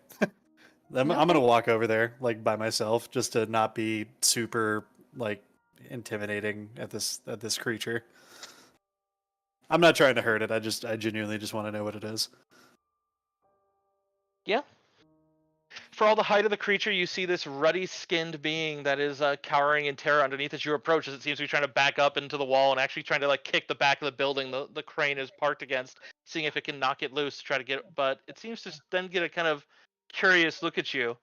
I'm gonna walk over there, like, by myself, just to not be super, like, intimidating at this creature. I'm not trying to hurt it. I genuinely just want to know what it is. Yeah. For all the height of the creature, you see this ruddy-skinned being that is cowering in terror underneath as you approach, as it seems to be trying to back up into the wall and actually trying to like kick the back of the building the crane is parked against, seeing if it can knock it loose to try to get. But it seems to then get a kind of curious look at you,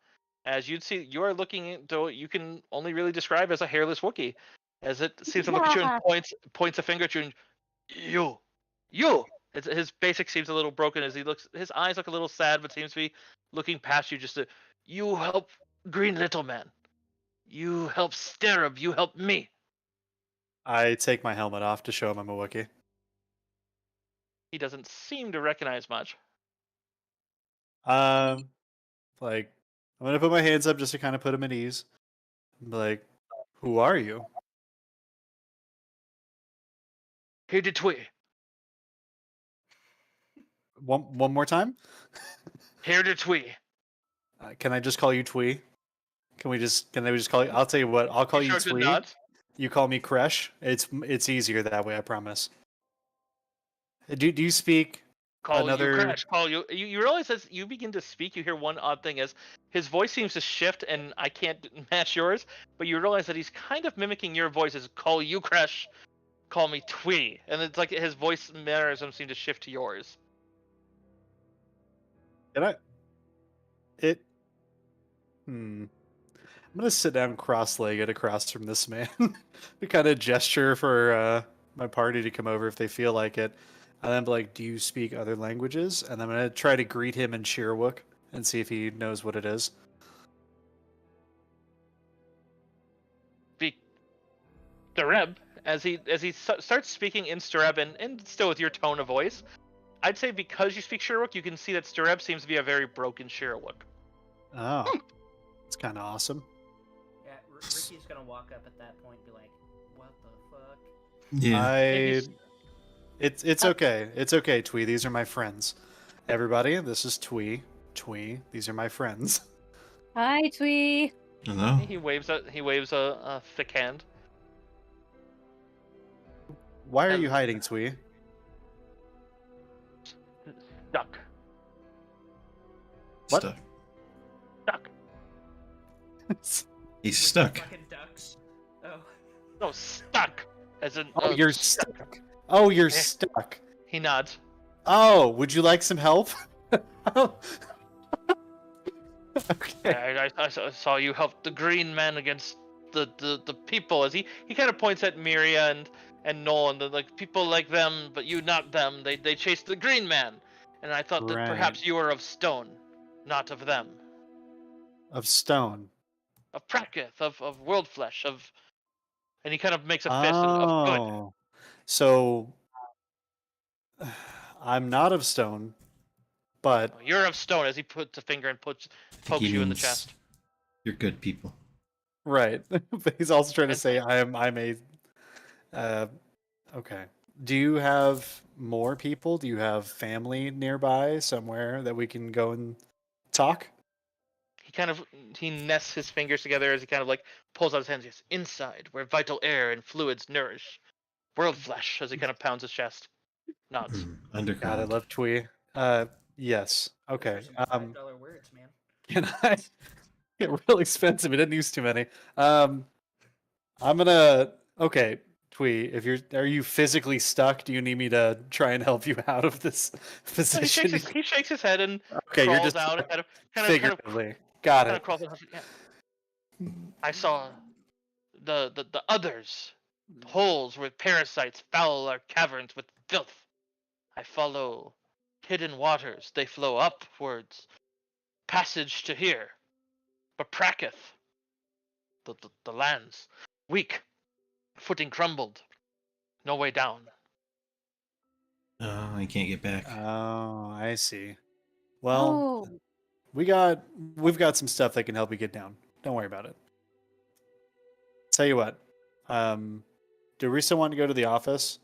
as you'd see you are looking into what you can only really describe as a hairless Wookiee, as it seems to look at you and points a finger at you and you. His basic seems a little broken as he looks. His eyes look a little sad, but seems to be looking past you. Just to, you help Green Little Man. You help Sterub. You help me. I take my helmet off to show him I'm a Wookiee. He doesn't seem to recognize much. Like, I'm gonna put my hands up just to kind of put him at ease. Like, who are you? Here to Twee. One more time? Here to Twee. Can I just call you Twee? Can they just call you? I'll tell you what. I'll call you Shrugs and Twee. nods. You call me Kresh. It's easier that way. I promise. Do you speak Call another? you Crash. Call you. You realize as you begin to speak, you hear one odd thing as his voice seems to shift, and I can't match yours. But you realize that he's kind of mimicking your voice as call you Crash. Call me Twee, and it's like his voice mannerisms seem to shift to yours. Can I? I'm gonna sit down cross-legged across from this man to kind of gesture for my party to come over if they feel like it, and then be like, "Do you speak other languages?" And I'm gonna try to greet him in Shirwook and see if he knows what it is. Speak Stereb as he starts speaking in Stereb and still with your tone of voice. I'd say because you speak Shirwook, you can see that Stereb seems to be a very broken Shirwook. Oh, it's kind of awesome. Yeah, Ricky's gonna walk up at that point and be like, "What the fuck?" Yeah. It's okay. It's okay, Twee. These are my friends. Everybody, this is Twee. Twee, these are my friends. Hi, Twee. Hello. He waves a thick hand. Why are you hiding, Twee? Duck. What? Stuck. Duck. He's stuck. Fucking ducks. Oh. No, stuck. As in. Oh, you're stuck. Oh, you're stuck. He nods. Oh, would you like some help? Okay. I saw you help the Green Man against the people, as he kind of points at Miria and Nolan, the like people like them, but you not them. They chased the green man, and I thought that Right. perhaps you were of stone, not of them, Of stone. of Prakith, of world flesh, of, and he kind of makes a fist and of good. Oh. So I'm not of stone, but Oh, you're of stone, as he puts a finger and I think pokes he you in the means chest. you're good people. right. But he's also trying to And- say I'm a okay. Do you have more people? Do you have family nearby somewhere that we can go and talk? He nests his fingers together as he kind of like pulls out his hands. Yes, inside, where vital air and fluids nourish world flesh, as he kind of pounds his chest. Nods. God, I Underground. love Twee. Yes. Those Okay. are some $5 words, man. Can I get real expensive? It didn't use too many. I'm gonna okay, Twee, if are you physically stuck? Do you need me to try and help you out of this So position? he shakes his head and Okay, you're crawls just out and kind of figuratively. Got it. crawls out. Yeah. I saw the others, holes with parasites, foul are caverns with filth. I follow hidden waters, they flow upwards, passage to here. But Prakith, the lands, weak, footing crumbled, no way down. Oh, I can't get back. Oh, I see. Well, Oh, we've got some stuff that can help you get down. Don't worry about it. Tell you what, do we still want to go to the office,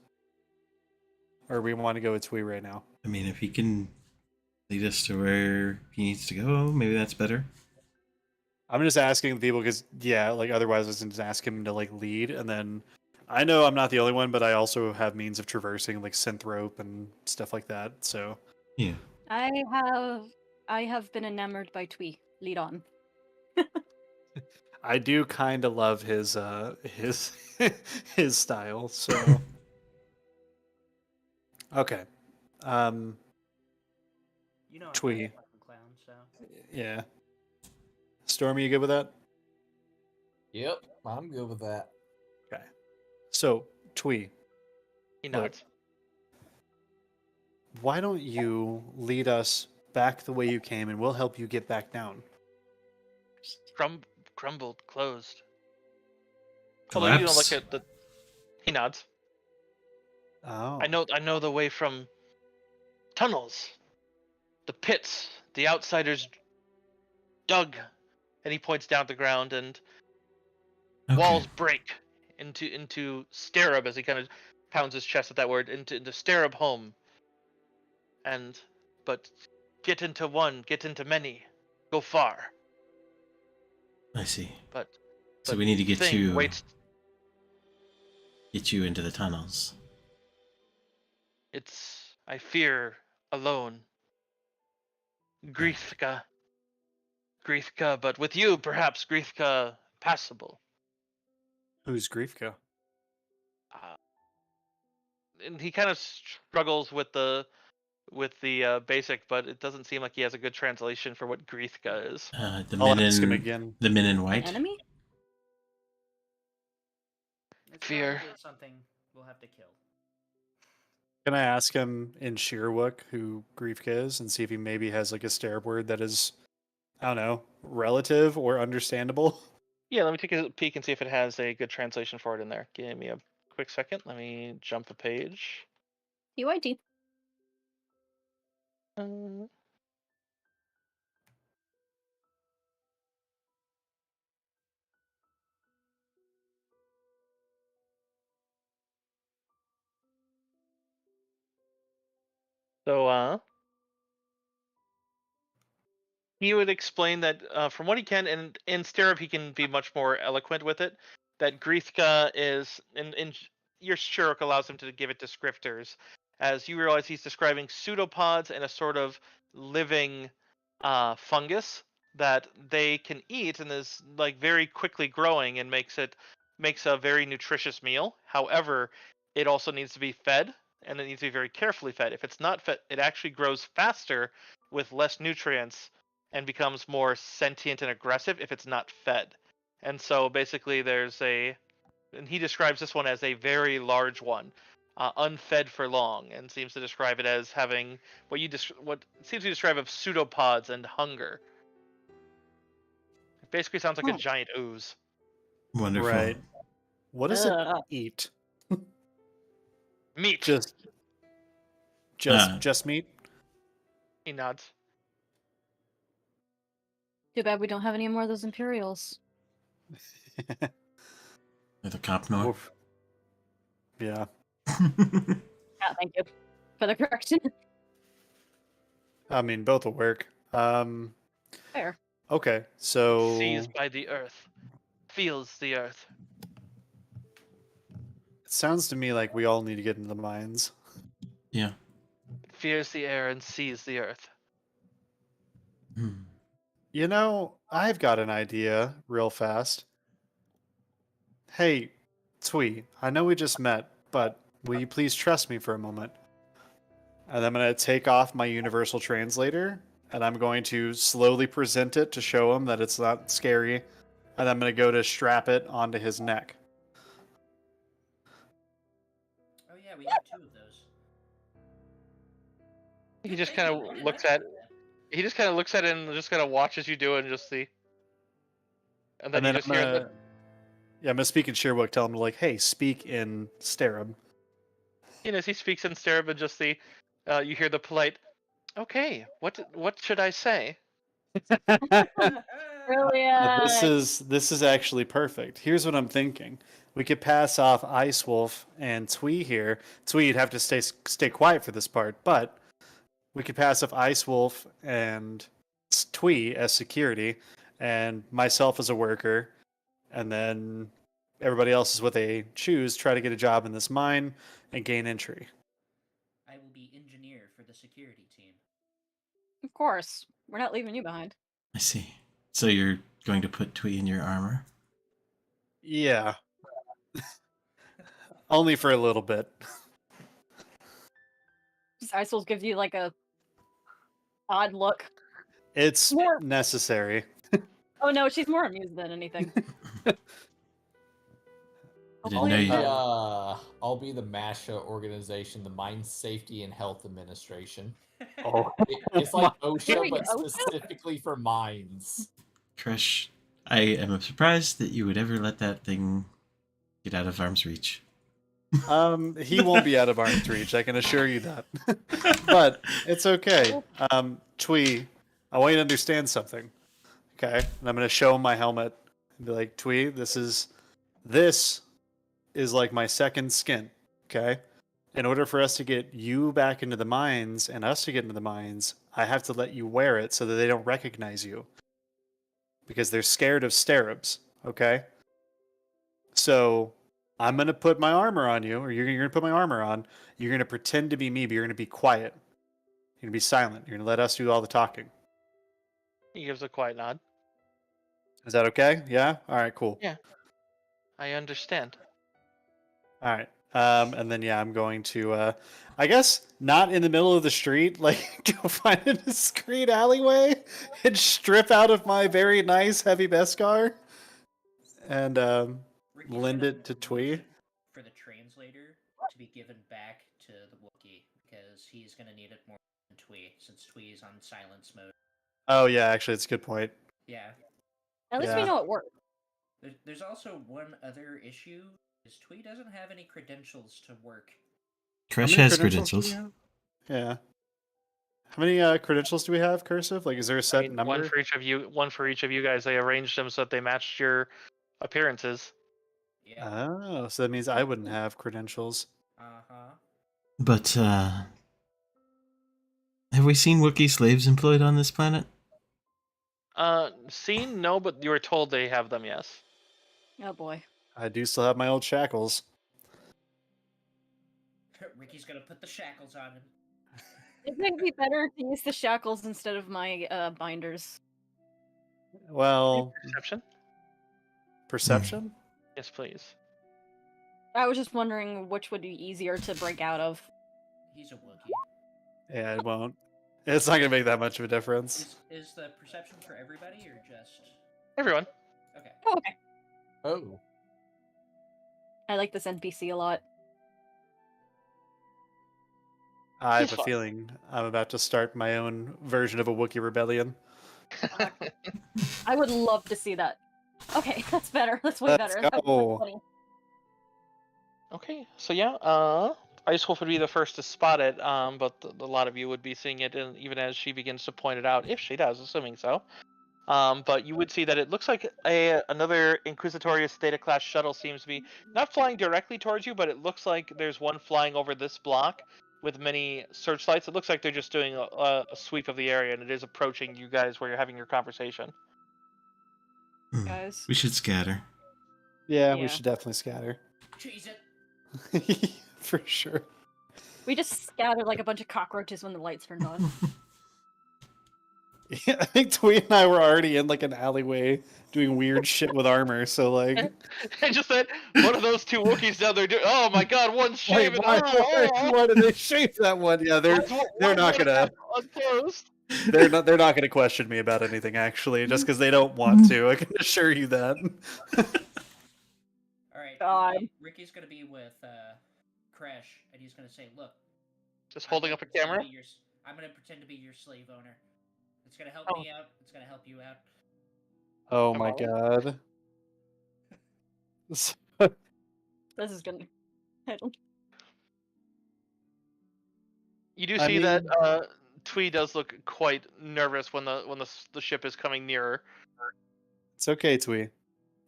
or we want to go with Twee right now? I mean, if he can lead us to where he needs to go, maybe that's better. I'm just asking the people because yeah, like otherwise I was just ask him to like lead, and then I know I'm not the only one, but I also have means of traversing like synth rope and stuff like that. So Yeah. I have been enamored by Twee. Lead on. I do kind of love his his style. So okay, You know I'm Twee. not a fucking clown, so Yeah, Stormy, you good with that? Yep, I'm good with that. Okay, so Twee, He Look. nods. why don't you lead us back the way you came, and we'll help you get back down. Crumbled, closed. Although you don't look Collapse. at the. He nods. Oh, I know the way from tunnels, the pits, the outsiders dug, and he points down at the ground, and Okay. walls break into sterub, as he kind of pounds his chest at that word, into sterub home. But get into one, get into many, go far. I see. But So we need to get thing you waits. into the tunnels. I fear alone. Griefka, but with you, perhaps Griefka passable. who's Griefka? Uh, and he kind of struggles with the basic, but it doesn't seem like he has a good translation for what Griefka is. The I'll men ask him in again. the men in white. Enemy? it's Fear. probably something we'll have to kill. Can I ask him in Sheerwook who Griefka is and see if he maybe has like a starab word that is, I don't know, relative or understandable? Yeah, let me take a peek and see if it has a good translation for it in there. Give me a quick second. Let me jump a page. UID. Uh, So, he would explain that from what he can, and in Sterub he can be much more eloquent with it, that Griethka is, in your Shuruk allows him to give it descriptors, as you realize he's describing pseudopods and a sort of living fungus that they can eat and is like very quickly growing and makes a very nutritious meal. However, it also needs to be fed, and it needs to be very carefully fed. If it's not fed, it actually grows faster with less nutrients and becomes more sentient and aggressive if it's not fed. And so basically, and he describes this one as a very large one, unfed for long, and seems to describe it as having what seems to describe of pseudopods and hunger. It basically sounds like a giant ooze. Wonderful. Right. What does it Ugh. eat? Meat. Just meat? He nods. Too bad we don't have any more of those Imperials. The cop note. Oof. Yeah. Yeah, thank you for the correction. I mean, both will work. Fair. Okay, so Sees by the earth, feels the earth. it sounds to me like we all need to get into the mines. Yeah. Fears the air and sees the earth. Hmm. You know, I've got an idea real fast. Hey, Twee, I know we just met, but will you please trust me for a moment? And I'm going to take off my universal translator, and I'm going to slowly present it to show him that it's not scary, and I'm going to go to strap it onto his neck. Oh yeah, we have 2 of those. He just kind of looks at. He just kind of looks at it and just kind of watches you do it and just see. And then you just hear that. Yeah, I'm gonna speak in Sherwood. Tell him to hey, speak in Starab. As he speaks in Starab and just see, you hear the polite, "Okay, what should I say?" Brilliant. This is actually perfect. Here's what I'm thinking. We could pass off Ice Wolf and Twee here. Twee'd have to stay quiet for this part, but we could pass off Ice Wolf and Twee as security, and myself as a worker, and then everybody else is what they choose. Try to get a job in this mine and gain entry. I will be engineer for the security team. Of course. We're not leaving you behind. I see. So you're going to put Twee in your armor? Yeah. Only for a little bit. Isol's gives you a odd look. It's More- necessary. Oh no, she's more amused than anything. I didn't know you. I'll be the MASHA organization, the Mine Safety and Health Administration. Oh, It's like There OSHA, we but go. specifically for mines. Crush, I am surprised that you would ever let that thing get out of arm's reach. he won't be out of arm's reach, I can assure you that. But it's okay. Twee, I want you to understand something. Okay? And I'm going to show him my helmet and be like, Twee, this is like my second skin. Okay? In order for us to get you back into the mines and us to get into the mines, I have to let you wear it so that they don't recognize you. Because they're scared of Starabs. Okay? So I'm going to put my armor on you, or you're going to put my armor on. You're going to pretend to be me, but you're going to be quiet. You're going to be silent. You're going to let us do all the talking. He gives a quiet nod. Is that okay? Yeah? All right, cool. Yeah. I understand. All right. And then, yeah, I'm going to, I guess, not in the middle of the street, go find a discreet alleyway and strip out of my very nice heavy Beskar and Ricky's lend gonna it to Twee. motion for the translator to be given back to the Wookiee because he's gonna need it more than Twee since Twee is on silence mode. Oh, yeah, actually, it's a good point. Yeah. At least we Yeah. know it worked. There's also one other issue is Twee doesn't have any credentials to work. Crush How many has do we credentials. have? Yeah. How many credentials do we have, Cursive? Is there a set number? One for each of you. One for each of you guys. They arranged them so that they matched your appearances. Yeah. Oh, so that means I wouldn't have credentials. Uh-huh. But, have we seen Wookiee slaves employed on this planet? Seen? No, but you were told they have them, yes. Oh boy. I do still have my old shackles. Ricky's gonna put the shackles on him. It would be better to use the shackles instead of my binders. Well, Perception? perception? Yes, please. I was just wondering which would be easier to break out of. He's a Wookiee. Yeah, it won't. It's not gonna make that much of a difference. Is the perception for everybody or just Everyone. okay? Oh, okay. Oh. I like this NPC a lot. I have He's a fun. feeling I'm about to start my own version of a Wookiee rebellion. I would love to see that. Okay, that's better. That's way Let's better. That's go. funny. Okay, so yeah, Ice Wolf would be the first to spot it, but a lot of you would be seeing it, and even as she begins to point it out, if she does, assuming so. But you would see that it looks like another Inquisitorius Theta class shuttle seems to be not flying directly towards you, but it looks like there's one flying over this block with many searchlights. It looks like they're just doing a sweep of the area, and it is approaching you guys where you're having your conversation. Guys. We should scatter. Yeah, we Yeah. should definitely scatter. Cheese it. For sure. We just scattered like a bunch of cockroaches when the lights turned on. Yeah, I think Twee and I were already in like an alleyway doing weird shit with armor, so like I just said one of those two Wookiees down there. Oh my God, one's shaving. why did they shave that one? Yeah, they're not gonna unclosed. they're not gonna question me about anything actually, just because they don't want to. I can assure you that. Alright, God. Ricky's gonna be with Crash, and he's gonna say, look, Just I'm holding gonna up a pretend to camera. be I'm gonna pretend to be your slave owner. It's gonna help me out. It's gonna help you out. Oh Come my on. god. This is gonna. I don't. You do I see that mean- Twee does look quite nervous when the ship is coming nearer. It's okay, Twee.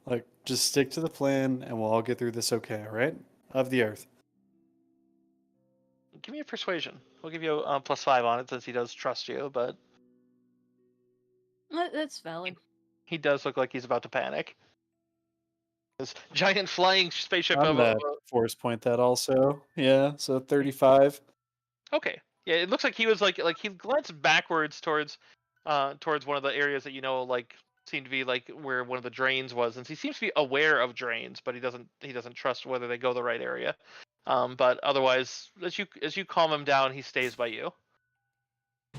Like, just stick to the plan, and we'll all get through this okay. All right? Of the Earth. Give me a persuasion. We'll give you a +5 on it since he does trust you, but That's valid. he does look like he's about to panic. This giant flying spaceship I'm of gonna force point that also. Yeah, so 35. Okay. Yeah, it looks like he was like he glanced backwards towards one of the areas that like seem to be like where one of the drains was, and he seems to be aware of drains, but he doesn't trust whether they go the right area. But otherwise, as you calm him down, he stays by you.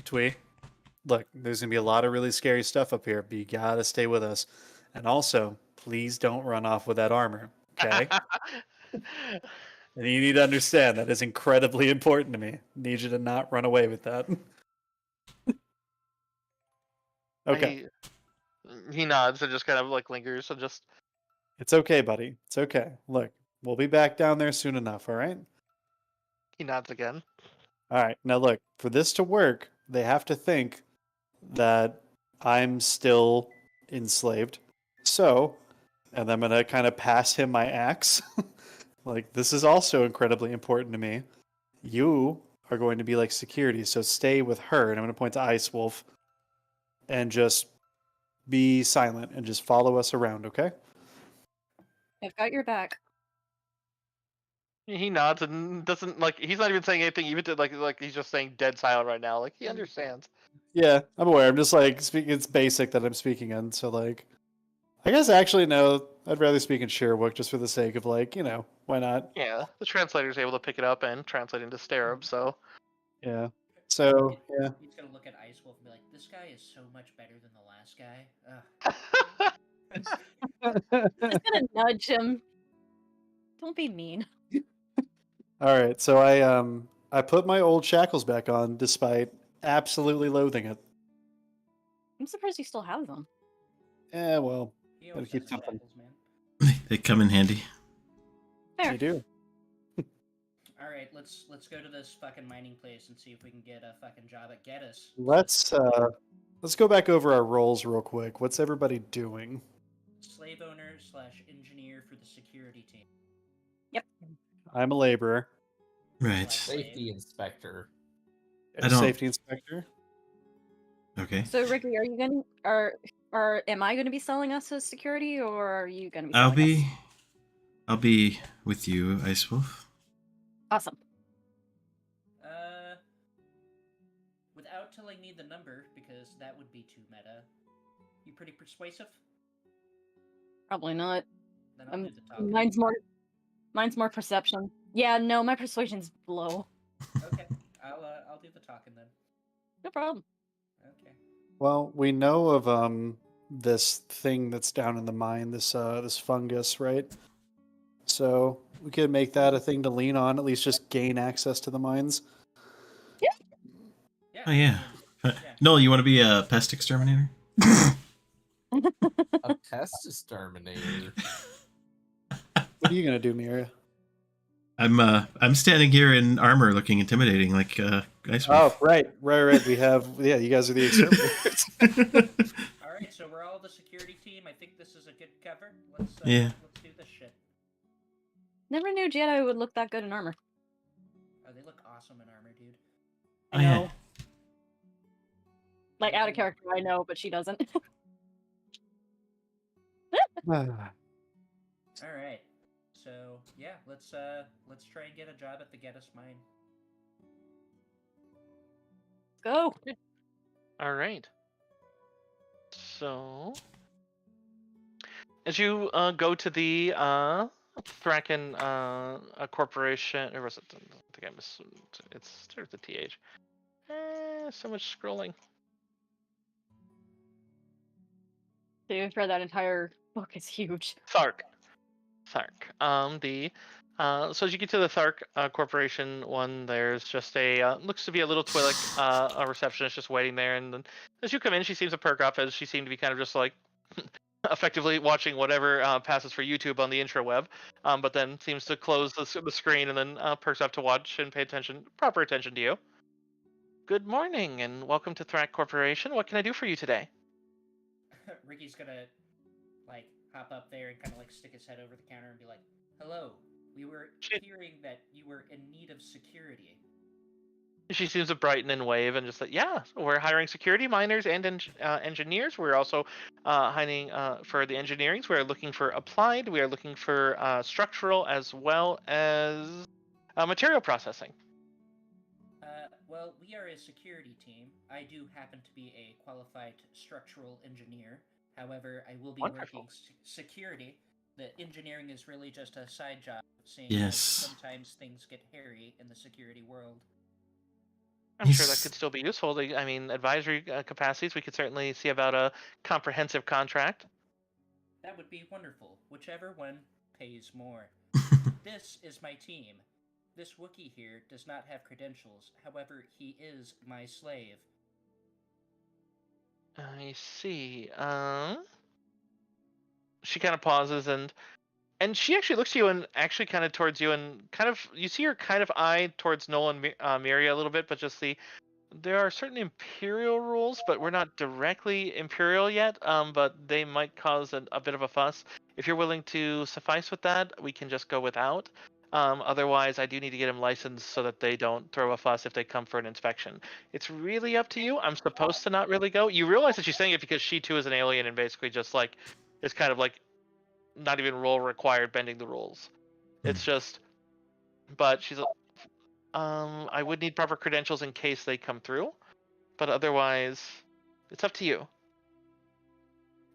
Twee, look, there's gonna be a lot of really scary stuff up here, but you gotta stay with us. And also, please don't run off with that armor, okay? And you need to understand that is incredibly important to me. Need you to not run away with that. Okay. He nods and just kind of like lingers and just. It's okay, buddy. It's okay. Look, we'll be back down there soon enough, all right? He nods again. All right. Now, look, for this to work, they have to think that I'm still enslaved. So, and I'm going to kind of pass him my axe. Like, this is also incredibly important to me. You are going to be like security, so stay with her. And I'm going to point to Ice Wolf and just be silent and just follow us around, okay? I've got your back. He nods and doesn't like. He's not even saying anything. Even to like he's just saying dead silent right now. Like he understands. Yeah, I'm aware. I'm just like speaking. It's basic that I'm speaking in. So like, I guess actually no. I'd rather speak in Sherwook just for the sake of like, why not? Yeah, the translator's able to pick it up and translate into Starab. So Yeah. So yeah. He's gonna look at Ice Wolf and be like, "This guy is so much better than the last guy." Just gonna nudge him. Don't be mean. All right. So I put my old shackles back on despite absolutely loathing it. I'm surprised you still have them. Yeah. Well, He gotta always keep has something. shackles, man. They come in handy. Fair. You do. All right, let's go to this fucking mining place and see if we can get a fucking job at Geddes. Let's go back over our roles real quick. What's everybody doing? Slave owner / engineer for the security team. I'm a laborer. Right. Safety inspector. I don't- Safety inspector. Okay. So Ricky, are you gonna am I gonna be selling us as security, or are you gonna be? I'll be with you, Ice Wolf. Awesome. Without telling me the number, because that would be too meta. You pretty persuasive? Probably not. Then I'll do the talking. Mine's more perception. Yeah, no, my persuasion's low. Okay, I'll do the talking then. No problem. Okay. Well, we know of this thing that's down in the mine, this fungus, right? So we could make that a thing to lean on, at least just gain access to the mines. Yeah. Oh yeah. Yeah. Noel, you want to be a pest exterminator? A pest exterminator. What are you gonna do, Mira? I'm standing here in armor, looking intimidating, like Ice Oh, Wolf. right. We have you guys are the exterminators. All right, so we're all the security team. I think this is a good cover. Let's Yeah. let's do this shit. Never knew Jedi would look that good in armor. Oh, they look awesome in armor, dude. Oh, I yeah. know. Like out of character, I know, but she doesn't. All right. So yeah, let's try and get a job at the Geddes mine. Go. All right. So, as you go to the Thraken corporation, or was it? I think I missed. It starts with the TH. So much scrolling. Dude, for that entire book is huge. Thark. So as you get to the Thark Corporation one, there's just a looks to be a little Twi'lek a receptionist just waiting there, and then as you come in, she seems to perk up as she seemed to be kind of just like effectively watching whatever passes for YouTube on the intraweb, but then seems to close the screen and then perks up to watch and pay proper attention to you. Good morning and welcome to Thrak Corporation. What can I do for you today? Ricky's gonna like hop up there and kind of like stick his head over the counter and be like, "Hello, we were hearing that you were in need of security." She seems to brighten and wave and just like, yeah, we're hiring security miners and engineers. We're also hiring for the engineerings. We're looking for applied. We are looking for structural as well as material processing. Well, we are a security team. I do happen to be a qualified structural engineer. However, I will be working security. The engineering is really just a side job, seeing Yes. sometimes things get hairy in the security world. I'm sure that could still be useful. I mean, advisory capacities, we could certainly see about a comprehensive contract. That would be wonderful. Whichever one pays more. This is my team. This Wookiee here does not have credentials. However, he is my slave. I see. She kind of pauses and she actually looks to you and actually kind of towards you and kind of you see her kind of eye towards Noel and Miria a little bit, but just there are certain imperial rules, but we're not directly imperial yet. But they might cause a bit of a fuss. If you're willing to suffice with that, we can just go without. Otherwise, I do need to get them licensed so that they don't throw a fuss if they come for an inspection. It's really up to you. I'm supposed to not really go. You realize that she's saying it because she too is an alien and basically just like is kind of like not even role required bending the rules. It's just, but she's I would need proper credentials in case they come through, but otherwise it's up to you.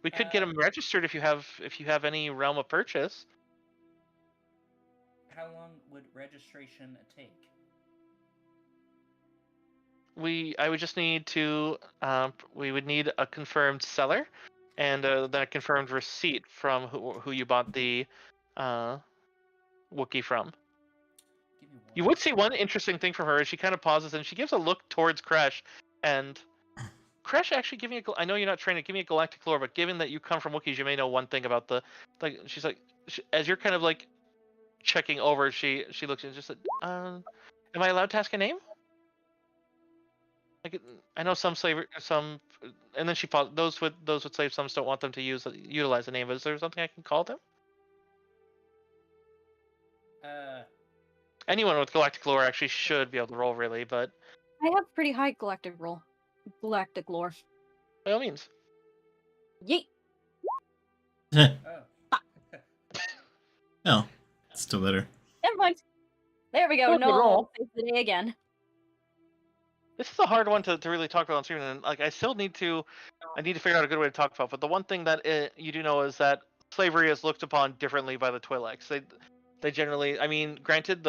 We could get them registered if you have any realm of purchase. How long would registration take? I would just need to we would need a confirmed seller and then a confirmed receipt from who you bought the Wookiee from. You would see one interesting thing from her is she kind of pauses and she gives a look towards Kresh, and Kresh actually give me I know you're not trained to give me a galactic lore, but given that you come from Wookiees, you may know one thing about she's like as you're kind of like checking over, she looks and just like, am I allowed to ask a name? Like I know some and then she paused. Those with slaves, some don't want them to utilize the name. But is there something I can call them? Anyone with galactic lore actually should be able to roll, really, but I have pretty high galactic lore. By all means. Yeet. Oh, still better. Never mind. There we go. Good No, roll. save the day again. This is a hard one to really talk about on stream, and like I need to figure out a good way to talk about. But the one thing that you do know is that slavery is looked upon differently by the Twi'leks. They generally, I mean, granted,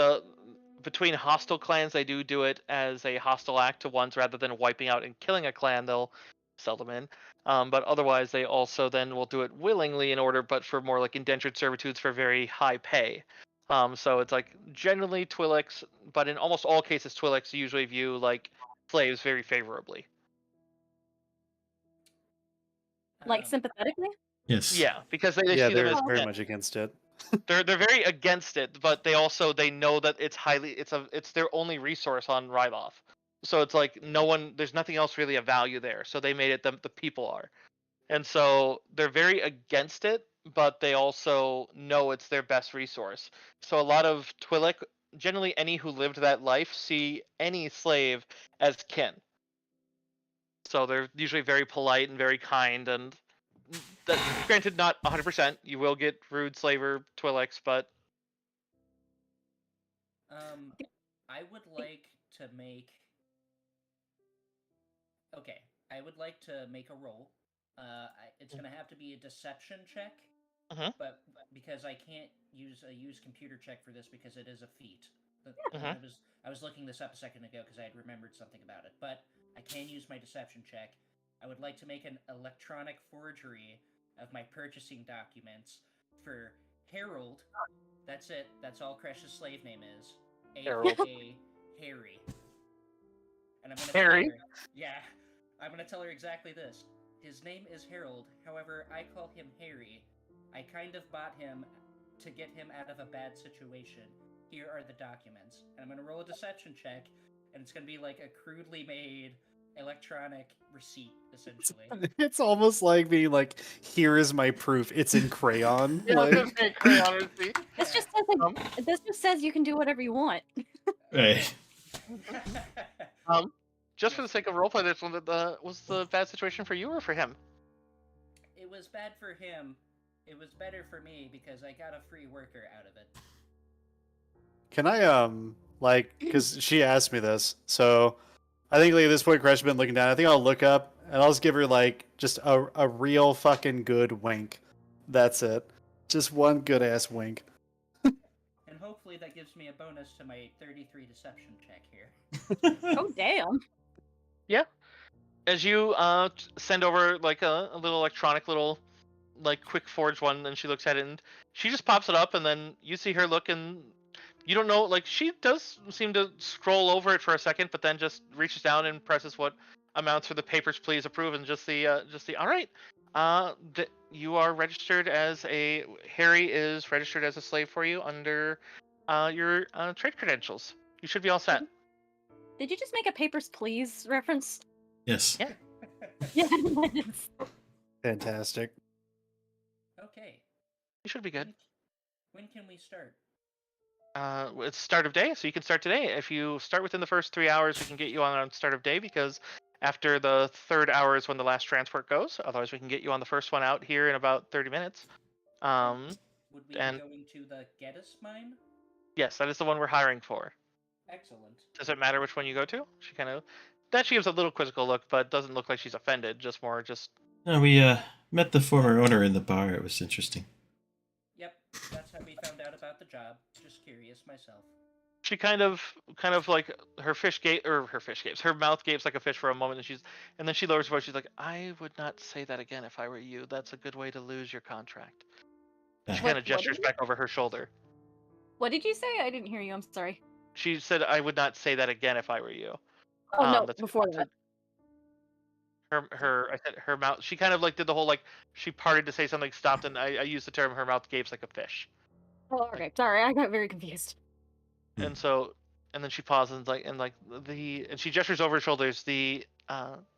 between hostile clans, they do it as a hostile act to ones rather than wiping out and killing a clan. They'll sell them in. But otherwise, they also then will do it willingly in order, but for more like indentured servitudes for very high pay. So it's like generally Twi'leks, but in almost all cases, Twi'leks usually view like slaves very favorably. Like sympathetically? Yes. Yeah, because they Yeah, see them they're as very kin. much against it. They're very against it, but they know that it's their only resource on Ryloth. So it's like there's nothing else really of value there. So they made it the people are. And so they're very against it, but they also know it's their best resource. So a lot of Twi'lek, generally any who lived that life, see any slave as kin. So they're usually very polite and very kind, and that, granted, not 100%. You will get rude slaver Twi'leks, but I would like to make. Okay, I would like to make a roll. It's gonna have to be a deception check, but because I can't use computer check for this because it is a feat. I was looking this up a second ago because I had remembered something about it, but I can use my deception check. I would like to make an electronic forgery of my purchasing documents for Harold. That's it. That's all Crash's slave name is. Harold. AKA Harry. And I'm gonna Harry? tell her, yeah, I'm gonna tell her exactly this. His name is Harold, however, I call him Harry. I kind of bought him to get him out of a bad situation. Here are the documents. And I'm gonna roll a deception check, and it's gonna be like a crudely made electronic receipt, essentially. It's almost like being like, here is my proof. It's in crayon. Like, crayon receipt. This just says this just says you can do whatever you want. Right. Just for the sake of roleplay, this one, was the bad situation for you or for him? It was bad for him. It was better for me because I got a free worker out of it. can I like, because she asked me this, so I think like at this point Crash has been looking down. I think I'll look up and I'll just give her like just a real fucking good wink. That's it. Just one good ass wink. And hopefully that gives me a bonus to my 33 deception check here. Oh damn. Yeah. As you send over like a little electronic like quick forge one, and she looks at it and she just pops it up, and then you see her look, and you don't know, like she does seem to scroll over it for a second, but then just reaches down and presses what amounts for the papers please approve, and just the all right, you are registered as Harry is registered as a slave for you under your trade credentials. You should be all set. Did you just make a Papers, Please reference? Yes. Yeah. Yeah. Fantastic. Okay. You should be good. When can we start? It's start of day, so you can start today. If you start within the first 3 hours, we can get you on start of day, because after the third hour is when the last transport goes. Otherwise, we can get you on the first one out here in about 30 minutes. Would we and- be going to the Geddes mine? Yes, that is the one we're hiring for. Excellent. Does it matter which one you go to? She gives a little quizzical look, but doesn't look like she's offended. Just more, No, we met the former owner in the bar. It was interesting. Yep, that's how we found out about the job. Just curious myself. she kind of like her mouth gapes like a fish for a moment, and then she lowers her voice. She's like, "I would not say that again if I were you. That's a good way to lose your contract." She kind of gestures back over her shoulder. What did you say? I didn't hear you. I'm sorry. She said, "I would not say that again if I were you." Oh no, that's before that. I said her mouth. She kind of like did the whole like she parted to say something, stopped, and I used the term her mouth gapes like a fish. Oh, okay. Sorry, I got very confused. And so, and then she pauses and she gestures over her shoulders. The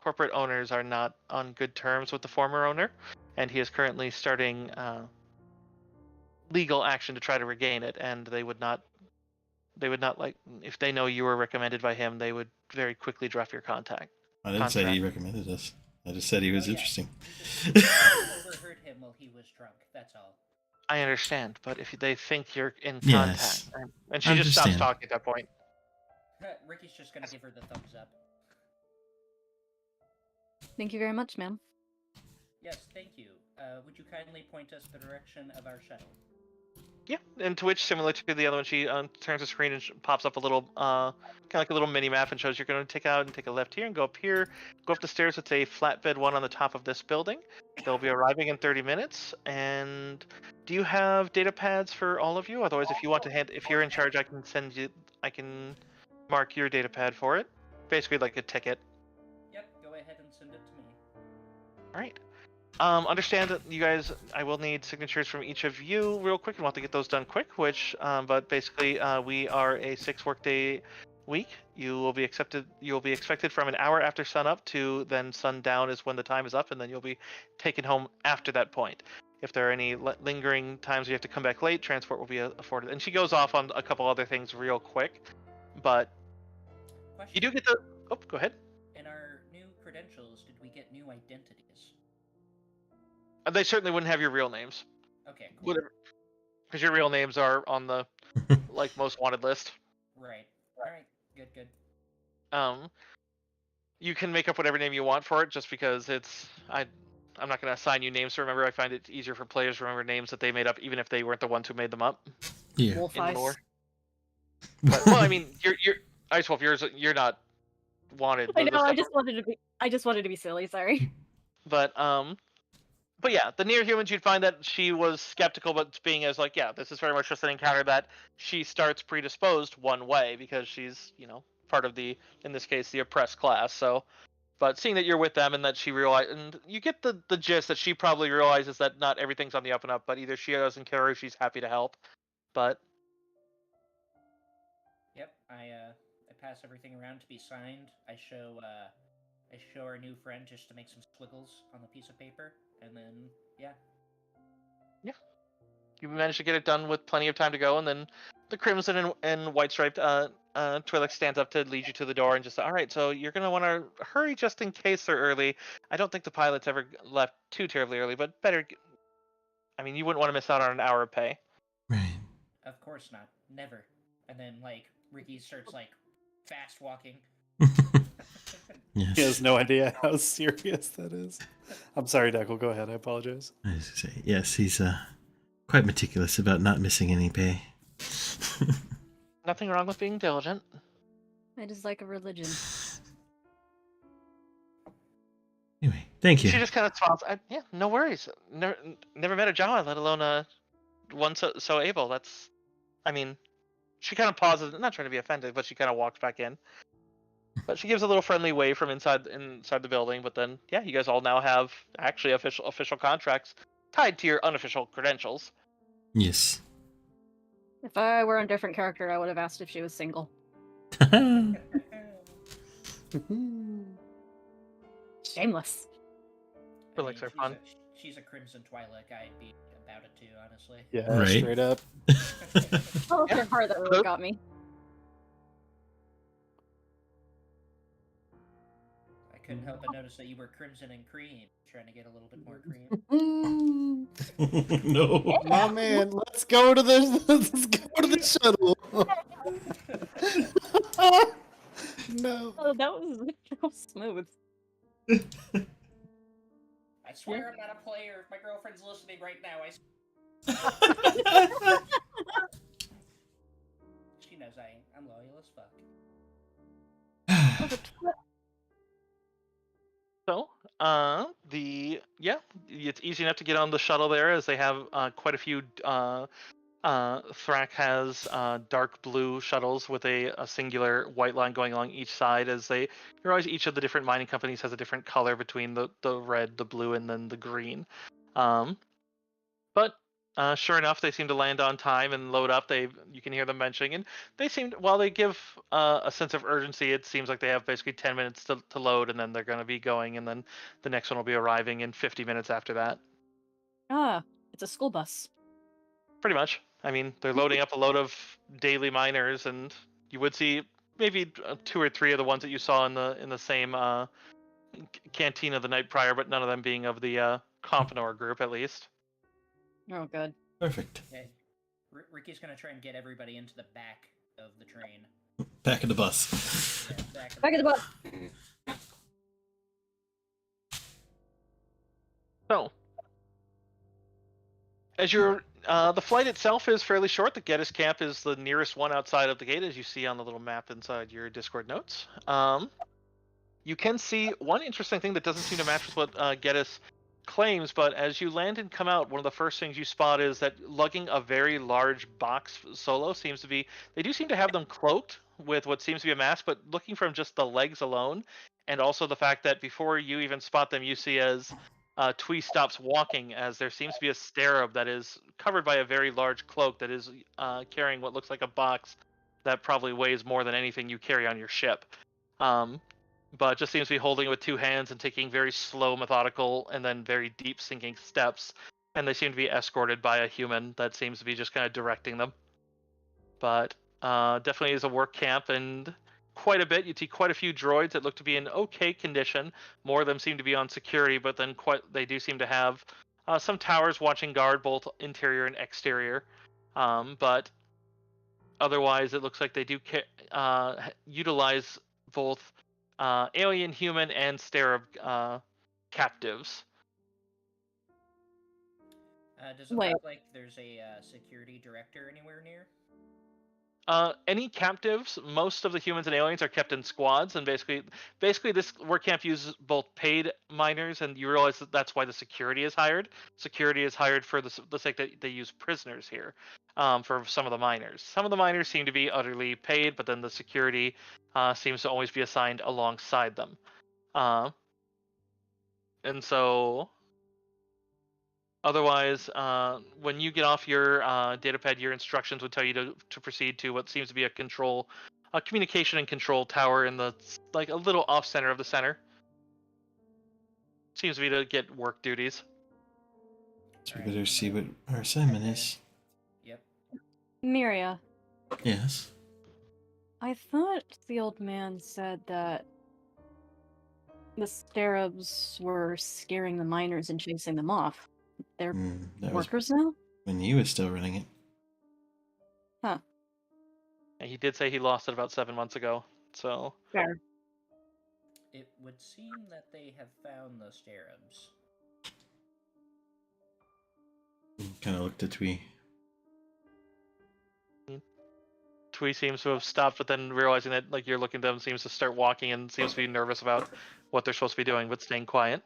corporate owners are not on good terms with the former owner, and he is currently starting legal action to try to regain it. And they would not like, if they know you were recommended by him, they would very quickly drop your contact. I didn't say he recommended us. I just said he was interesting. I overheard him while he was drunk. That's all. I understand, but if they think you're in contact, Yes. and she just stops Understand. talking at that point. Ricky's just gonna give her the thumbs up. Thank you very much, ma'am. Yes, thank you. Would you kindly point us the direction of our shuttle? Yeah, and to which, similar to the other one, she turns the screen and pops up a little, kind of like a little mini map, and shows you're going to take out and take a left here and go up here, go up the stairs. It's a flatbed one on the top of this building. They'll be arriving in 30 minutes. And do you have data pads for all of you? Otherwise, if you want to if you're in charge, I can mark your data pad for it. Basically, like a ticket. Yep, go ahead and send it to me. All right. Understand that you guys, I will need signatures from each of you real quick, and we'll have to get those done quick. But basically, we are a 6-workday week. You will be expected from an hour after sun up to then sundown is when the time is up, and then you'll be taken home after that point. If there are any lingering times you have to come back late, transport will be afforded. And she goes off on a couple other things real quick, but you do get the. Oh, go ahead. In our new credentials, did we get new identities? They certainly wouldn't have your real names. Okay, cool. Whatever. Because your real names are on the like most wanted list. Right. All right. Good. You can make up whatever name you want for it, just because I'm not going to assign you names to remember. I find it easier for players to remember names that they made up, even if they weren't the ones who made them up. Yeah. Wolf In eyes. lore. But, well, I mean, you're Ice Wolf. You're not wanted. I The know. I stuff- just wanted to be silly. Sorry. But yeah, the near humans, you'd find that she was skeptical, but being as like, yeah, this is very much just an encounter that she starts predisposed one way because she's, part of in this case, the oppressed class. So, but seeing that you're with them and that she realized, and you get the gist that she probably realizes that not everything's on the up and up, but either she doesn't care or she's happy to help. But Yep. I pass everything around to be signed. I show our new friend just to make some squiggles on the piece of paper, and then yeah. you manage to get it done with plenty of time to go, and then the crimson and white striped Twi'lek stands up to lead you to the door and just, all right, so you're gonna want to hurry just in case they're early. I don't think the pilot's ever left too terribly early, but better. I mean, you wouldn't want to miss out on an hour of pay. Right. Of course not. Never. And then Ricky starts fast walking. Yes. He has no idea how serious that is. I'm sorry, Deckle. Go ahead. I apologize. I was gonna say, yes, he's quite meticulous about not missing any pay. Nothing wrong with being diligent. It is like a religion. Anyway, thank you. She just kind of smiles. Yeah, no worries. Never met a Jawa, let alone one so able. I mean, she kind of pauses, not trying to be offended, but she kind of walks back in. But she gives a little friendly wave from inside the building. But then, yeah, you guys all now have actually official contracts tied to your unofficial credentials. Yes. If I were a different character, I would have asked if she was single. Shameless. Relax are fun. She's a Crimson Twi'lek. I'd be about it too, honestly. Yeah, Right. straight up. Oh, the part that really got me. I couldn't help but notice that you were Crimson and Cream, trying to get a little bit more cream. No. My man, let's go to the shuttle. No. Oh, that was smooth. I swear I'm not a player. If my girlfriend's listening right now, she knows I'm loyal as fuck. So, it's easy enough to get on the shuttle there, as they have quite a few. Thrak has dark blue shuttles with a singular white line going along each side, as they realize each of the different mining companies has a different color between the red, the blue, and then the green. But sure enough, they seem to land on time and load up. You can hear them mentioning, and they seem, while they give a sense of urgency, it seems like they have basically 10 minutes to load, and then they're going to be going, and then the next one will be arriving in 50 minutes after that. Ah, it's a school bus. Pretty much. I mean, they're loading up a load of daily miners, and you would see maybe 2 or 3 of the ones that you saw in the same cantina the night prior, but none of them being of the Comphanor group, at least. Oh, good. Perfect. Okay. Ricky's gonna try and get everybody into the back of the train. Back of the bus. Yeah, Back of the bus. So, as you're The flight itself is fairly short. The Geddes camp is the nearest one outside of the gate, as you see on the little map inside your Discord notes. You can see one interesting thing that doesn't seem to match with what Geddes claims, but as you land and come out, one of the first things you spot is that lugging a very large box solo seems to be. They do seem to have them cloaked with what seems to be a mask, but looking from just the legs alone, and also the fact that before you even spot them, you see as Twee stops walking, as there seems to be a scarab that is covered by a very large cloak that is carrying what looks like a box that probably weighs more than anything you carry on your ship. But just seems to be holding it with two hands and taking very slow, methodical, and then very deep sinking steps. And they seem to be escorted by a human that seems to be just kind of directing them. But definitely is a work camp, and quite a bit. You see quite a few droids that look to be in okay condition. More of them seem to be on security, but then they do seem to have some towers watching guard, both interior and exterior. But otherwise, it looks like they do utilize both alien, human, and scarab captives. Does it look like there's a security director anywhere near? Any captives, most of the humans and aliens are kept in squads, and basically this work camp uses both paid miners, and you realize that that's why the security is hired. Security is hired for the sake that they use prisoners here, for some of the miners. Some of the miners seem to be utterly paid, but then the security seems to always be assigned alongside them. And so otherwise, when you get off your datapad, your instructions would tell you to proceed to what seems to be a communication and control tower in the like a little off center of the center. Seems to be to get work duties. So we better see what our assignment is. Yep. Miria, Yes. I thought the old man said that the scarabs were scaring the miners and chasing them off. They're That was workers now? when he was still running it. Huh. And he did say he lost it about 7 months ago. So Fair. It would seem that they have found the scarabs. Kind of looked at Twee. Twee seems to have stopped, but then realizing that like you're looking at them, seems to start walking and seems to be nervous about what they're supposed to be doing, but staying quiet.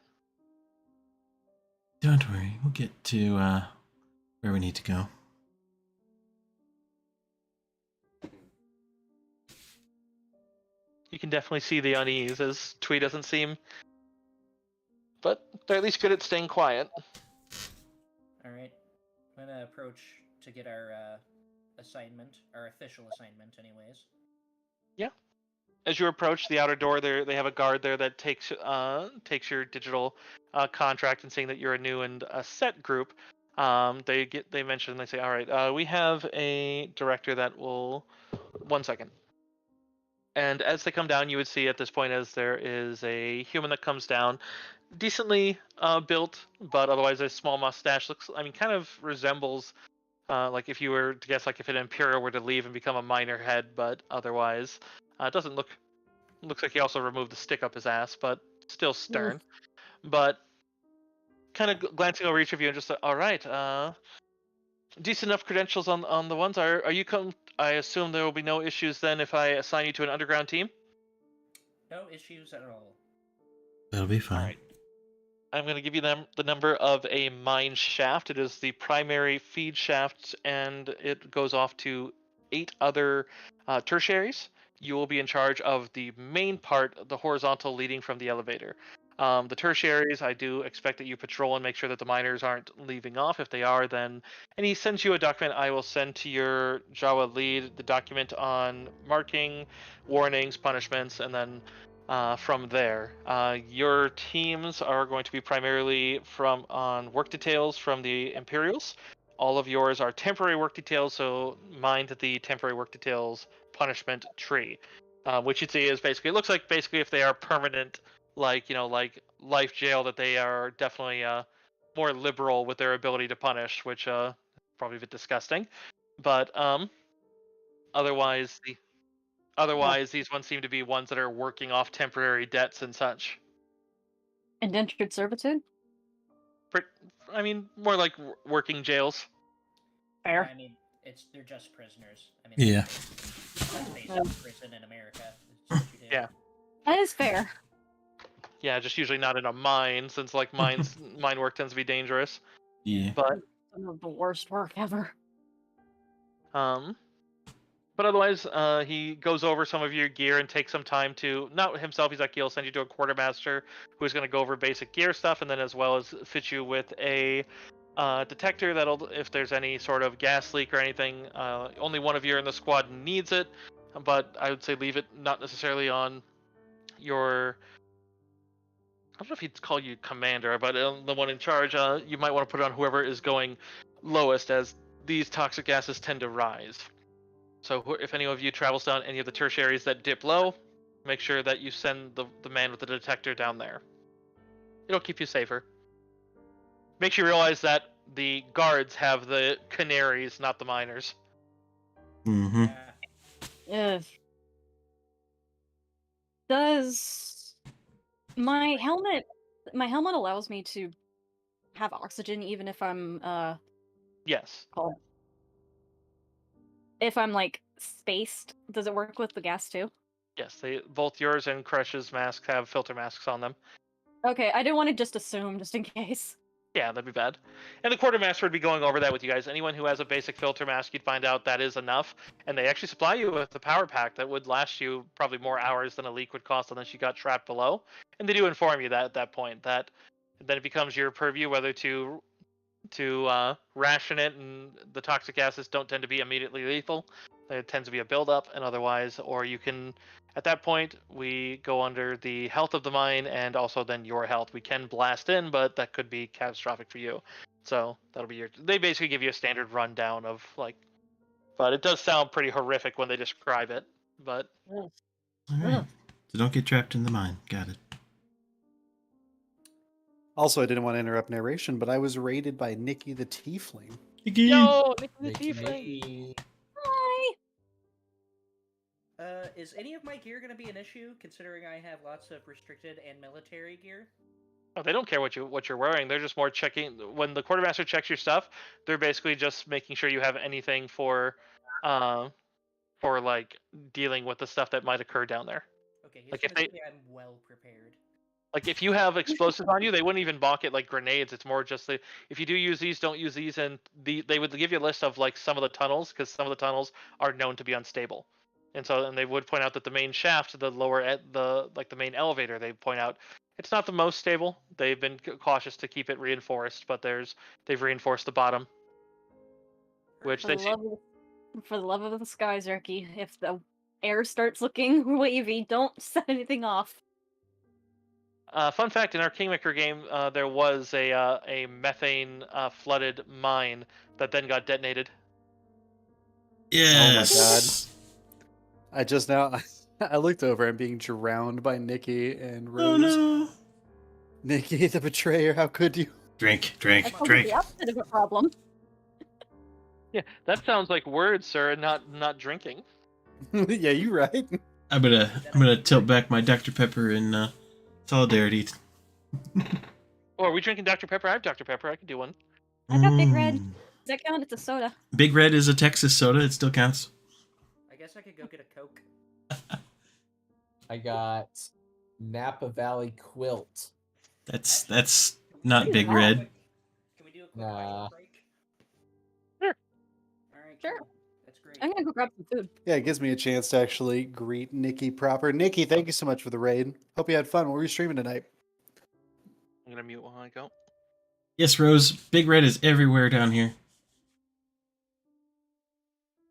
Don't worry, we'll get to where we need to go. You can definitely see the unease as Twee doesn't seem, but they're at least good at staying quiet. Alright. I'm gonna approach to get our assignment, our official assignment anyways. Yeah. As you approach the outer door, they have a guard there that takes your digital contract, and seeing that you're a new and a set group, they mention, they say, all right, we have a director that will 1 second. And as they come down, you would see at this point as there is a human that comes down, decently built, but otherwise a small mustache. Kind of resembles, like if you were to guess, like if an imperial were to leave and become a minor head, but otherwise it doesn't look. Looks like he also removed the stick up his ass, but still stern. But kind of glancing over each of you and just, all right, decent enough credentials on the ones. Are you I assume there will be no issues then if I assign you to an underground team? No issues at all. That'll be fine. All right. I'm going to give you the number of a mine shaft. It is the primary feed shaft, and it goes off to 8 other tertiaries. You will be in charge of the main part, the horizontal leading from the elevator. The tertiaries, I do expect that you patrol and make sure that the miners aren't leaving off. If they are, then... And he sends you a document I will send to your Jawa lead, the document on marking, warnings, punishments, and then from there. Your teams are going to be primarily on work details from the Imperials. All of yours are temporary work details, so mind the temporary work details punishment tree, which you'd see is basically, it looks like basically if they are permanent, like life jail, that they are definitely more liberal with their ability to punish, which probably a bit disgusting, but otherwise these ones seem to be ones that are working off temporary debts and such. Indentured servitude? More like working jails. fair. I mean, they're just prisoners. I mean, Yeah. let's face it, prison in America. It's what you do. Yeah. That is fair. Yeah, just usually not in a mine, since like mine work tends to be dangerous. Yeah. But Some of the worst work ever. but otherwise, he goes over some of your gear and takes some time to, not himself, he's like, he'll send you to a quartermaster who's going to go over basic gear stuff, and then as well as fit you with a detector that'll, if there's any sort of gas leak or anything, only one of you in the squad needs it, but I would say leave it not necessarily on your, I don't know if he'd call you commander, but the one in charge, you might want to put it on whoever is going lowest, as these toxic gases tend to rise. So if any of you travels down any of the tertiaries that dip low, make sure that you send the man with the detector down there. It'll keep you safer. Makes you realize that the guards have the canaries, not the miners. Mm-hmm. Yeah. Ugh. Does my helmet allows me to have oxygen even if I'm Yes. if I'm like spaced? Does it work with the gas too? Yes, both yours and Crush's masks have filter masks on them. Okay, I didn't want to just assume just in case. Yeah, that'd be bad. And the quartermaster would be going over that with you guys. Anyone who has a basic filter mask, you'd find out that is enough. And they actually supply you with a power pack that would last you probably more hours than a leak would cost unless you got trapped below. And they do inform you that at that point, that then it becomes your purview whether to ration it, and the toxic gases don't tend to be immediately lethal. There tends to be a buildup, and otherwise, or you can, at that point, we go under the health of the mine and also then your health. We can blast in, but that could be catastrophic for you. So that'll be they basically give you a standard rundown of like, but it does sound pretty horrific when they describe it. But All right. So don't get trapped in the mine. Got it. Also, I didn't want to interrupt narration, but I was raided by Nikki the Tiefling. yo, Nicky, Nicky. Hi. Is any of my gear going to be an issue, considering I have lots of restricted and military gear? Oh, they don't care what you're wearing. They're just more checking. When the quartermaster checks your stuff, they're basically just making sure you have anything for like dealing with the stuff that might occur down there. Okay, he's Like, going if to they- say I'm well prepared. Like if you have explosives on you, they wouldn't even balk at like grenades. It's more just if you do use these, don't use these, and they would give you a list of like some of the tunnels, because some of the tunnels are known to be unstable, and they would point out that the main shaft, the lower the main elevator, they point out it's not the most stable. They've been cautious to keep it reinforced, but they've reinforced the bottom, which For they the love of the skies, Zerky, if the air starts looking wavy, don't set anything off. Fun fact: in our Kingmaker game, there was a methane flooded mine that then got detonated. Yes. I just now I looked over and being drowned by Nikki and Rose. Oh no. Nikki the betrayer, how could you? Drink. That's the opposite of a problem. Yeah, that sounds like words, sir, not drinking. Yeah, you right. I'm gonna tilt back my Dr. Pepper in solidarity. Oh, are we drinking Dr. Pepper? I have Dr. Pepper. I can do one. I got Big Red. Mm. Does that count? It's a soda. Big Red is a Texas soda. It still counts. I guess I could go get a Coke. I got Napa Valley Quilt. That's not Pretty Big long. Red. Can we do a quick Nah. bio break? Sure. Alright, Sure. cool. That's great. I'm gonna go grab some food. Yeah, it gives me a chance to actually greet Nikki proper. Nikki, thank you so much for the raid. Hope you had fun. What were you streaming tonight? I'm gonna mute while I go. Yes, Rose. Big Red is everywhere down here.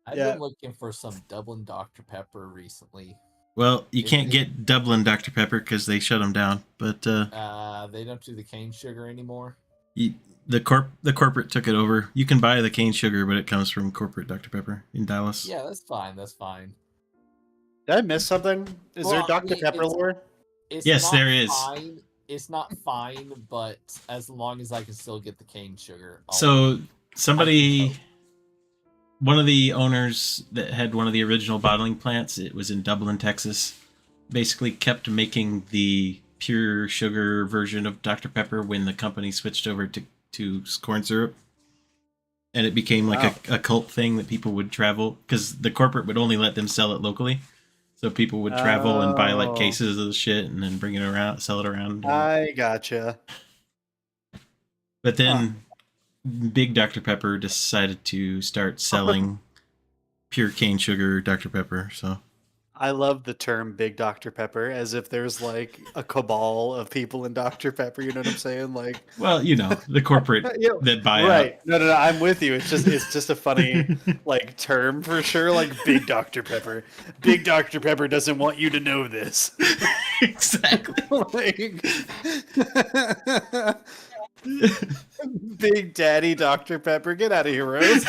I've Yeah. been looking for some Dublin Dr. Pepper recently. Well, you can't get Dublin Dr. Pepper because they shut them down. But They don't do the cane sugar anymore. the corporate took it over. You can buy the cane sugar, but it comes from corporate Dr. Pepper in Dallas. Yeah, that's fine. That's fine. Did I miss something? Is there Well, Dr. it's- Pepper lore? It's Yes, not there is. Fine. It's not fine, but as long as I can still get the cane sugar. So somebody, one of the owners that had one of the original bottling plants, it was in Dublin, Texas, basically kept making the pure sugar version of Dr. Pepper when the company switched over to corn syrup. and it became like Wow. a cult thing that people would travel because the corporate would only let them sell it locally. So people would travel and buy like Oh. cases of the shit and then bring it around, sell it around. I gotcha. But then Big Dr. Pepper decided to start selling pure cane sugar Dr. Pepper. So I love the term Big Dr. Pepper as if there's like a cabal of people in Dr. Pepper. You know what I'm saying? Like, well, you know, the corporate you know, that buy right? No. I'm with you. It's just a funny like term for sure. Like Big Dr. Pepper. Big Dr. Pepper doesn't want you to know this. Exactly. Like, Big Daddy Dr. Pepper, get out of here, Rose.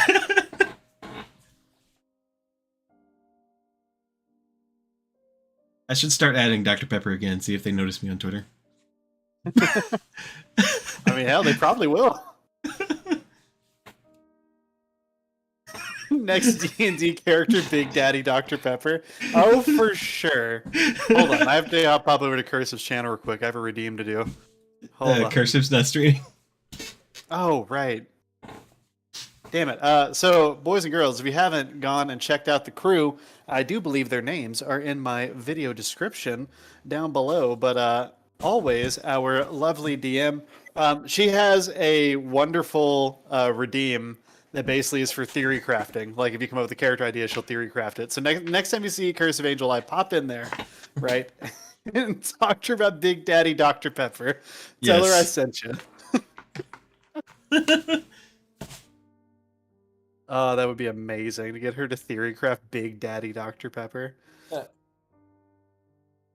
I should start adding Dr. Pepper again, see if they notice me on Twitter. I mean, hell, they probably will. Next D&D character, Big Daddy Dr. Pepper. Oh, for sure. Hold on, I have to pop over to Cursive's channel real quick. I have a redeem to do. Hold on. Cursive's not streaming. Oh, right. Damn it. So, boys and girls, if you haven't gone and checked out the crew, I do believe their names are in my video description down below. But always, our lovely DM, she has a wonderful redeem that basically is for theory crafting. Like, if you come up with a character idea, she'll theory craft it. So next time you see Cursive Angel, I pop in there, right? And talk to her about Big Daddy Dr. Pepper. Tell her I sent you. Oh, that would be amazing to get her to theory craft Big Daddy Dr. Pepper.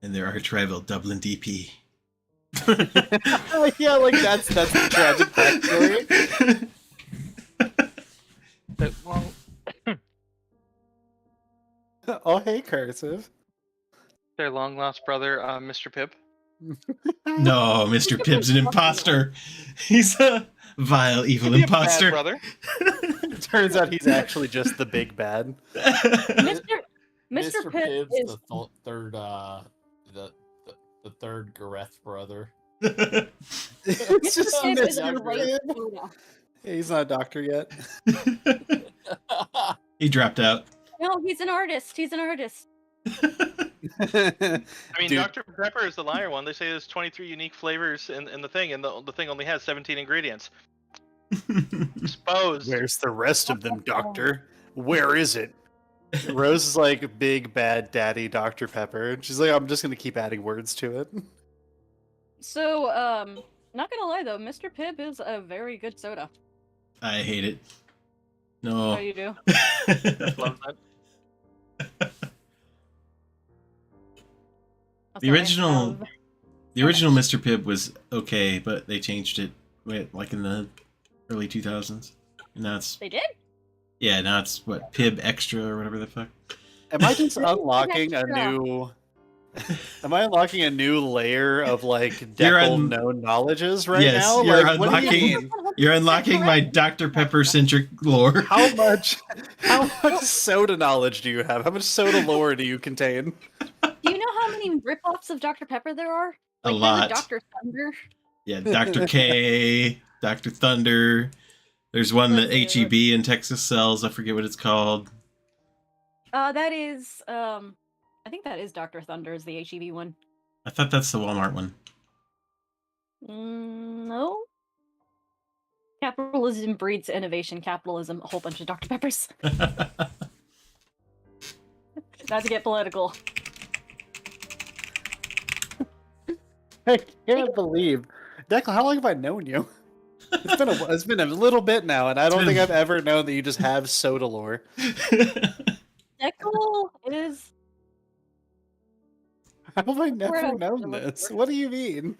And their arch rival, Dublin DP. Yeah, like that's the tragic backstory. Oh, hey, Cursive. Their long lost brother, Mr. Pip. No, Mr. Pibb's an imposter. He's a vile, evil Could be a imposter. bad brother. Turns out he's actually just the big bad. Mr. Mr. Pibb Pibb's is the third the third Gareth brother. It's just Pibb is Mr. related Pibb. to Yoda. Hey, he's not a doctor yet. He dropped out. No, he's an artist. He's an artist. I mean, Dude. Dr. Pepper is the liar one. They say there's 23 unique flavors in the thing, and the thing only has 17 ingredients. Exposed. Where's the rest of them, Doctor? Where is it? Rose is like big bad daddy Dr. Pepper. And she's like, I'm just gonna keep adding words to it. So, not gonna lie though, Mr. Pibb is a very good soda. I hate it. Oh, No. you do? Love that. The original Mr. Pibb was okay, but they changed it like in the early 2000s. And now it's They did? now it's what, Pibb Extra or whatever the fuck. Am I just unlocking a new? Am I unlocking a new layer of like Deckle known knowledges right Yes, now? you're Like, what do you unlocking- mean? You're unlocking my Dr. Pepper centric lore. How much soda knowledge do you have? How much soda lore do you contain? Do you know how many ripoffs of Dr. Pepper there are? A Like, lot. there's a Dr. Thunder. Yeah, Dr. K, Dr. Thunder. There's one that HEB in Texas sells. I forget what it's called. That is, I think that is Dr. Thunder is the HEB one. I thought that's the Walmart one. No. Capitalism breeds innovation. Capitalism, a whole bunch of Dr. Peppers. Not to get political. I can't believe, Declan. How long have I known you? It's been a little bit now, and I don't think I've ever known that you just have soda lore. Deckle is. How have I never Where known else? this? What do you mean?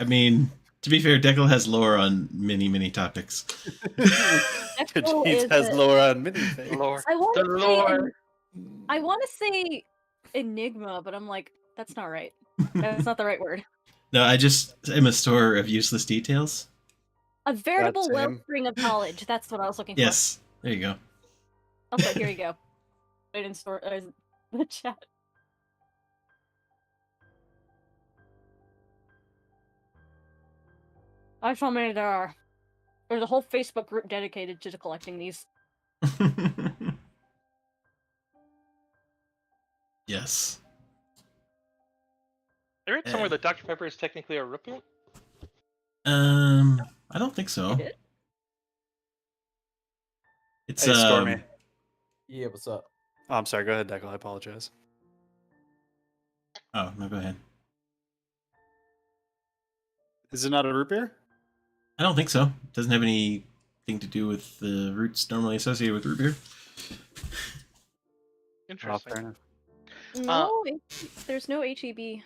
I mean, to be fair, Declan has lore on many, many topics. Deckle He is has a- lore on many things. Lore. I want The to say. lore. I want to say Enigma, but I'm like, that's not right. That's not the right word. No, I just am a store of useless details. A veritable same. wellspring of knowledge. That's what I was looking for. Yes, there you go. Okay, here you go. Right in store the chat. That's how many there are. There's a whole Facebook group dedicated to collecting these. Yes. I read somewhere that Dr. Pepper is technically a root beer. I don't think so. It is? It's Hey, Stormy. Yeah, what's up? Oh, I'm sorry. Go ahead, Deco. I apologize. Oh no, go ahead. Is it not a root beer? I don't think so. It doesn't have anything to do with the roots normally associated with root beer. Interesting. fair enough. No, there's no HEB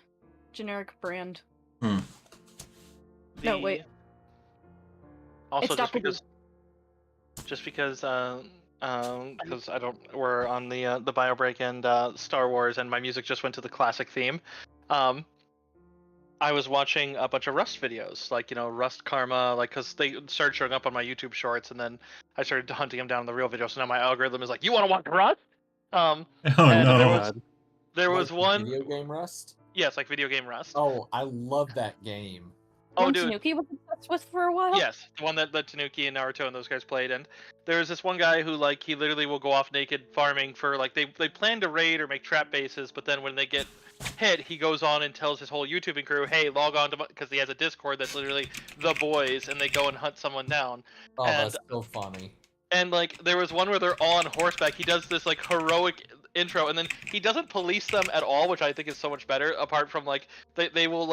generic brand. No, wait. Also, It's just Dr. because I don't. We're on the bio break and Star Wars, and my music just went to the classic theme. I was watching a bunch of Rust videos, like Rust Karma, like because they started showing up on my YouTube Shorts, and then I started hunting them down in the real videos. So now my algorithm is like, "You want to watch Rust?" Oh and no! There was one. Video game Rust? Yes, like video game Rust. Oh, I love that game. Oh, One dude. Tanuki was obsessed with for a while. Yes, the one that Tanuki and Naruto and those guys played, and there's this one guy who he literally will go off naked farming for they plan to raid or make trap bases, but then when they get hit, he goes on and tells his whole YouTubing crew, "Hey, log on to," because he has a Discord that's literally the boys, and they go and hunt someone down. Oh, and, that's so funny. And there was one where they're all on horseback. He does this heroic intro, and then he doesn't police them at all, which I think is so much better. Apart from they will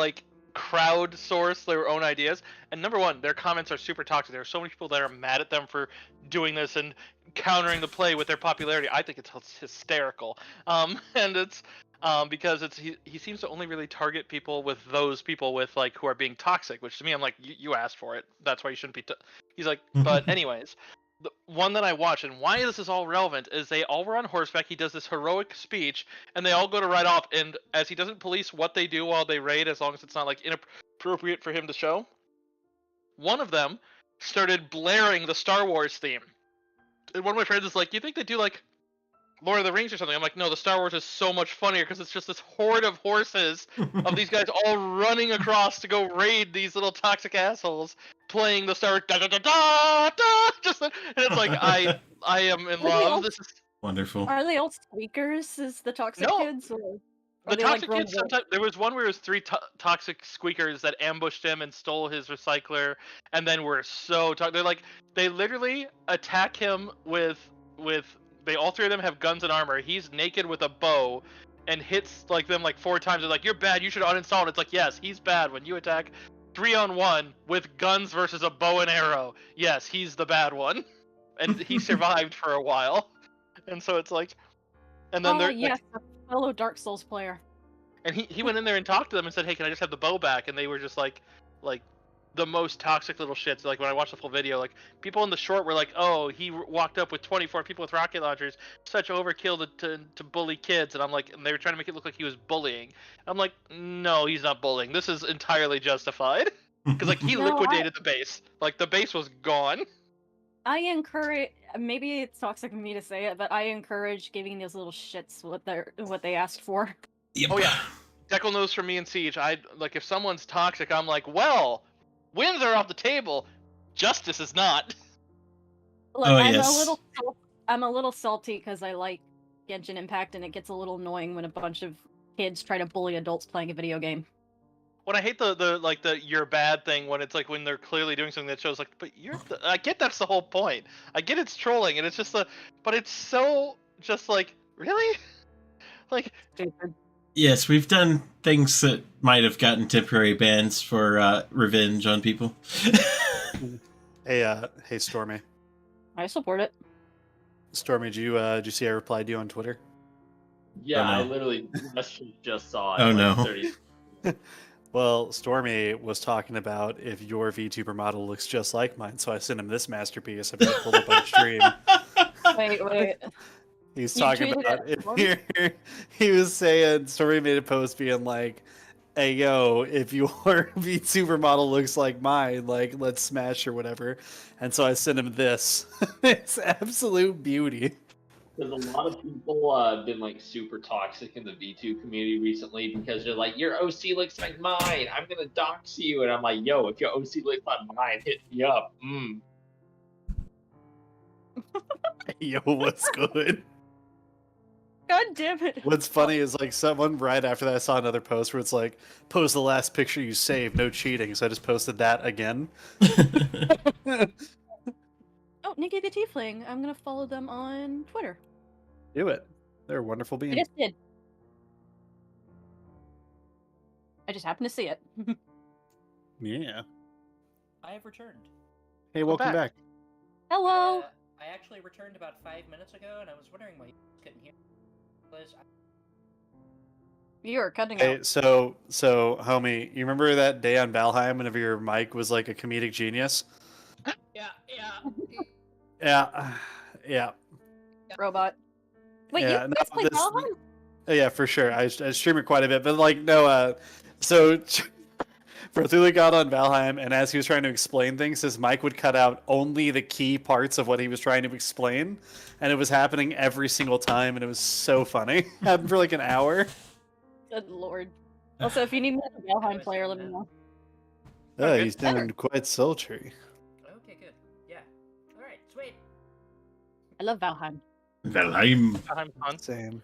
crowdsource their own ideas. And number one, their comments are super toxic. There are so many people that are mad at them for doing this and countering the play with their popularity. I think it's hysterical. And it's because he seems to only really target people with those people with who are being toxic, which to me I'm like, you asked for it. That's why you shouldn't be. He's like, but anyways. The one that I watched, and why this is all relevant, is they all were on horseback. He does this heroic speech, and they all go to ride off. And as he doesn't police what they do while they raid, as long as it's not inappropriate for him to show, one of them started blaring the Star Wars theme. And one of my friends is like, "You think they do Lord of the Rings or something?" I'm like, "No, the Star Wars is so much funnier because it's just this horde of horses of these guys all running across to go raid these little toxic assholes, playing the Star Wars da da da da da." And it's like I am in love. This is wonderful. Are they all squeakers? Is the toxic No. kids? Or the toxic kids. Sometimes there was one where it was three toxic squeakers that ambushed him and stole his recycler, and then were so they literally attack him with. They all three of them have guns and armor. He's naked with a bow, and hits them 4 times. They're like, "You're bad. You should uninstall." And it's like, yes, he's bad. When you attack 3-on-1 with guns versus a bow and arrow, yes, he's the bad one, and he survived for a while. And so it's like, and then they're yes, a fellow Dark Souls player. and he went in there and talked to them and said, "Hey, can I just have the bow back?" And they were just like the most toxic little shits. When I watched the full video, people in the short were like, "Oh, he walked up with 24 people with rocket launchers, such overkill to bully kids." And I'm like, and they were trying to make it look like he was bullying. I'm like, no, he's not bullying. This is entirely justified because he liquidated the base. The base was gone. I encourage. Maybe it's toxic of me to say it, but I encourage giving those little shits what they asked for. Yep. Oh yeah, Deckle knows from me and Siege. If someone's toxic, I'm like, well, wins are off the table. Justice is not. I'm a little salty because I like Genshin Impact, and it gets a little annoying when a bunch of kids try to bully adults playing a video game. When I hate the you're bad thing when it's when they're clearly doing something that shows but I get that's the whole point. I get it's trolling and it's just but it's so just really Stupid. Yes, we've done things that might have gotten temporary bans for revenge on people. Hey, Stormy. I support it. Stormy, did you see I replied to you on Twitter? Yeah, Oh, no. I literally just saw it. Oh, no. 30. Well, Stormy was talking about if your VTuber model looks just like mine, so I sent him this masterpiece. I've got it pulled up on stream. Wait. He's You talking tweeted about it, Stormy? he was saying, Stormy made a post being like, "Hey yo, if your VTuber model looks like mine, let's smash or whatever." And so I sent him this. It's absolute beauty. Because a lot of people have been super toxic in the V2 community recently because they're like, "Your OC looks like mine. I'm gonna dox you," and I'm like, "Yo, if your OC looks like mine, hit me up." Yo, what's good? God damn it. What's funny is like someone right after that I saw another post where it's like, post the last picture you saved, no cheating. So I just posted that again. Oh, Nikki the Tiefling. I'm gonna follow them on Twitter. Do it. They're a wonderful I being. just did. I just happened to see it. Yeah. I have returned. Hey, welcome back. Hello. I actually returned about 5 minutes ago, and I was wondering why you couldn't hear. You're cutting Hey, out. so homie, you remember that day on Valheim whenever your mic was like a comedic genius? Yeah. Yeah. Robot. Wait, Yeah, you guys play Valheim? Yeah, for sure. I stream it quite a bit, but like no. So Berthula got on Valheim, and as he was trying to explain things, his mic would cut out only the key parts of what he was trying to explain, and it was happening every single time, and it was so funny. Happened for like an hour. Good lord. Also, if you need me as a Valheim player, let me know. Oh, Okay. he's sounding quite sultry. Okay, good. Yeah. All right, sweet. I love Valheim. Valheim. I'm fun. Same.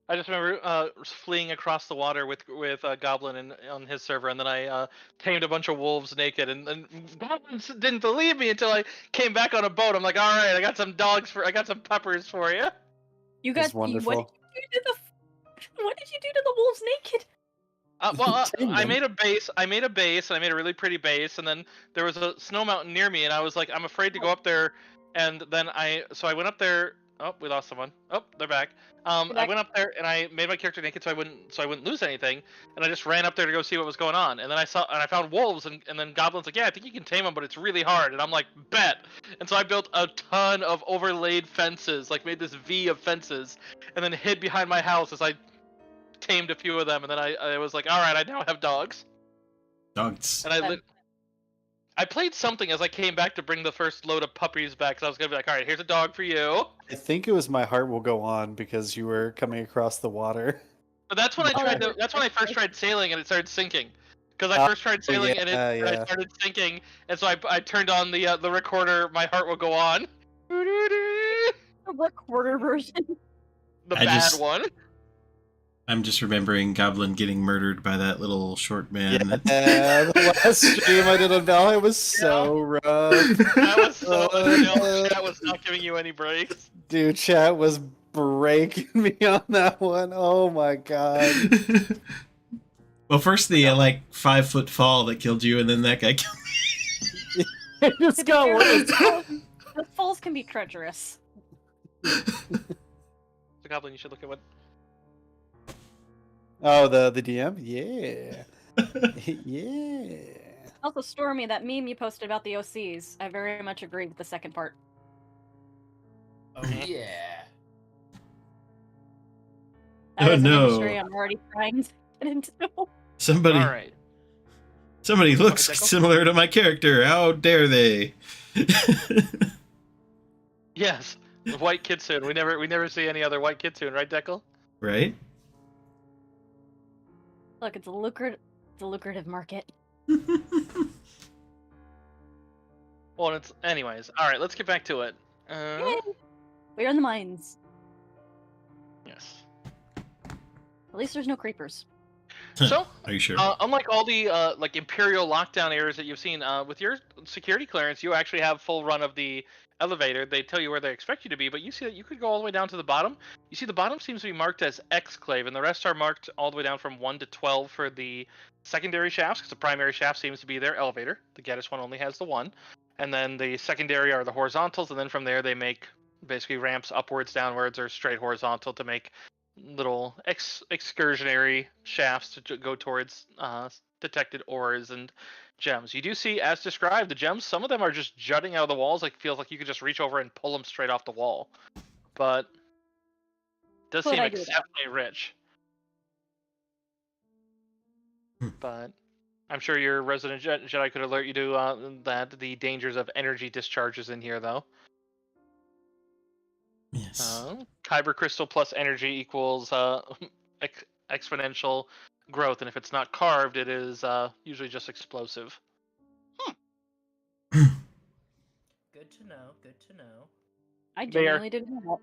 I just remember fleeing across the water with Goblin on his server, and then I tamed a bunch of wolves naked, and Goblins didn't believe me until I came back on a boat. I'm like, all right, I got some puppers for you. You That's got wonderful. What did you do to the wolves naked? Tame I them. made a base, and I made a really pretty base, and then there was a snow mountain near me, and I was like, I'm afraid to go up there, and then I went up there. Oh, we lost someone. Oh, they're back. I went up there and I made my character naked so I wouldn't lose anything, and I just ran up there to go see what was going on, and then I found wolves, and then Goblin's like, yeah, I think you can tame them, but it's really hard, and I'm like, bet. And so I built a ton of overlaid fences, like made this V of fences, and then hid behind my house as I tamed a few of them, and then I was like, all right, I now have dogs. Dogs. And I played something as I came back to bring the first load of puppies back, because I was gonna be like, all right, here's a dog for you. I think it was My Heart Will Go On because you were coming across the water. But that's when that's when I first tried sailing and it started sinking. Because I first tried sailing and I started sinking, and so I turned on the recorder. My heart will go on. The recorder version. The bad one. I'm just remembering Goblin getting murdered by that little short man. Yeah, the last stream I did on Valheim was so rough. That was so unreal. Chat was not giving you any breaks. Dude, chat was breaking me on that one. Oh my god. Well, first the 5-foot fall that killed you, and then that guy killed me. It just got worse. The falls can be treacherous. So Goblin, you should look at what. Oh, the DM? Yeah. Yeah. Also, Stormy, that meme you posted about the OCs, I very much agree with the second part. Oh yeah. That Oh, is an no. industry I'm already trying to get into. Somebody All right. looks Deco? similar to my character. How dare they? Yes, the white kitsune. We never see any other white kitsune, right, Deckle? Right? Look, it's a lucrative market. Well, it's anyways. All right, let's get back to it. Yay! We're in the mines. Yes. At least there's no creepers. So, Are you sure? unlike all the imperial lockdown areas that you've seen, with your security clearance, you actually have full run of the elevator. They tell you where they expect you to be, but you see that you could go all the way down to the bottom. You see the bottom seems to be marked as exclave, and the rest are marked all the way down from 1 to 12 for the secondary shafts, because the primary shaft seems to be their elevator. The Geddes one only has the 1. And then the secondary are the horizontals, and then from there they make basically ramps upwards, downwards, or straight horizontal to make little excursionary shafts to go towards detected ores and gems. You do see, as described, the gems, some of them are just jutting out of the walls, like feels like you could just reach over and pull them straight off the wall. But it does Could seem I do that? exceptionally rich. But I'm sure your resident Jedi could alert you to that the dangers of energy discharges in here, though. Yes. Kyber crystal plus energy equals exponential growth, and if it's not carved, it is usually just explosive. Good Good to know. Good to know. I They are- genuinely didn't know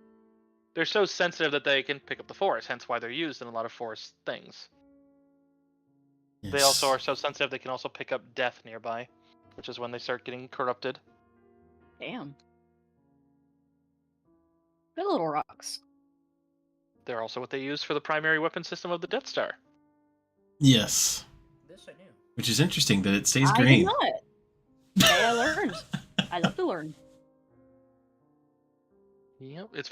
They're so sensitive that they can pick up the Force, hence why they're used in a lot of Force things. Yes. They also are so sensitive they can also pick up death nearby, which is when they start getting corrupted. that. Damn. Good little rocks. They're also what they use for the primary weapon system of the Death Star. Yes. This I knew. Which is interesting that it stays I did green. not. Hey, I learned. I love to learn. Yep, it's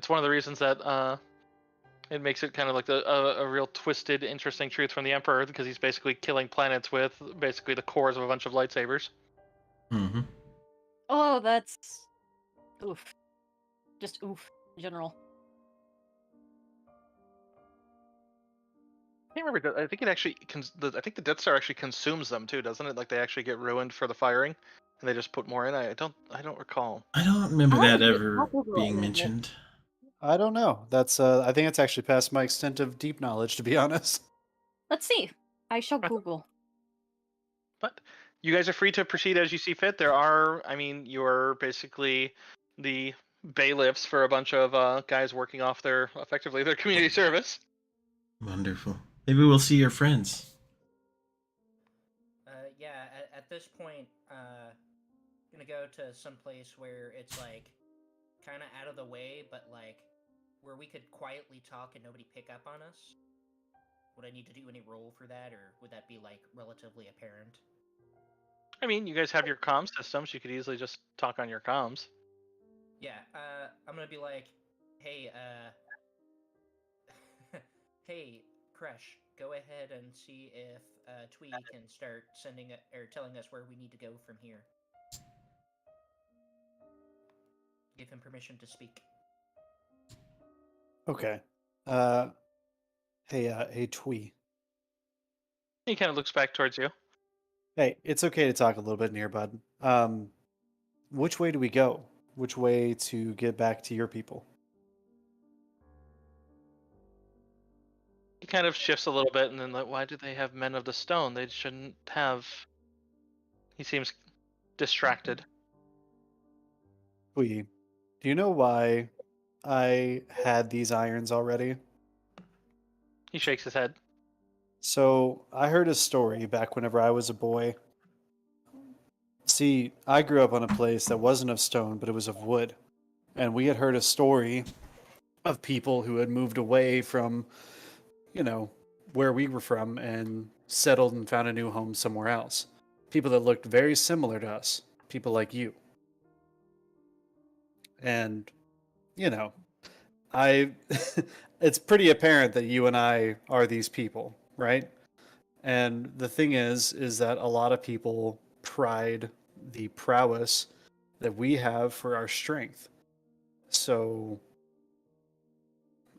one of the reasons that it makes it kind of like a real twisted, interesting truth from the Emperor, because he's basically killing planets with basically the cores of a bunch of lightsabers. Mm-hmm. Oh, that's oof. Just oof in general. I can't remember. I think it actually. I think the Death Star actually consumes them too, doesn't it? Like they actually get ruined for the firing, and they just put more in. I don't recall. I don't remember I that don't ever remember being it. mentioned. I don't know. That's I think it's actually past my extent of deep knowledge, to be honest. Let's see. I shall Google. But you guys are free to proceed as you see fit. You're basically the bailiffs for a bunch of guys working off their community service. Wonderful. Maybe we'll see your friends. Yeah. At this point, gonna go to some place where it's like kind of out of the way, but like where we could quietly talk and nobody pick up on us. Would I need to do any roll for that, or would that be like relatively apparent? I mean, you guys have your comm systems. You could easily just talk on your comms. Yeah. I'm gonna be like, hey, hey, Crush, go ahead and see if Twee can start sending or telling us where we need to go from here. Give him permission to speak. Okay. Hey, Twee. He kind of looks back towards you. Hey, it's okay to talk a little bit near, bud. Which way do we go? Which way to get back to your people? He kind of shifts a little bit, and then like, why do they have Men of the Stone? They shouldn't have. He seems distracted. Twee, do you know why I had these irons already? He shakes his head. So I heard a story back whenever I was a boy. See, I grew up on a place that wasn't of stone, but it was of wood. And we had heard a story of people who had moved away from, where we were from and settled and found a new home somewhere else. People that looked very similar to us, people like you. And, I it's pretty apparent that you and I are these people, right? And the thing is that a lot of people pride the prowess that we have for our strength. So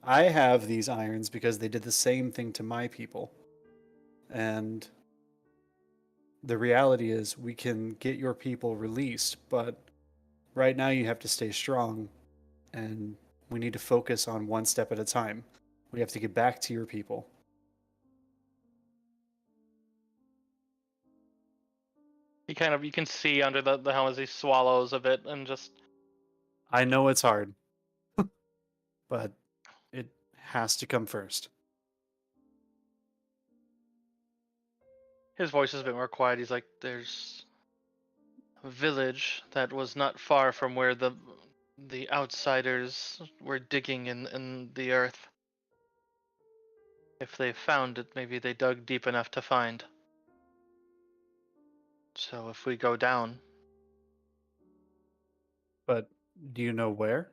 I have these irons because they did the same thing to my people. And the reality is we can get your people released, but right now you have to stay strong and we need to focus on one step at a time. We have to get back to your people. You can see under the helm as he swallows a bit and just. I know it's hard, but it has to come first. His voice is a bit more quiet. He's like, "There's a village that was not far from where the outsiders were digging in the earth. If they found it, maybe they dug deep enough to find. So if we go down." But do you know where?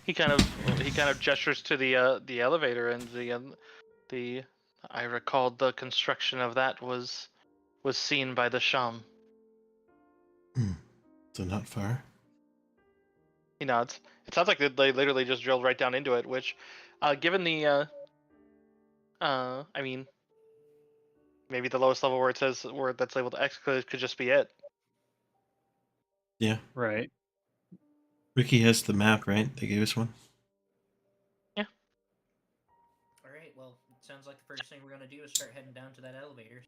He kind of gestures to the elevator, and the I recalled the construction of that was seen by the Sham. So not far. He nods. It sounds like they literally just drilled right down into it, which, given the I mean, maybe the lowest level where it says where that's labeled X could just be it. Yeah. Right. Ricky has the map, right? They gave us one. Yeah. All right. Well, it sounds like the first thing we're gonna do is start heading down to that elevator.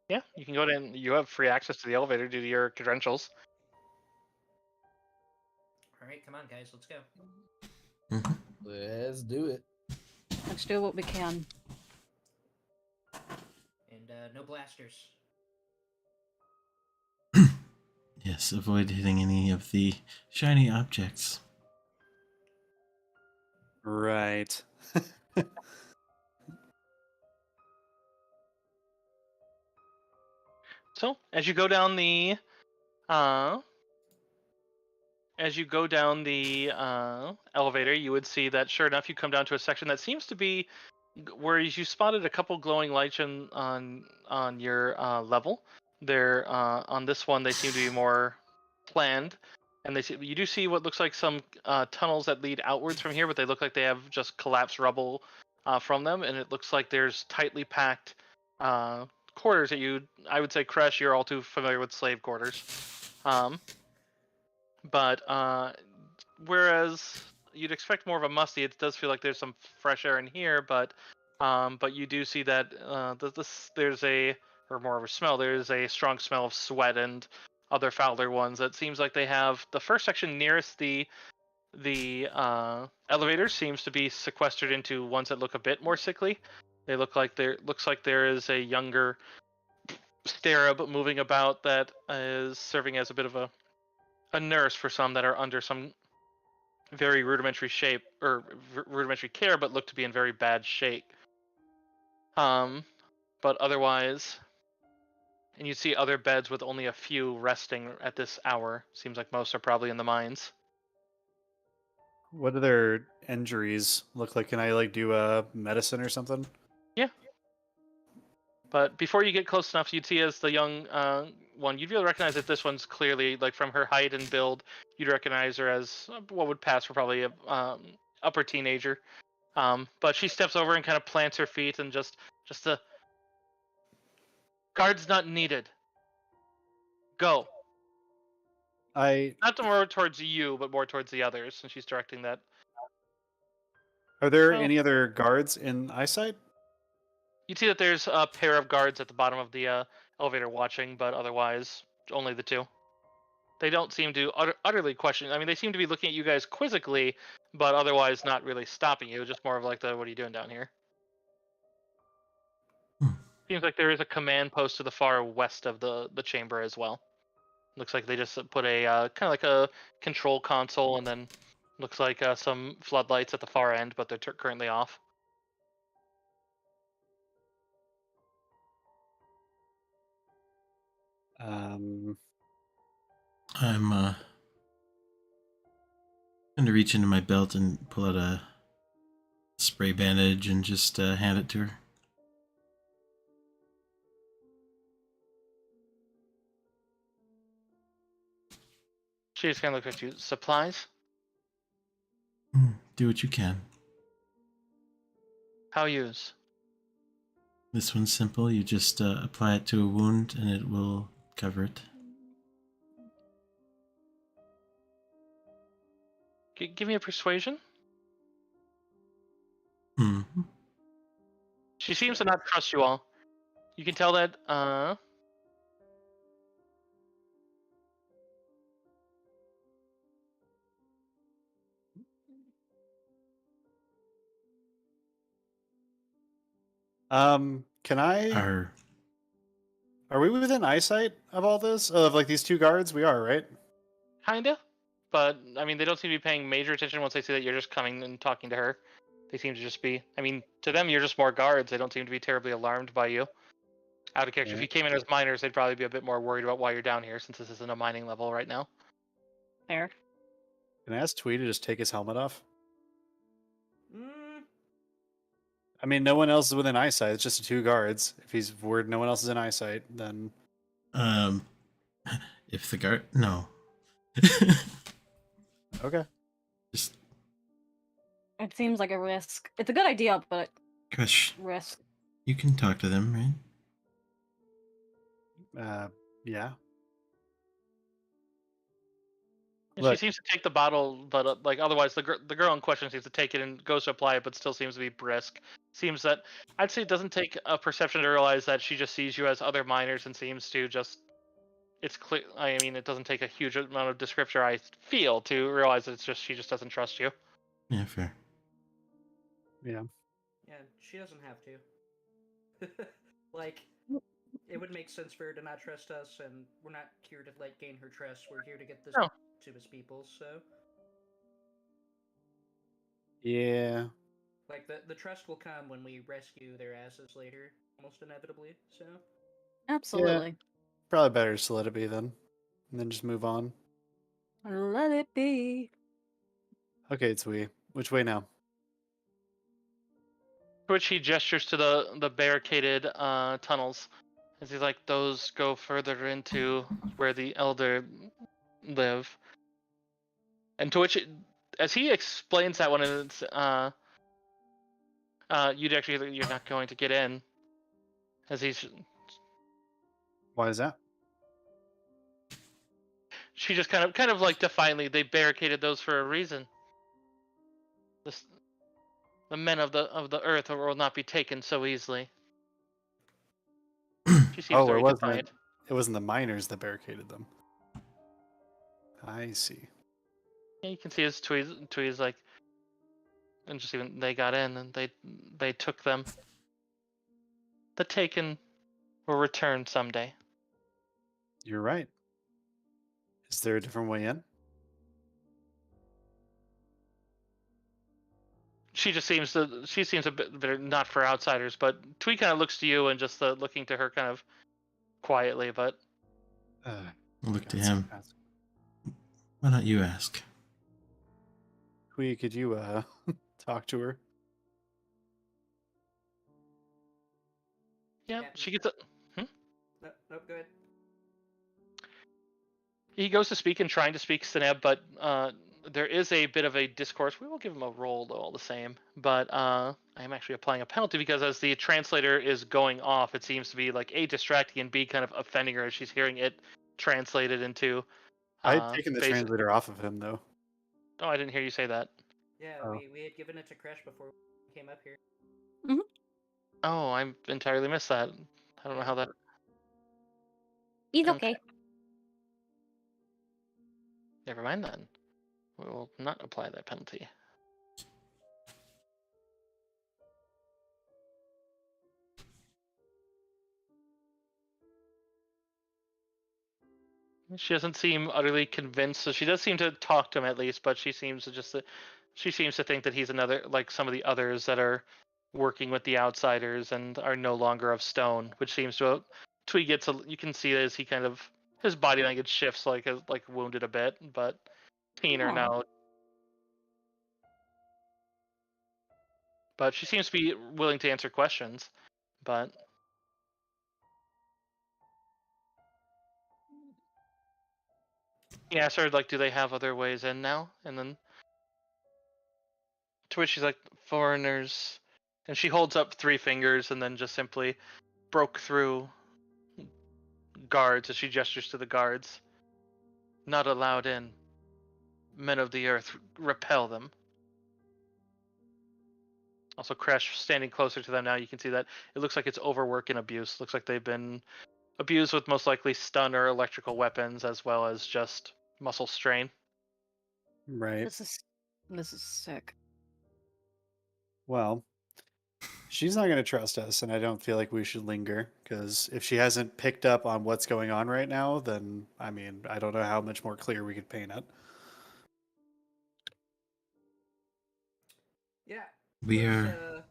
Yeah, you can go in. You have free access to the elevator due to your credentials. All right, come on, guys, let's go. Let's do it. Let's do what we can. And no blasters. Yes, avoid hitting any of the shiny objects. Right. So as you go down the elevator, you would see that sure enough, you come down to a section that seems to be where you spotted a couple glowing lights on your level. They're on this one. They seem to be more planned, and you do see what looks like some tunnels that lead outwards from here, but they look like they have just collapsed rubble from them, and it looks like there's tightly packed quarters that I would say, Crash, you're all too familiar with slave quarters. But whereas you'd expect more of a musty, it does feel like there's some fresh air in here. But you do see that there's or more of a smell. There's a strong smell of sweat and other fouler ones. That seems like they have the first section nearest the elevator seems to be sequestered into ones that look a bit more sickly. They looks like there is a younger scarab moving about that is serving as a bit of a nurse for some that are under some very rudimentary shape or rudimentary care, but look to be in very bad shape. But otherwise, and you see other beds with only a few resting at this hour. Seems like most are probably in the mines. What do their injuries look like? Can I like do a medicine or something? Yeah. But before you get close enough, you'd see as the young one, you'd be able to recognize that this one's clearly, like from her height and build, you'd recognize her as what would pass for probably a upper teenager. But she steps over and kind of plants her feet and just the guard's not needed. Go. Not more towards you, but more towards the others, and she's directing that. Are there Oh. any other guards in eyesight? You'd see that there's a pair of guards at the bottom of the elevator watching, but otherwise only the two. They don't seem to utterly question. I mean, they seem to be looking at you guys quizzically, but otherwise not really stopping you. Just more of like what are you doing down here? Seems like there is a command post to the far west of the chamber as well. Looks like they just put a kind of like a control console, and then looks like some floodlights at the far end, but they're currently off. I'm going to reach into my belt and pull out a spray bandage and just hand it to her. She just kind of looks at you. Supplies? Do what you can. How use? This one's simple. You just apply it to a wound and it will cover it. Give me a persuasion. Mm-hmm. She seems to not trust you all. You can tell that Can I? Are we within eyesight of all this? Of like these two guards? We are, right? kinda. But I mean, they don't seem to be paying major attention once they see that you're just coming and talking to her. They seem to just be. I mean, to them, you're just more guards. They don't seem to be terribly alarmed by you. Out of character, Yeah. if you came in as miners, they'd probably be a bit more worried about why you're down here, since this isn't a mining level right now. Fair. Can I ask Twee to just take his helmet off? Mm, I mean, no one else is within eyesight. It's just the two guards. If he's worried no one else is in eyesight, then If the guard, no. okay. Just It seems like a risk. It's a good idea, but Crush. risk. You can talk to them, right? Yeah. And Look. she seems to take the bottle, but like otherwise, the girl in question seems to take it and goes to apply it, but still seems to be brisk. seems that I'd say it doesn't take a perception to realize that she just sees you as other minors and seems to just. It's clear. I mean, it doesn't take a huge amount of description, I feel, to realize that it's just she just doesn't trust you. Yeah, fair. Yeah. Yeah, she doesn't have to. Like, it would make sense for her to not trust us, and we're not here to like gain her trust. We're here to get this No. to his people. So, Yeah. like, the trust will come when we rescue their asses later, almost inevitably. So, Absolutely. Probably better to let it be then. And then just move on. Let it be. Okay, it's we. Which way now? To which he gestures to the barricaded tunnels, as he's like, "Those go further into where the elder live." And to which, as he explains that one, it's you're not going to get in, as Why is that? she just kind of like defiantly, they barricaded those for a reason. The men of the earth will not be taken so easily. She seems very defiant. It wasn't the miners that barricaded them. I see. Yeah, you can see his tweets like, and just even they got in and they took them. The taken will return someday. You're right. Is there a different way in? She seems a bit bitter, not for outsiders, but Twee kind of looks to you and just looking to her kind of quietly, but Look to him. Why don't you ask? Hui, could you talk to her? yeah, Yeah. she gets a. no, go ahead. He goes to speak and trying to speak Seneb, but there is a bit of a discourse. We will give him a roll though, all the same. But I am actually applying a penalty because as the translator is going off, it seems to be like A, distracting, and B, kind of offending her as she's hearing it translated into. I had taken the translator off of him though. Oh, I didn't hear you say that. Yeah, Oh. we had given it to Crash before we came up here. Oh, I entirely missed that. I don't know how that. He's Okay. okay. Never mind then. We will not apply that penalty. She doesn't seem utterly convinced, so she does seem to talk to him at least, but she seems to think that he's another, like some of the others that are working with the outsiders and are no longer of stone, which seems to Twee gets you can see as he kind of his body language shifts like wounded a bit, but keener Aw. now. But she seems to be willing to answer questions, but he asked her like, do they have other ways in now? And then to which she's like, foreigners, and she holds up 3 fingers and then just simply broke through guards as she gestures to the guards. Not allowed in. Men of the earth, repel them. Also, Crash standing closer to them now, you can see that it looks like it's overwork and abuse. Looks like they've been abused with most likely stun or electrical weapons as well as just muscle strain. Right. This is sick. Well, she's not going to trust us, and I don't feel like we should linger, because if she hasn't picked up on what's going on right now, then, I mean, I don't know how much more clear we could paint it. Yeah. We let's, are.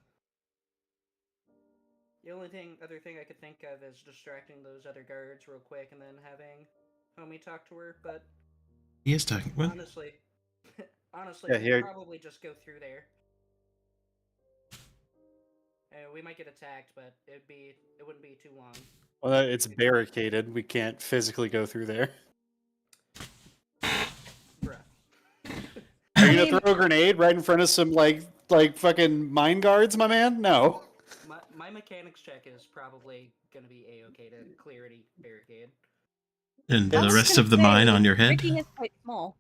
The only other thing I could think of is distracting those other guards real quick and then having Homie talk to her, but He is talking. What? honestly, Yeah, we here- could probably just go through there. We might get attacked, but it wouldn't be too long. Well, it's barricaded. We can't physically go through there. Bruh. Are you gonna throw a grenade right in front of some like fucking mine guards, my man? No. My mechanics check is probably gonna be a-okay to clear any barricade. And I the was rest gonna of the mine say, on your head? Ricky is quite small.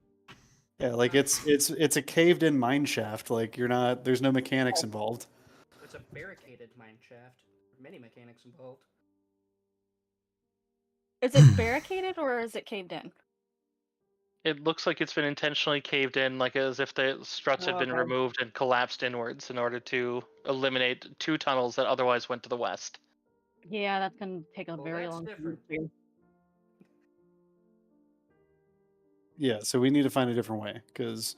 Yeah, like it's a caved-in mine shaft. Like there's no mechanics involved. barricaded mine shaft. Many mechanics involved. Is it barricaded or is it caved in? It looks like it's been intentionally caved in, like as if the struts had been Okay. removed and collapsed inwards in order to eliminate two tunnels that otherwise went to the west. Yeah, that's gonna take a Well, very that's long time. different. to do. Yeah, so we need to find a different way because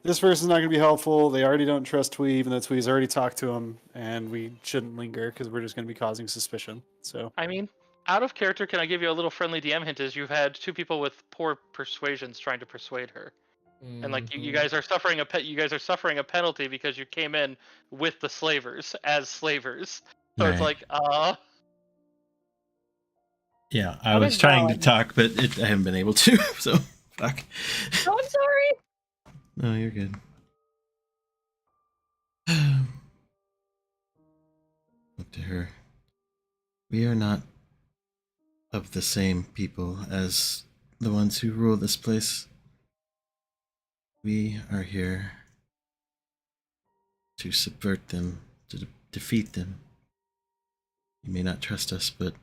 this person's not going to be helpful. They already don't trust Twee, even though Twee's already talked to him, and we shouldn't linger because we're just going to be causing suspicion. So I mean, out of character, can I give you a little friendly DM hint? Is you've had two people with poor persuasions trying to persuade her, and like you guys are suffering you guys are suffering a penalty because you came in with the slavers as slavers. So it's Right. like, Yeah, I That was is trying to valid. talk, but I haven't been able to. So, fuck. Oh, I'm sorry. No, you're good. Look to her. We are not of the same people as the ones who rule this place. We are here to subvert them, to defeat them. You may not trust us, but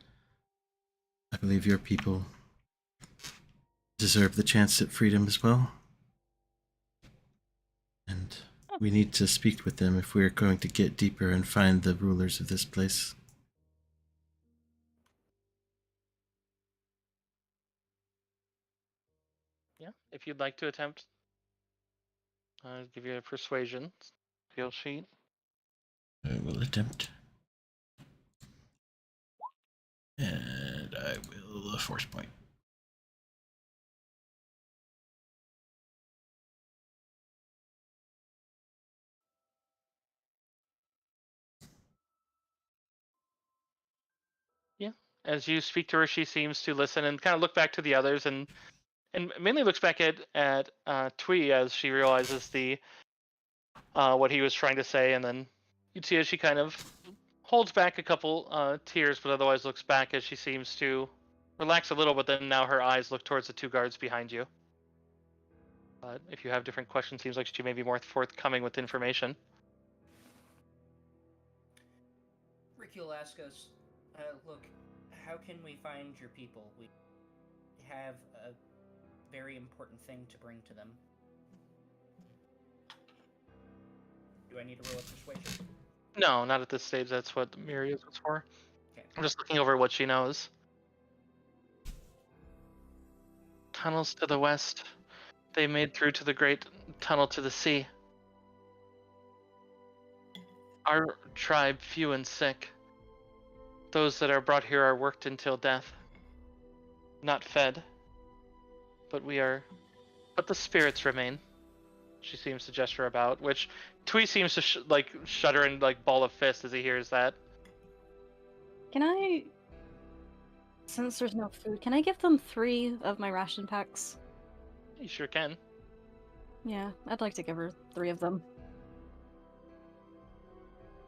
I believe your people deserve the chance at freedom as well. And we need to speak with them if we're going to get deeper and find the rulers of this place. yeah, if you'd like to attempt, I'll give you a persuasion skill sheet. I will attempt. And I will force point. Yeah, as you speak to her, she seems to listen and kind of look back to the others, and mainly looks back at Twee as she realizes the what he was trying to say, and then you'd see as she kind of holds back a couple tears, but otherwise looks back as she seems to relax a little. But then now her eyes look towards the two guards behind you. But if you have different questions, seems like she may be more forthcoming with information. Ricky will ask us, look, how can we find your people? We have a very important thing to bring to them. Do I need to roll a persuasion? No, not at this stage. That's what Miriam was for. Okay. I'm just looking over what she knows. Tunnels to the west. They made through to the great tunnel to the sea. Our tribe, few and sick. Those that are brought here are worked until death. Not fed. But but the spirits remain. She seems to gesture about, which Twee seems to shudder and ball a fist as he hears that. Can I, since there's no food, can I give them 3 of my ration packs? You sure can. Yeah, I'd like to give her 3 of them.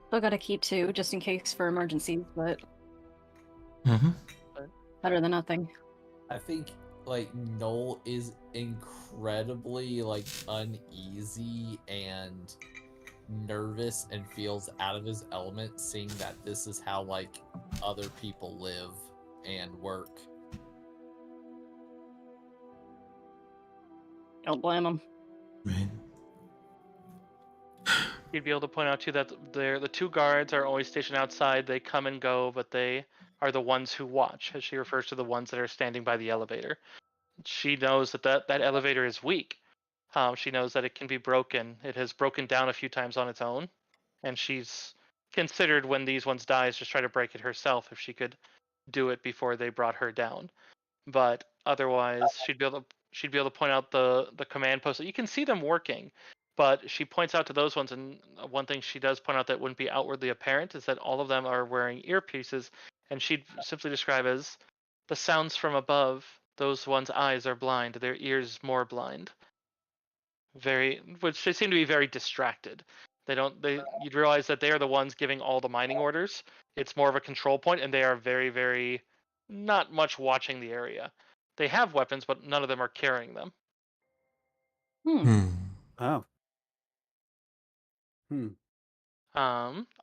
Still gotta keep 2 just in case for emergencies, but better than nothing. I think Noel is incredibly uneasy and nervous and feels out of his element seeing that this is how other people live and work. Don't blame them. Right. You'd be able to point out too that the two guards are always stationed outside. They come and go, but they are the ones who watch, as she refers to the ones that are standing by the elevator. She knows that elevator is weak. She knows that it can be broken. It has broken down a few times on its own, and she's considered when these ones dies just try to break it herself if she could do it before they brought her down. But otherwise, she'd be able to point out the command posts. You can see them working, but she points out to those ones, and one thing she does point out that wouldn't be outwardly apparent is that all of them are wearing earpieces, and she'd simply describe as the sounds from above. Those ones' eyes are blind, their ears more blind. Which they seem to be very distracted. You'd realize that they are the ones giving all the mining orders. It's more of a control point, and they are very, very not much watching the area. They have weapons, but none of them are carrying them. Oh.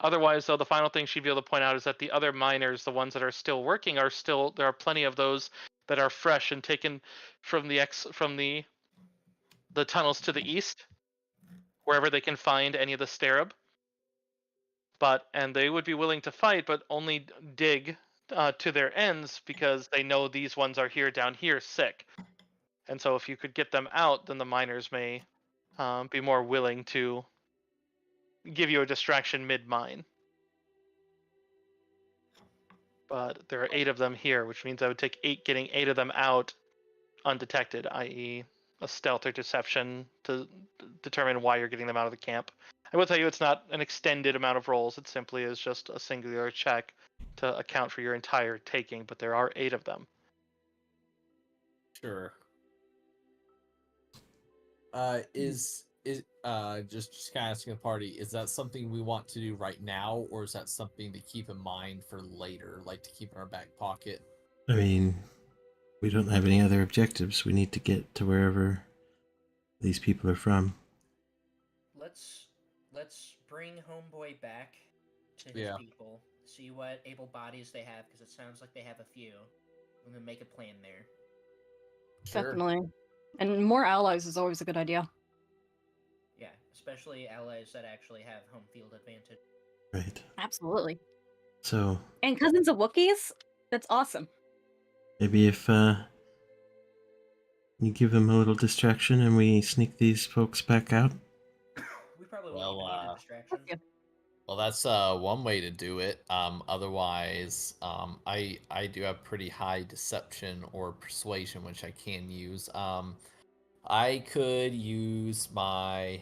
Otherwise, though, the final thing she'd be able to point out is that the other miners, the ones that are still working, there are plenty of those that are fresh and taken from the tunnels to the east, wherever they can find any of the Starab. And they would be willing to fight, but only dig to their ends because they know these ones are down here sick. And so if you could get them out, then the miners may be more willing to give you a distraction mid-mine. But there are 8 of them here, which means I would take getting 8 of them out undetected, i.e. a stealth or deception to determine why you're getting them out of the camp. I will tell you it's not an extended amount of rolls. It simply is just a singular check to account for your entire taking, but there are 8 of them. Sure. Just kind of asking the party, is that something we want to do right now, or is that something to keep in mind for later, like to keep in our back pocket? I mean, we don't have any other objectives. We need to get to wherever these people are from. Let's bring Homeboy back to his people. See what able bodies they have, because it sounds like they have a few. And then make a plan there. Sure. Definitely. And more allies is always a good idea. Yeah, especially allies that actually have home field advantage. Right. Absolutely. So. And cousins of Wookiees? That's awesome. Maybe if you give them a little distraction and we sneak these folks back out. We probably won't even need a distraction. Well, that's one way to do it. Otherwise, I do have pretty high deception or persuasion, which I can use. I could use my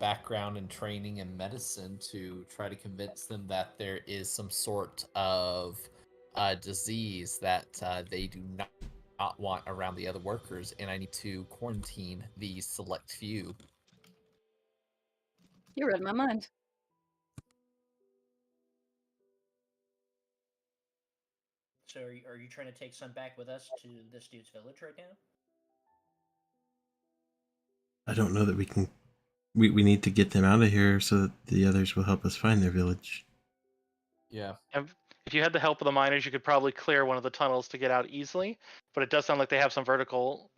background in training and medicine to try to convince them that there is some sort of disease that they do not want around the other workers, and I need to quarantine the select few. You read my mind. So are you trying to take some back with us to this dude's village right now? I don't know that we can. We need to get them out of here so that the others will help us find their village. Yeah. If you had the help of the miners, you could probably clear one of the tunnels to get out easily. But it does sound like they have some vertical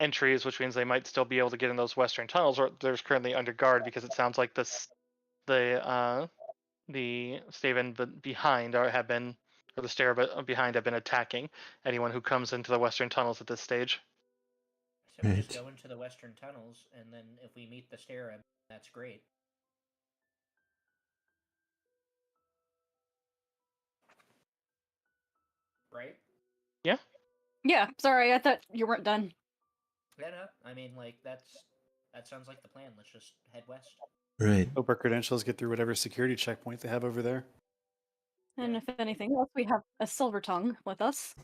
entries, which means they might still be able to get in those western tunnels, or there's currently under guard because it sounds like the Staven behind the stair behind have been attacking anyone who comes into the western tunnels at this stage. So we just go into the western tunnels, and then if we meet the stair, that's great. Right? Yeah? Yeah, sorry, I thought you weren't done. Yeah, no, I mean, like, that sounds like the plan. Let's just head west. Right. Hope our credentials get through whatever security checkpoint they have over there. And if anything else, we have a silver tongue with us.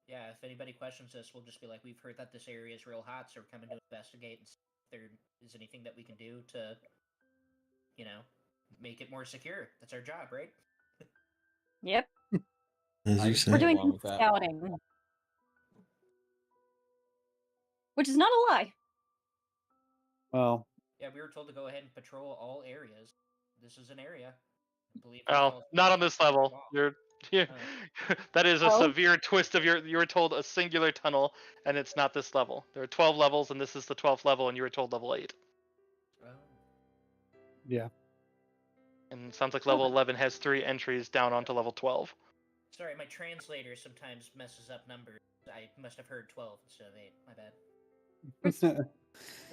Yeah, if anybody questions us, we'll just be like, we've heard that this area is real hot, so we're coming to investigate and see if there is anything that we can do to, make it more secure. That's our job, right? Yep. As you say. We're doing some scouting. Which is not a lie. Well. Yeah, we were told to go ahead and patrol all areas. This is an area. Not on this level. That is a severe twist of you were told a singular tunnel, and it's not this level. There are 12 levels, and this is the 12th level, and you were told level 8. Yeah. And it sounds like level 11 has 3 entries down onto level 12. Sorry, my translator sometimes messes up numbers. I must have heard 12 instead of 8. My bad.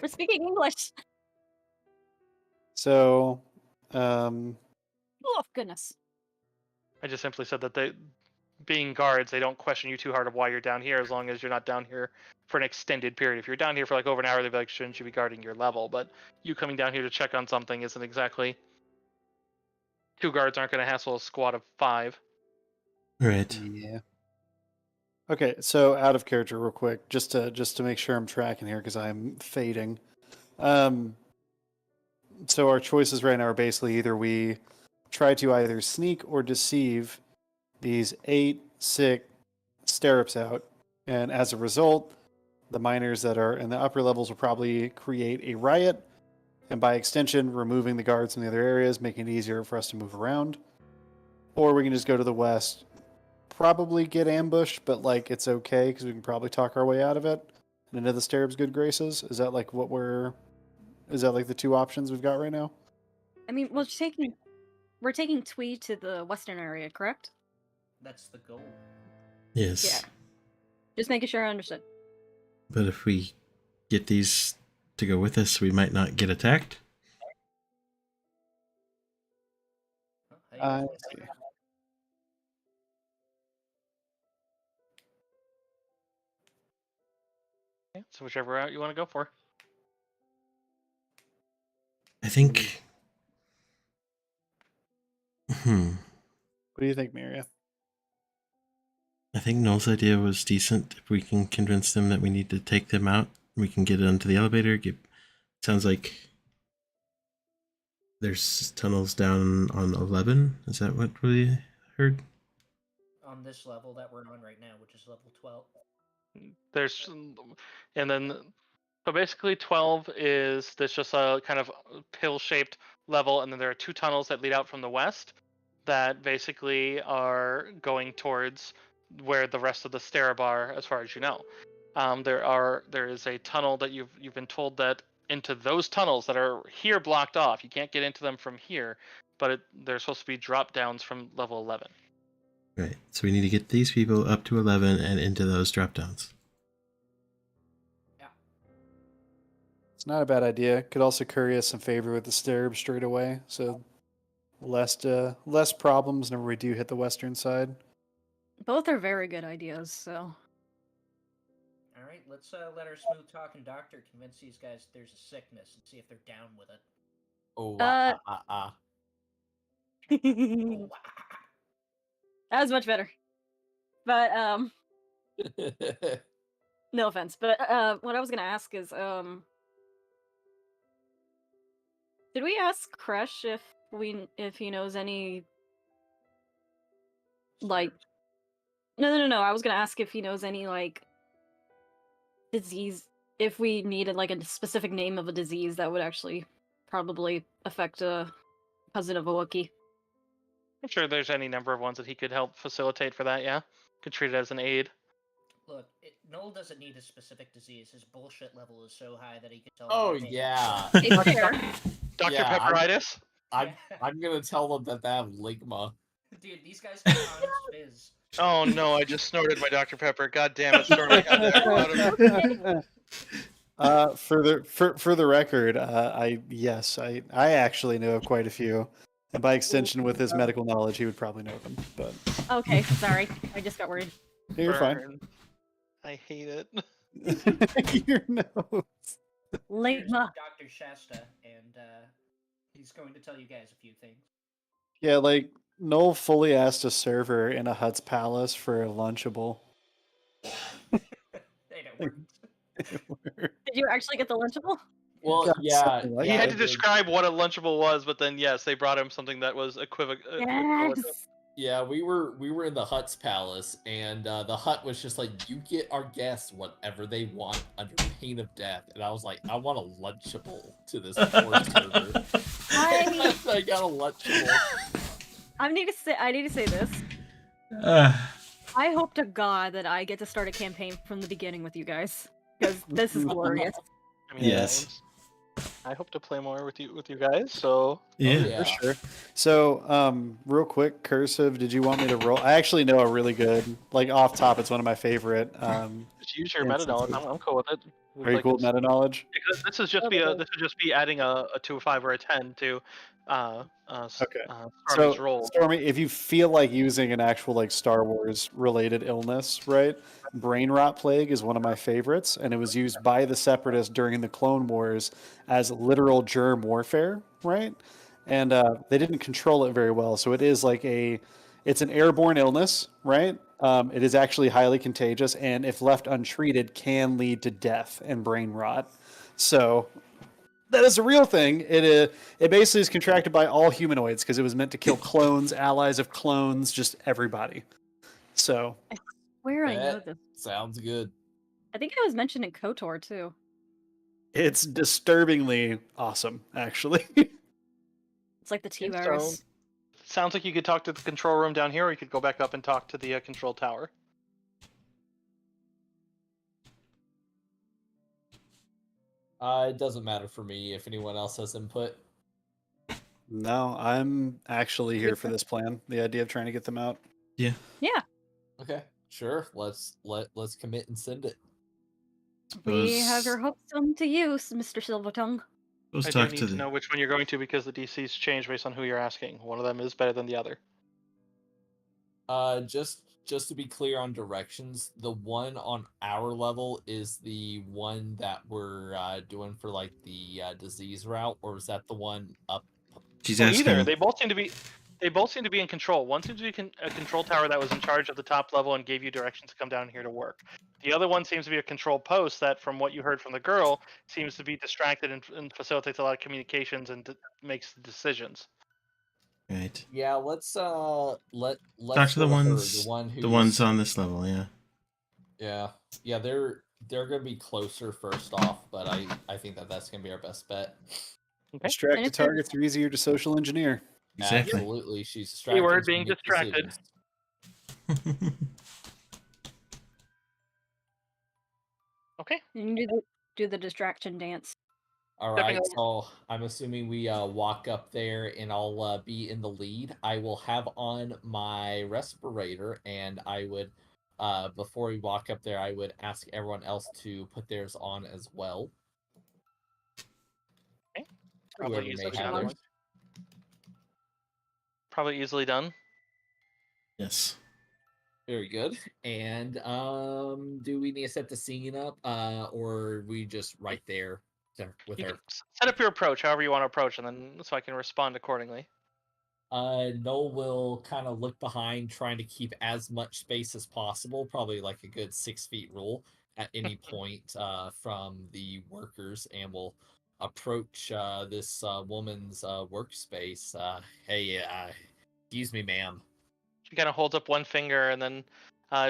We're speaking English. So, oh goodness. I just simply said that they, being guards, they don't question you too hard of why you're down here, as long as you're not down here for an extended period. If you're down here for like over an hour, they'd be like, shouldn't you be guarding your level? But you coming down here to check on something isn't exactly. 2 guards aren't going to hassle a squad of 5. Right. Yeah. Okay, so out of character, real quick, just to make sure I'm tracking here because I'm fading. So our choices right now are basically either we try to either sneak or deceive these 8 sick stirrups out, and as a result, the miners that are in the upper levels will probably create a riot, and by extension, removing the guards from the other areas, making it easier for us to move around. Or we can just go to the west, probably get ambushed, but like it's okay because we can probably talk our way out of it and into the Starab's good graces. Is that like is that like the two options we've got right now? I mean, we're taking Twee to the western area, correct? That's the goal. Yes. Yeah. Just making sure I understood. But if we get these to go with us, we might not get attacked. I see. Yeah, so whichever route you want to go for. I think. What do you think, Miria? I think Noel's idea was decent. If we can convince them that we need to take them out, we can get onto the elevator. Sounds like there's tunnels down on 11. Is that what we heard? On this level that we're on right now, which is level 12. And then, so basically 12 is there's just a kind of pill-shaped level, and then there are 2 tunnels that lead out from the west that basically are going towards where the rest of the Starab are, as far as you know. There is a tunnel that you've been told that into those tunnels that are here blocked off. You can't get into them from here, but they're supposed to be drop downs from level 11. Right. So we need to get these people up to 11 and into those drop downs. Yeah. It's not a bad idea. Could also curry us some favor with the Starab straight away, so less problems whenever we do hit the western side. Both are very good ideas, so. All right, let's let our smooth talking doctor convince these guys there's a sickness and see if they're down with it. Oh, That was much better. But no offense, but what I was gonna ask is did we ask Crush if he knows any like No, I was gonna ask if he knows any like disease, if we needed like a specific name of a disease that would actually probably affect a cousin of a Wookiee. I'm sure there's any number of ones that he could help facilitate for that, yeah? Could treat it as an aid. Look, Noel doesn't need a specific disease. His bullshit level is so high that he can tell. Oh anything. yeah. Dr. Yeah, Pepperitis? I'm gonna tell them that they have ligma. Dude, these guys have honest fizz. Oh no, I just snorted my Dr. Pepper. God damn it, Stormy. For the record, I actually know of quite a few, and by extension, with his medical knowledge, he would probably know them. But Okay, sorry, I just got worried. you're fine. I hate it. Your nose. Ligma. Dr. Shasta, and he's going to tell you guys a few things. Yeah, like Noel fully asked a server in a Hutt's palace for a Lunchable. They don't work. Did you actually get the Lunchable? Well, yeah, something like He that. had to describe what a Lunchable was, but then yes, they brought him something that was equivalent. Yes. Yeah, we were in the Hutt's palace, and the Hutt was just like, "You get our guests whatever they want under pain of death," and I was like, "I want a Lunchable to this poor server." I got a Lunchable. I need to say this. I hope to God that I get to start a campaign from the beginning with you guys, because this is glorious. I mean, Yes. I hope to play more with you guys. So For sure. So, real quick, Cursive, did you want me to roll? I actually know a really good, like off top, it's one of my favorite. just use your meta knowledge. I'm cool with it. Very cool meta knowledge. Because this would just be adding a 2, a 5, or a 10 to Okay. Stormy's roll. Stormy, if you feel like using an actual like Star Wars related illness, right? Brain rot plague is one of my favorites, and it was used by the Separatists during the Clone Wars as literal germ warfare, right? And they didn't control it very well, so it is like it's an airborne illness, right? It is actually highly contagious, and if left untreated, can lead to death and brain rot. So that is a real thing. It basically is contracted by all humanoids because it was meant to kill clones, allies of clones, just everybody. So Where I know That this. sounds good. I think it was mentioned in KOTOR too. It's disturbingly awesome, actually. It's like the T Okay, virus. sounds like you could talk to the control room down here, or you could go back up and talk to the control tower. It doesn't matter for me if anyone else has input. No, I'm actually here for this plan. The idea of trying to get them out. Yeah. Yeah, Okay, sure. Let's commit and send it. we have Suppose, your hopes come to use, Mr. Silvertongue. suppose I do talk need to to the. know which one you're going to because the DCs change based on who you're asking. One of them is better than the other. Just to be clear on directions, the one on our level is the one that we're doing for like the disease route, or is that the one up? She's Either. asking. They both seem to be. They both seem to be in control. One seems to be a control tower that was in charge of the top level and gave you directions to come down here to work. The other one seems to be a control post that, from what you heard from the girl, seems to be distracted and facilitates a lot of communications and makes decisions. Right. Yeah, let's Talk let's to go the to her, ones. the one who's The ones on this level. Yeah. yeah, they're gonna be closer first off, but I think that's gonna be our best bet. Okay. Distracted targets are easier to social engineer. Exactly. Absolutely, she's distracted. Keyword so being make distracted. decisions. Okay. You can do the distraction dance. All Stepping right, over. so I'm assuming we walk up there, and I'll be in the lead. I will have on my respirator, and I would, before we walk up there, I would ask everyone else to put theirs on as well. Okay. Whoever Probably may easily have done. theirs. Probably easily done. Yes. Very good. And do we need to set the scene up, or are we just right there with You her? can set up your approach however you want to approach, and then so I can respond accordingly. Noel will kind of look behind, trying to keep as much space as possible, probably like a good 6 feet rule at any point from the workers, and will approach this woman's workspace. Hey, excuse me, ma'am. She kind of holds up one finger, and then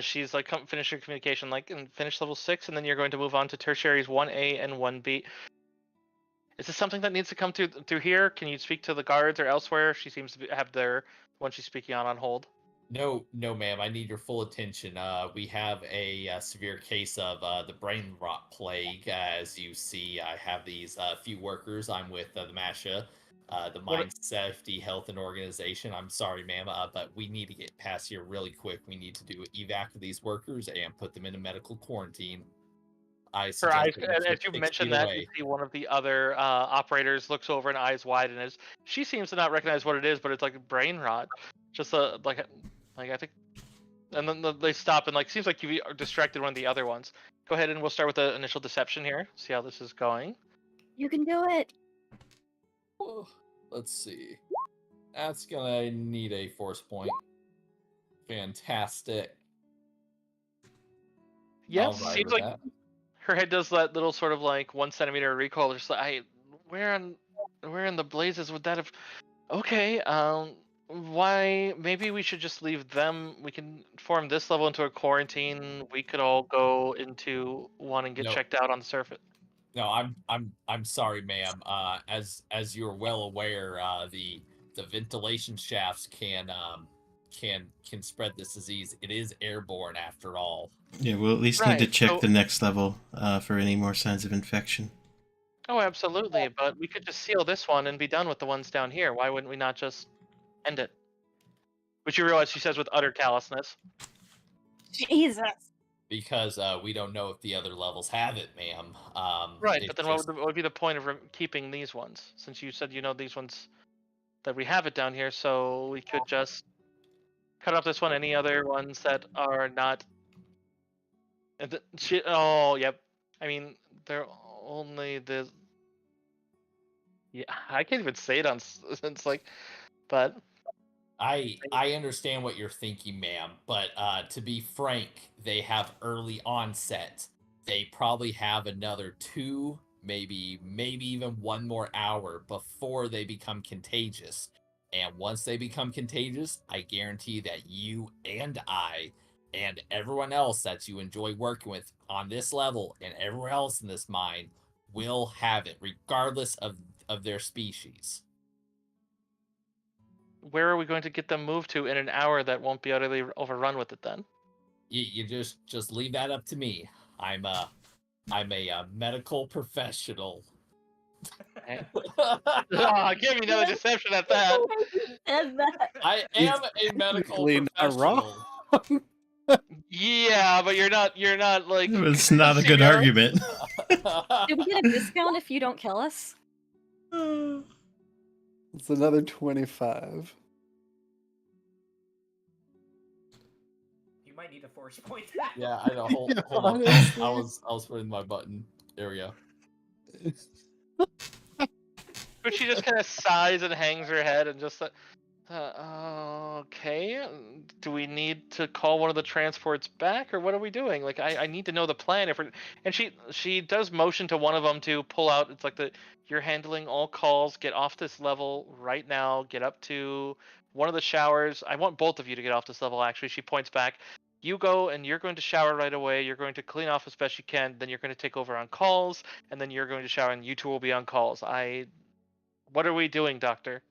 she's like, "Come finish your communication, like, and finish level 6, and then you're going to move on to tertiaries 1A and 1B." Is this something that needs to come through here? Can you speak to the guards or elsewhere? She seems to have their one she's speaking on hold. No, ma'am. I need your full attention. We have a severe case of the brain rot plague. As you see, I have these few workers. I'm with the MASHA, the What- Mine Safety Health and Organization. I'm sorry, ma'am, but we need to get past here really quick. We need to do evac of these workers and put them in a medical quarantine. I Her suggest eyes, that we as keep you 6 mentioned feet that, away. you see one of the other operators looks over and eyes widen as she seems to not recognize what it is, but it's like brain rot. Just like I think, and then they stop and like seems like you distracted one of the other ones. Go ahead and we'll start with the initial deception here. See how this is going. You can do it. Oh, let's see. That's gonna need a force point. Fantastic. Yeah, I'll ride seems with like that. her head does that little sort of like 1 centimeter recoil. Just like, where in the blazes would that have? Okay, why? Maybe we should just leave them. We can form this level into a quarantine. We could all go into one and get No. checked out on the surface. No, I'm sorry, ma'am. As you're well aware, the ventilation shafts can spread this disease. It is airborne after all. Yeah, we'll at least need to Right. check So, the next level for any more signs of infection. oh, absolutely. But we could just seal this one and be done with the ones down here. Why wouldn't we not just end it? Which you realize she says with utter callousness. Jesus. Because we don't know if the other levels have it, ma'am. Right, it's but then just- what would be the point of keeping these ones? Since you said you know these ones that we have it down here, so we could just cut off this one. Any other ones that are not? Oh, yep. I mean, they're only the. Yeah, I can't even say it on. It's like, but I understand what you're thinking, ma'am, but to be frank, they have early onset. They probably have another 2, maybe even 1 more hour before they become contagious. And once they become contagious, I guarantee that you and I and everyone else that you enjoy working with on this level and everywhere else in this mine will have it, regardless of their species. Where are we going to get them moved to in an hour that won't be utterly overrun with it then? You just leave that up to me. I'm a medical professional. Give me another deception at that. Said that. I am a medical Technically not professional. Yeah, but you're not like. It was not a good CEO? argument. Do we get a discount if you don't kill us? It's another 25. You might need a force point. Yeah, I know. Hold on. Honestly. I was putting my button. There we go. But she just kind of sighs and hangs her head and just like, okay. Do we need to call one of the transports back, or what are we doing? Like, I need to know the plan. If we're... And she does motion to one of them to pull out. It's like you're handling all calls. Get off this level right now. Get up to one of the showers. I want both of you to get off this level. Actually, she points back. You go and you're going to shower right away. You're going to clean off as best you can. Then you're going to take over on calls, and then you're going to shower, and you two will be on calls. What are we doing, Doctor?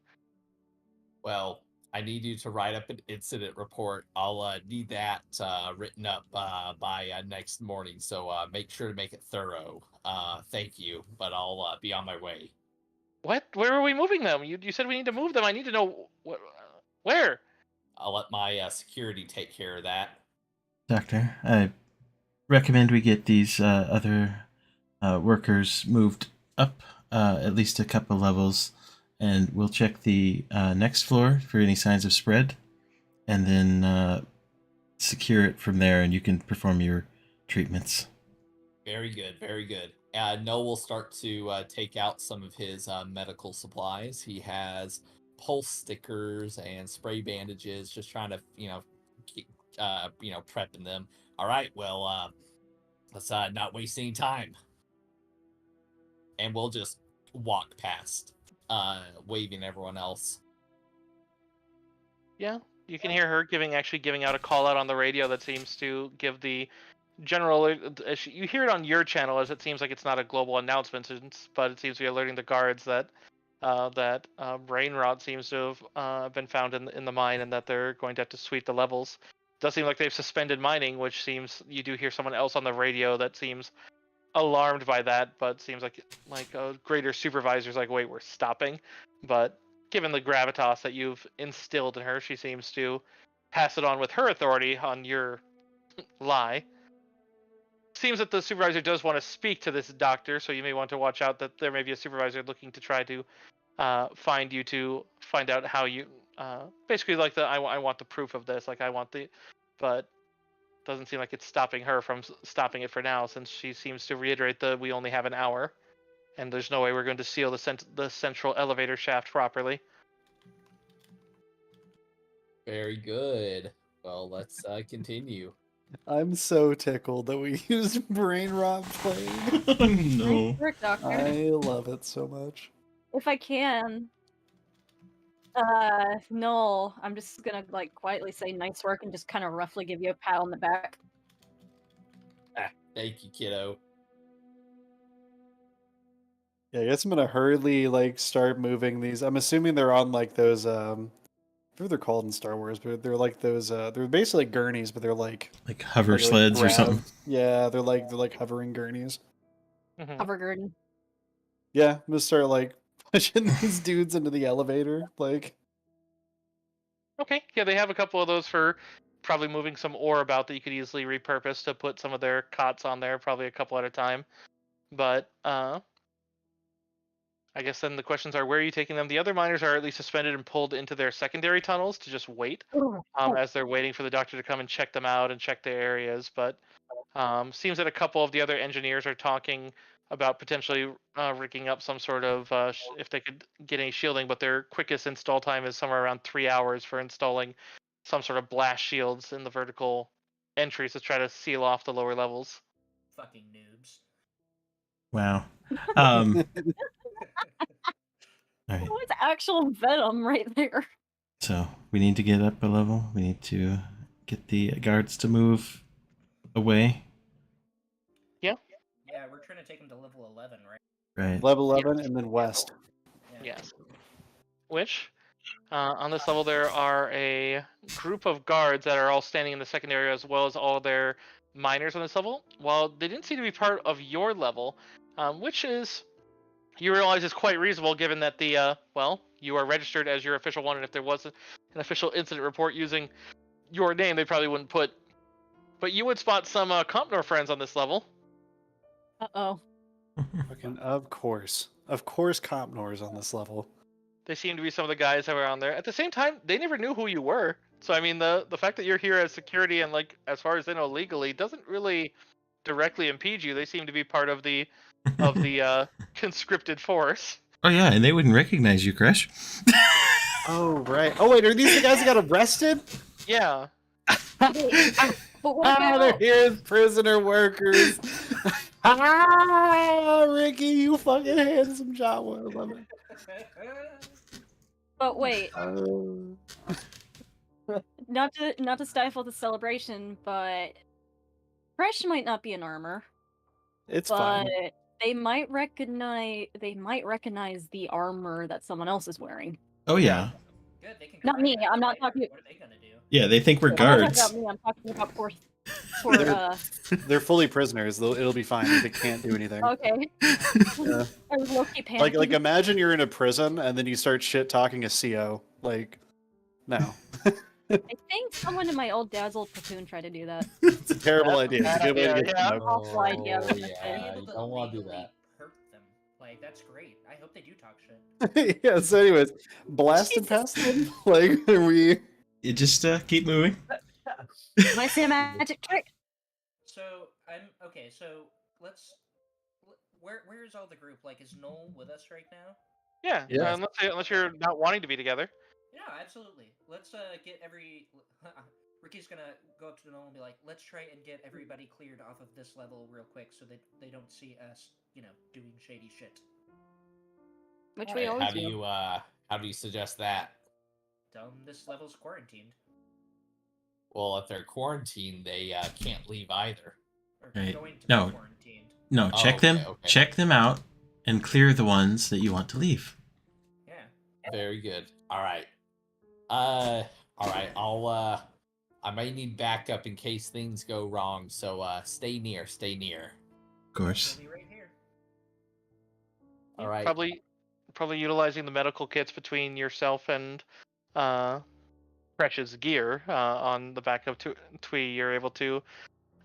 Well, I need you to write up an incident report. I'll need that written up by next morning, so make sure to make it thorough. Thank you, but I'll be on my way. What? Where are we moving them? You said we need to move them. I need to know where. I'll let my security take care of that. Doctor, I recommend we get these other workers moved up at least a couple levels, and we'll check the next floor for any signs of spread, and then secure it from there, and you can perform your treatments. Very good, very good. Noah will start to take out some of his medical supplies. He has pulse stickers and spray bandages, just trying to, keep, prepping them. All right, well, let's not waste any time. And we'll just walk past, waving everyone else. Yeah, you can hear her giving out a call out on the radio that seems to give the general. You hear it on your channel, as it seems like it's not a global announcement, but it seems to be alerting the guards that brain rot seems to have been found in the mine, and that they're going to have to sweep the levels. It does seem like they've suspended mining, which seems you do hear someone else on the radio that seems alarmed by that, but seems like a greater supervisor's like, wait, we're stopping. But given the gravitas that you've instilled in her, she seems to pass it on with her authority on your lie. Seems that the supervisor does want to speak to this doctor, so you may want to watch out that there may be a supervisor looking to try to find you to find out how you basically like I want the proof of this, like I want the, but doesn't seem like it's stopping her from stopping it for now, since she seems to reiterate that we only have an hour, and there's no way we're going to seal the central elevator shaft properly. Very good. Well, let's continue. I'm so tickled that we used brain rot playing. No. Nice work, Doctor. I love it so much. If I can. No, I'm just gonna quietly say nice work and just kind of roughly give you a pat on the back. Thank you, kiddo. Yeah, I guess I'm gonna hurriedly start moving these. I'm assuming they're on those what they're called in Star Wars, but they're like those they're basically like gurneys, but they're like hover sleds or grav. something. Yeah, they're like hovering gurneys. Mm-hmm. Hovergarden. Yeah, I'm gonna start pushing these dudes into the elevator. Okay, yeah, they have a couple of those for probably moving some ore about that you could easily repurpose to put some of their cots on there, probably a couple at a time. But I guess then the questions are, where are you taking them? The other miners are at least suspended and pulled into their secondary tunnels to just wait as they're waiting for the doctor to come and check them out and check their areas. But seems that a couple of the other engineers are talking about potentially rigging up some sort of if they could get any shielding, but their quickest install time is somewhere around 3 hours for installing some sort of blast shields in the vertical entries to try to seal off the lower levels. Fucking noobs. Wow. All right. Oh, it's actual venom right there. So we need to get up a level. We need to get the guards to move away. Yeah, we're trying to take them to level 11, right? Right. Level 11 and then west. Yeah. Yes. Which, on this level, there are a group of guards that are all standing in the second area, as well as all their miners on this level. While they didn't seem to be part of your level, which is, you realize is quite reasonable given that the, well, you are registered as your official one, and if there was an official incident report using your name, they probably wouldn't put. But you would spot some Compnor friends on this level. Uh-oh. Fucking of course. Of course Compnor is on this level. They seem to be some of the guys that were on there. At the same time, they never knew who you were. So I mean, the fact that you're here as security and like as far as they know legally doesn't really directly impede you. They seem to be part of the conscripted force. Oh yeah, and they wouldn't recognize you, Crush. Oh right. Oh wait, are these the guys that got arrested? Yeah. But what They're about... here as prisoner workers. Ricky, you fucking handsome job. I love it. But wait, Oh. not to stifle the celebration, but Fresh might not be in armor, It's but fine. they might recognize the armor that someone else is wearing. Oh yeah. Good, they can Not me, correct that I'm not later. talking- What are they gonna do? Yeah, they think we're I'm not guards. talking about me, I'm talking about poor They're fully prisoners. It'll be fine. They can't do anything. okay. Yeah. I was low-key panicking. Like imagine you're in a prison and then you start shit talking a CO. Like, no. I think someone in my old dad's old platoon tried to do that. It's a terrible idea. It's a good way to get Yeah. smoked. Awful idea. Oh, Being yeah, able you to don't want to do legally that. hurt them. Like, that's great. I hope they do talk shit. Yeah, so anyways, blasting past them. Like, are we... You just keep moving. Can I say a magic trick? So, okay, so let's... Where's all the group? Like, is Noel with us right now? Yeah. Yeah. Unless you're not wanting to be together. Yeah, absolutely. Let's get Ricky's gonna go up to Noel and be like, let's try and get everybody cleared off of this level real quick so that they don't see us, doing shady shit. Which we Alright, always do. how do you suggest that? Tell them this level's quarantined. Well, if they're quarantined, they can't leave either. Or Right. going to No. be quarantined. No, Oh, check them. okay. Check them out, and clear the ones that you want to leave. Yeah. Very good. All right. All right. I may need backup in case things go wrong. So, stay near. Stay near. Of course. We'll be right here. All right. Probably utilizing the medical kits between yourself and Fresh's gear on the back of Twee. You're able to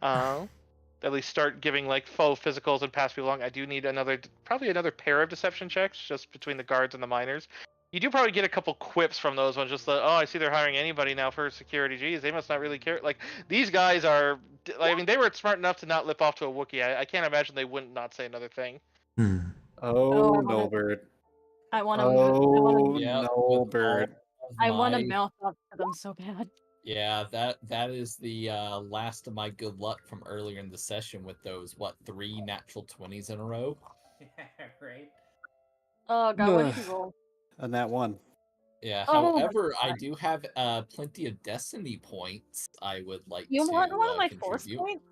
at least start giving like faux physicals and pass people along. I do need probably another pair of deception checks just between the guards and the miners. You do probably get a couple quips from those ones. Just I see they're hiring anybody now for security. Geez, they must not really care. Like these guys are. I mean, they were smart enough to not lip off to a Wookiee. I can't imagine they wouldn't not say another thing. Hmm. Oh, Oh, Nolbert. I want to. Oh, Yep, Nolbert. I want to my- mouth up to them so bad. Yeah, that is the last of my good luck from earlier in the session with those 3 natural 20s in a row. Right? Oh god, what did you roll? And that one. Yeah. Oh my However, I God. do have plenty of destiny points. I would like You to want one of my force contribute. points?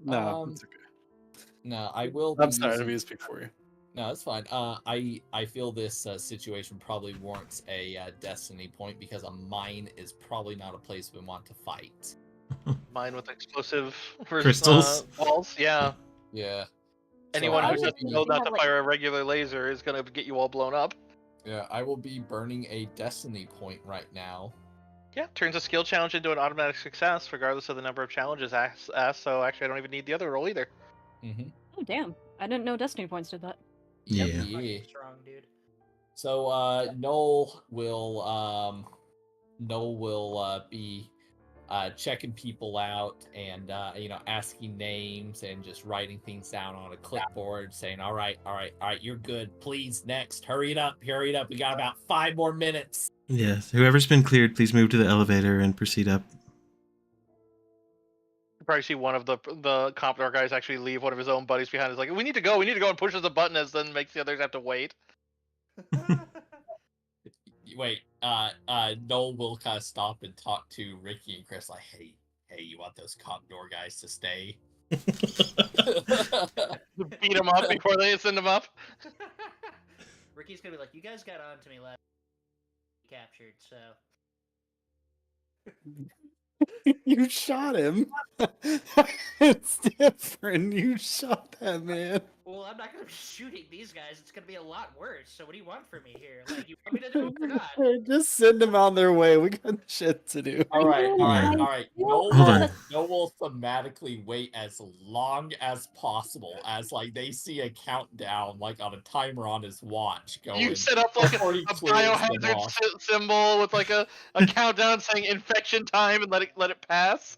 No, Um, it's okay. No, I will. I'm be sorry to using- be speak for you. No, it's fine. I feel this situation probably warrants a destiny point because a mine is probably not a place we want to fight. Mine with explosive Crystals? walls. Yeah. Yeah. Anyone I who will doesn't be- know not to have, like- fire a regular laser is gonna get you all blown up. Yeah, I will be burning a destiny point right now. Yeah, turns a skill challenge into an automatic success, regardless of the number of challenges asked. So actually, I don't even need the other roll either. Mm-hmm. Oh damn! I didn't know destiny points did that. Yeah. Fucking strong, dude. So Noel will be checking people out and asking names and just writing things down on a clipboard, saying, all right, you're good. Please, next, hurry it up. We got about 5 more minutes. Yes. Whoever's been cleared, please move to the elevator and proceed up. You probably see one of the Comptor guys actually leave one of his own buddies behind. Is like, we need to go, and pushes a button, as then makes the others have to wait. Wait, Noel will kind of stop and talk to Ricky and Chris, like, hey, you want those cop door guys to stay? Beat them up before they send them up. Ricky's gonna be like, "You guys got on to me last captured, so." You shot him. It's different. You shot that man. Well, I'm not gonna be shooting these guys. It's gonna be a lot worse. So what do you want from me here? Like, you want me to do it or not? Just send them on their way. We got shit to do. All right. Hold on. No will thematically wait as long as possible as like they see a countdown like on a timer on his watch going. You set up like a before he clears them biohazard off. symbol with like a countdown saying infection time and let it pass.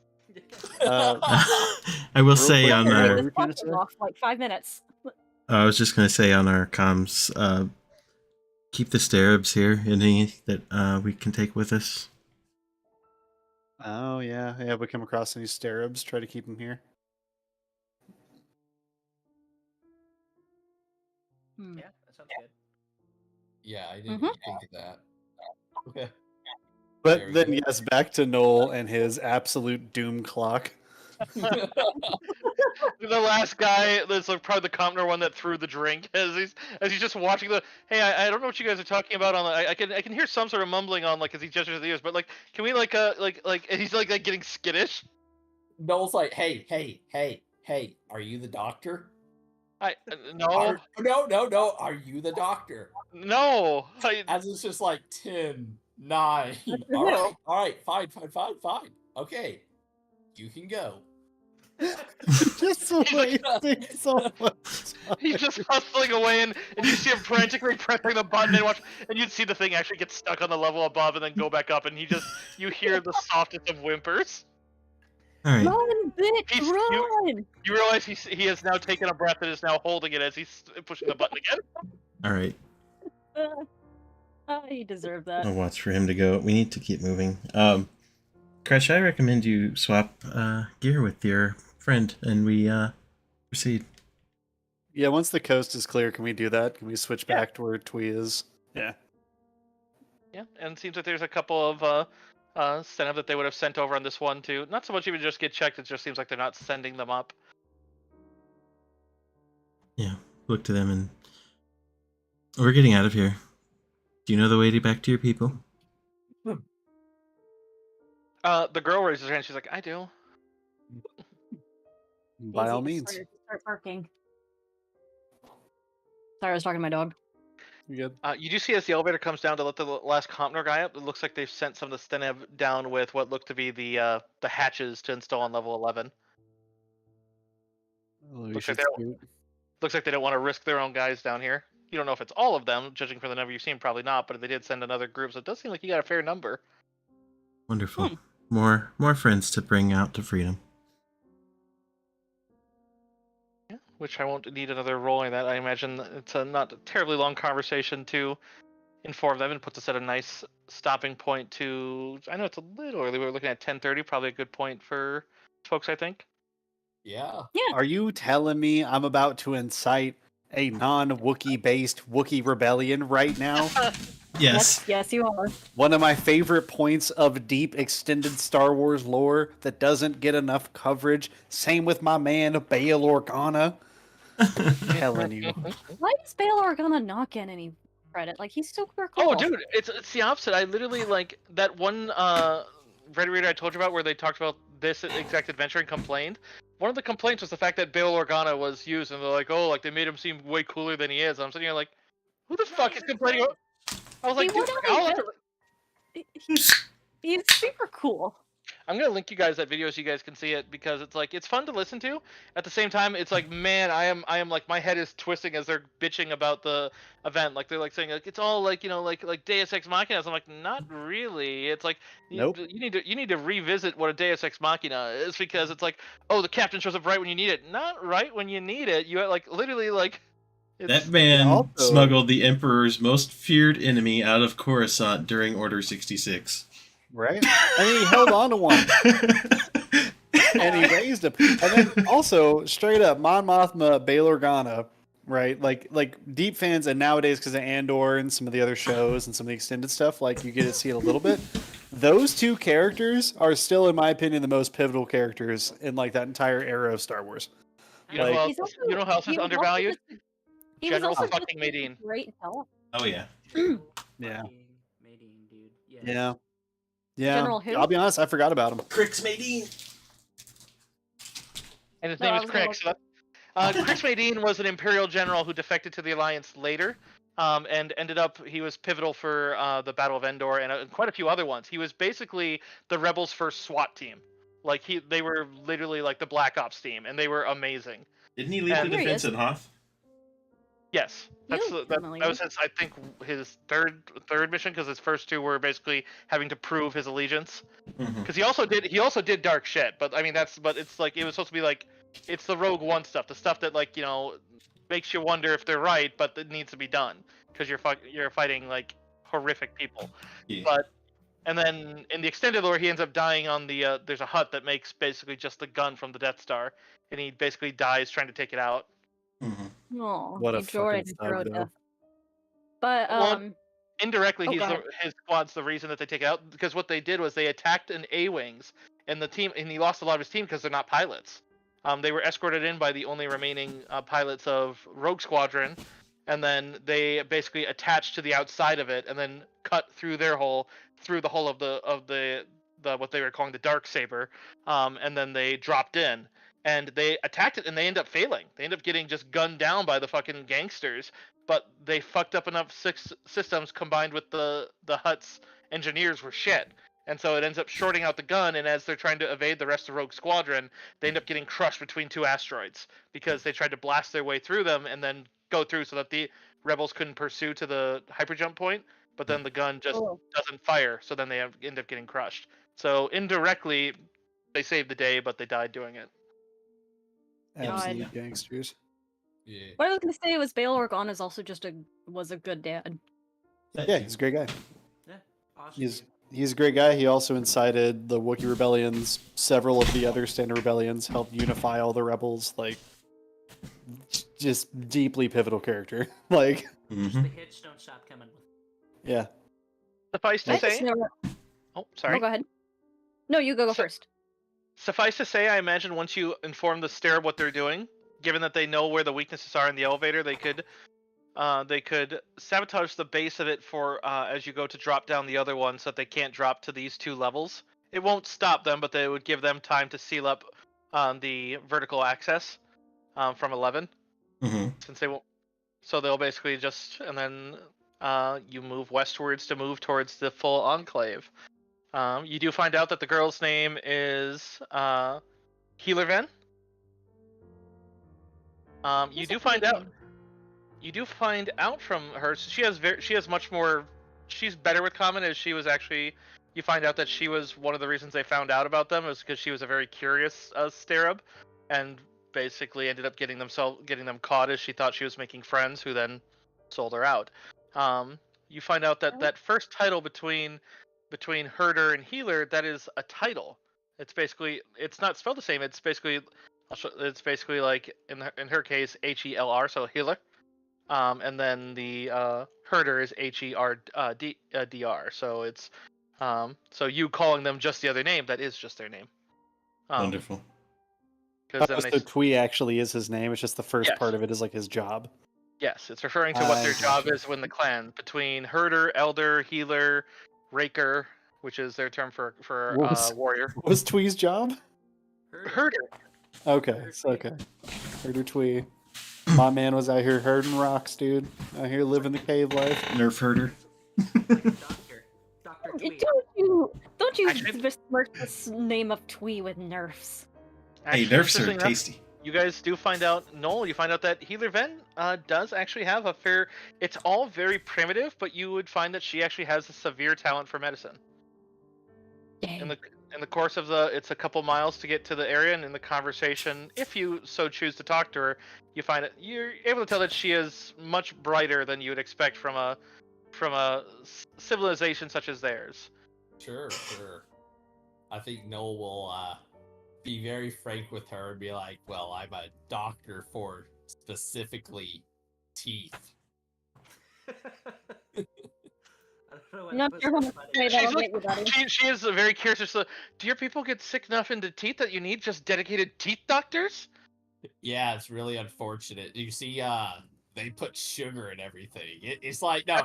I will say quick, on what our. were you gonna say? Off like 5 minutes. I was just gonna say on our comms, keep the starabs here. Any that we can take with us. Oh yeah, yeah. We come across any starabs. Try to keep them here. Yeah, that sounds good. Yeah, I didn't Mhm. think of that. Okay. But Very then good. yes, back to Noel and his absolute doom clock. The last guy, that's like probably the Compner one that threw the drink as he's just watching the. Hey, I don't know what you guys are talking about on the. I can hear some sort of mumbling on like as he gestures his ears, but like, can we like and he's like getting skittish. Noel's like, hey, are you the doctor? No, No, are you the doctor? no. As it's just like 10, 9. What All right, fine. Okay, you can go. Just wasting so much time. He's just hustling away, and you see him frantically pressing the button and watch, and you'd see the thing actually get stuck on the level above and then go back up, and you hear the softest of whimpers. All right. Run, bitch, He's- run! You realize he has now taken a breath and is now holding it as he's pushing the button again. All right. You deserve that. I'll watch for him to go. We need to keep moving. Crash, I recommend you swap gear with your friend, and we proceed. Yeah, once the coast is clear, can we do that? Can we switch back to where Twee is? Yeah. Yeah, and it seems like there's a couple of setup that they would have sent over on this one too. Not so much even just get checked. It just seems like they're not sending them up. Yeah, look to them, and we're getting out of here. Do you know the way back to your people? The girl raises her hand. She's like, "I do." By Easy all to means. start barking. Sorry, I was talking to my dog. You good? You do see as the elevator comes down to let the last Compner guy up. It looks like they've sent some of the Stenev down with what look to be the hatches to install on level 11. Oh, we Looks should like scoot. Looks like they don't want to risk their own guys down here. You don't know if it's all of them, judging from the number you've seen, probably not. But if they did send another group, so it does seem like you got a fair number. Wonderful. More friends to bring out to freedom. Yeah, which I won't need another roll in that. I imagine it's a not a terribly long conversation to inform them and puts us at a nice stopping point to. I know it's a little early. We're looking at 10:30, probably a good point for folks, I think. Yeah. Are you telling me I'm about to incite a non-Wookiee based Wookiee rebellion right now? Yes. Yes, you are. One of my favorite points of deep extended Star Wars lore that doesn't get enough coverage. Same with my man Bail Organa. Telling you. Why does Bail Organa not get any credit? Like, he's super cool. Oh, dude, it's the opposite. I literally like that one Ready Reader I told you about where they talked about this exact adventure and complained. One of the complaints was the fact that Bail Organa was used, and they're like, "Oh, like they made him seem way cooler than he is." And I'm sitting here like, "Who the fuck is complaining?" I was like, He "Dude, literally he's super cool. I'm gonna link you guys that video so you guys can see it because it's like it's fun to listen to. At the same time, it's like, man, I am like my head is twisting as they're bitching about the event. Like they're like saying like it's all like like Deus Ex Machina. I'm like, not really. It's like Nope. you need to revisit what a Deus Ex Machina is because it's like, oh, the captain shows up right when you need it. Not right when you need it. You like literally like. That man also- smuggled the Emperor's most feared enemy out of Coruscant during Order 66. Right? I mean, he held on to one. And he raised him. And then also, straight up, Mon Mothma, Bail Organa, right? Like deep fans, and nowadays, because of Andor and some of the other shows and some of the extended stuff, like, you get to see it a little bit. those two characters are still, in my opinion, the most pivotal characters in like that entire era of Star Wars. You know, Like- who else, He's also- you know who else he is was also undervalued? just- He was General also just fucking a Madine. great help. Oh yeah. Yeah. Fucking Madine, dude. Yes. Yeah. Yeah. General who? I'll be honest, I forgot about him. Crix Madine. And his No, name I is was gonna Crix. Crix Madine was an Imperial general who defected to the Alliance later, and ended up he was pivotal for the Battle of Endor and quite a few other ones. He was basically the Rebels' first SWAT team. Like they were literally like the Black Ops team, and they were amazing. Didn't he lead the And- Here he defense is. at Hoth? Yes, You that look that familiar. was his, I think his third mission, because his first two were basically having to prove his allegiance. Mm-hmm. Because he also did dark shit, but I mean but it's like it was supposed to be like it's the Rogue One stuff, the stuff that like makes you wonder if they're right, but it needs to be done because you're fighting like horrific people. Yeah. But and then in the extended lore, he ends up dying on the there's a hut that makes basically just the gun from the Death Star, and he basically dies trying to take it out. Mm-hmm. Oh, What a he enjoyed fucking hero thug, though. death. But Well, Indirectly, Oh, go ahead. his squad's the reason that they take it out, because what they did was they attacked an A-wings, and he lost a lot of his team because they're not pilots. They were escorted in by the only remaining pilots of Rogue Squadron, and then they basically attached to the outside of it, and then cut through the hull of the what they were calling the Dark Saber, and then they dropped in. And they attacked it, and they end up failing. They end up getting just gunned down by the fucking gangsters. But they fucked up enough systems combined with the Hutt's engineers were shit. And so it ends up shorting out the gun, and as they're trying to evade the rest of Rogue Squadron, they end up getting crushed between two asteroids because they tried to blast their way through them and then go through so that the rebels couldn't pursue to the hyperjump point. But then the gun just doesn't fire, so then they end up getting crushed. So indirectly, they saved the day, but they died doing it. Absolute gangsters. Yeah. what I was gonna say was Bail Organa is also was a good dad. Yeah, he's a great guy. Yeah. Awesome. He's a great guy. He also incited the Wookiee rebellions. Several of the other standard rebellions helped unify all the rebels. Like, just deeply pivotal character. Like, Just the hits don't stop coming. yeah. Suffice to I just say, never. oh Oh, sorry. go ahead. No, you go So- first. Suffice to say, I imagine once you inform the Stare what they're doing, given that they know where the weaknesses are in the elevator, they could sabotage the base of it for as you go to drop down the other one, so that they can't drop to these two levels. It won't stop them, but they would give them time to seal up the vertical access from 11, Mm-hmm. since they won't. So they'll basically just, and then you move westwards to move towards the full enclave. You do find out that the girl's name is Healerven. You do find out. You do find out from her. So she has much more. She's better with common, as she was actually. You find out that she was one of the reasons they found out about them, was because she was a very curious Starub, and basically ended up getting them caught as she thought she was making friends, who then sold her out. You find out that first title between herder and healer, that is a title. It's not spelled the same. It's basically like in her case HELR, so healer. And then the herder is HERDR. So it's so you calling them just the other name, that is just their name. Wonderful. Because Oh, so Twee actually is his name. It's just the first Yes. part of it is like his job. yes, it's referring to what their job gotcha. is within the clan. Between herder, elder, healer, raker, which is their term for What was- warrior. What was Twee's job? Herder. Okay, Herder it's Twee. okay. Herder Twee. My man was out here herding rocks, dude. Out here living the cave life. Nerf herder. Doctor. Dr. Tweet. Don't you Actually- besmirch this name of Twee with nerfs. Hey, Actually, nerfs are interesting enough, tasty. you guys do find out, Noel, you find out that Healer Ven does actually have a fair. It's all very primitive, but you would find that she actually has a severe talent for medicine. In the course of it's a couple miles to get to the area, and in the conversation, if you so choose to talk to her, you find it. You're able to tell that she is much brighter than you would expect from a civilization such as theirs. Sure. I think Noel will be very frank with her and be like, well, I'm a doctor for specifically teeth. I don't know what I'm not was sure how so much funny. way She's that'll like, get you, buddy. she is very curious. So, do your people get sick enough in the teeth that you need just dedicated teeth doctors? Yeah, it's really unfortunate. You see, they put sugar in everything. It's like no,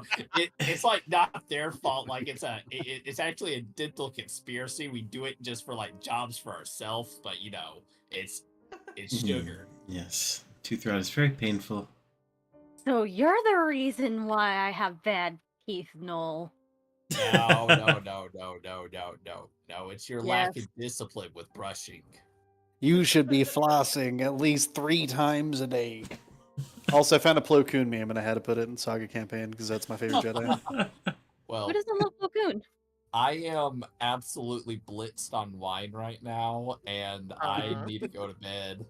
it's like not their fault. Like it's actually a dental conspiracy. We do it just for like jobs for ourselves, but you know, it's sugar. Yes. Tooth rot is very painful. So you're the reason why I have bad teeth, Noel. No. It's your lack Yes. of discipline with brushing. You should be flossing at least 3 times a day. Also, I found a Plo Koon meme and I had to put it in Saga campaign because that's my favorite Jedi. Well, Who doesn't love Lagoon? I am absolutely blitzed on wine right now, and I need to go to bed.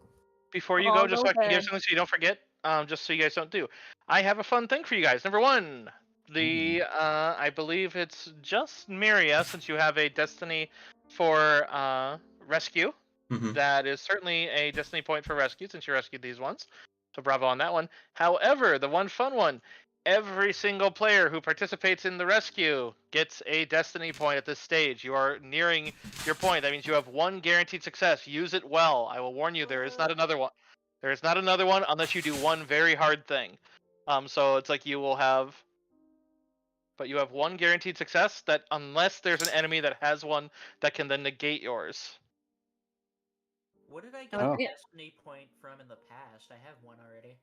Before you I'll go, just go so I can give bed. something so you don't forget, just so you guys don't do. I have a fun thing for you guys. Number one, I believe it's just Miria, since you have a destiny for rescue. Mhm. That is certainly a destiny point for rescue, since you rescued these ones. So bravo on that one. However, the one fun one, every single player who participates in the rescue gets a destiny point at this stage. You are nearing your point. That means you have one guaranteed success. Use it well. I will warn you, there is not another one. There is not another one unless you do one very hard thing. So it's like you will have, but you have one guaranteed success that unless there's an enemy that has one that can then negate yours. What did I get Oh. a destiny point from in the past? I have one already.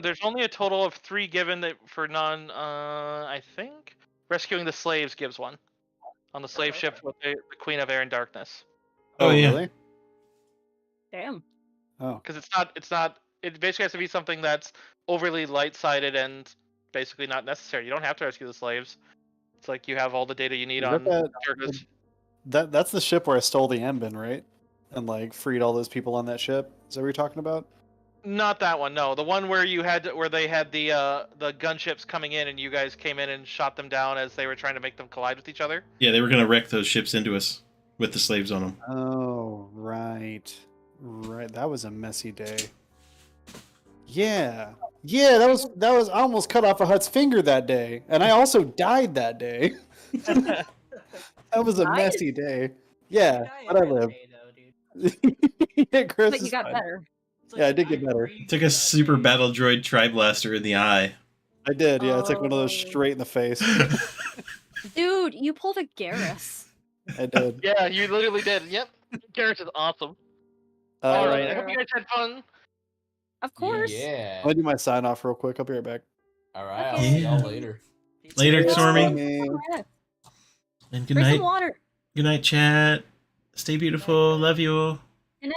There's only a total of 3 given that for non. I think rescuing the slaves gives one on the slave ship okay. with the Queen of Air and Darkness. Oh, yeah. Really? Damn. Oh. Because it's not. It basically has to be something that's overly light-sided and basically not necessary. You don't have to rescue the slaves. It's like you have all the data you need Is on that Darkness. that's the ship where I stole the Embin, right? And like freed all those people on that ship. Is that what you're talking about? Not that one. No, the one where they had the gunships coming in and you guys came in and shot them down as they were trying to make them collide with each other. Yeah, they were going to wreck those ships into us with the slaves on them. Oh, right. Right. That was a messy day. Yeah. Yeah, that was I almost cut off a Hutt's finger that day. And I also died that day. That was a Died? messy day. Yeah, Die but I every lived. day, though, dude. Yeah, Chris But you is got fine. better. It's like Yeah, I you did get died better. 3 Took a days super that day. battle droid tri-blaster in the eye. I did, yeah. It's like one of those Oh. straight in the face. Dude, you pulled a Garrus. I did. Yeah, you literally did. Yep, Garrett is awesome. Uh, All right, I hope you guys had fun. Of course. Yeah. I'm gonna do my sign off real quick. I'll be right back. All right. I'll Okay. see y'all later. Peace Later, out. Stormy. Yeah. And good Drink some night. water. Good night, chat. Stay beautiful. Love you all.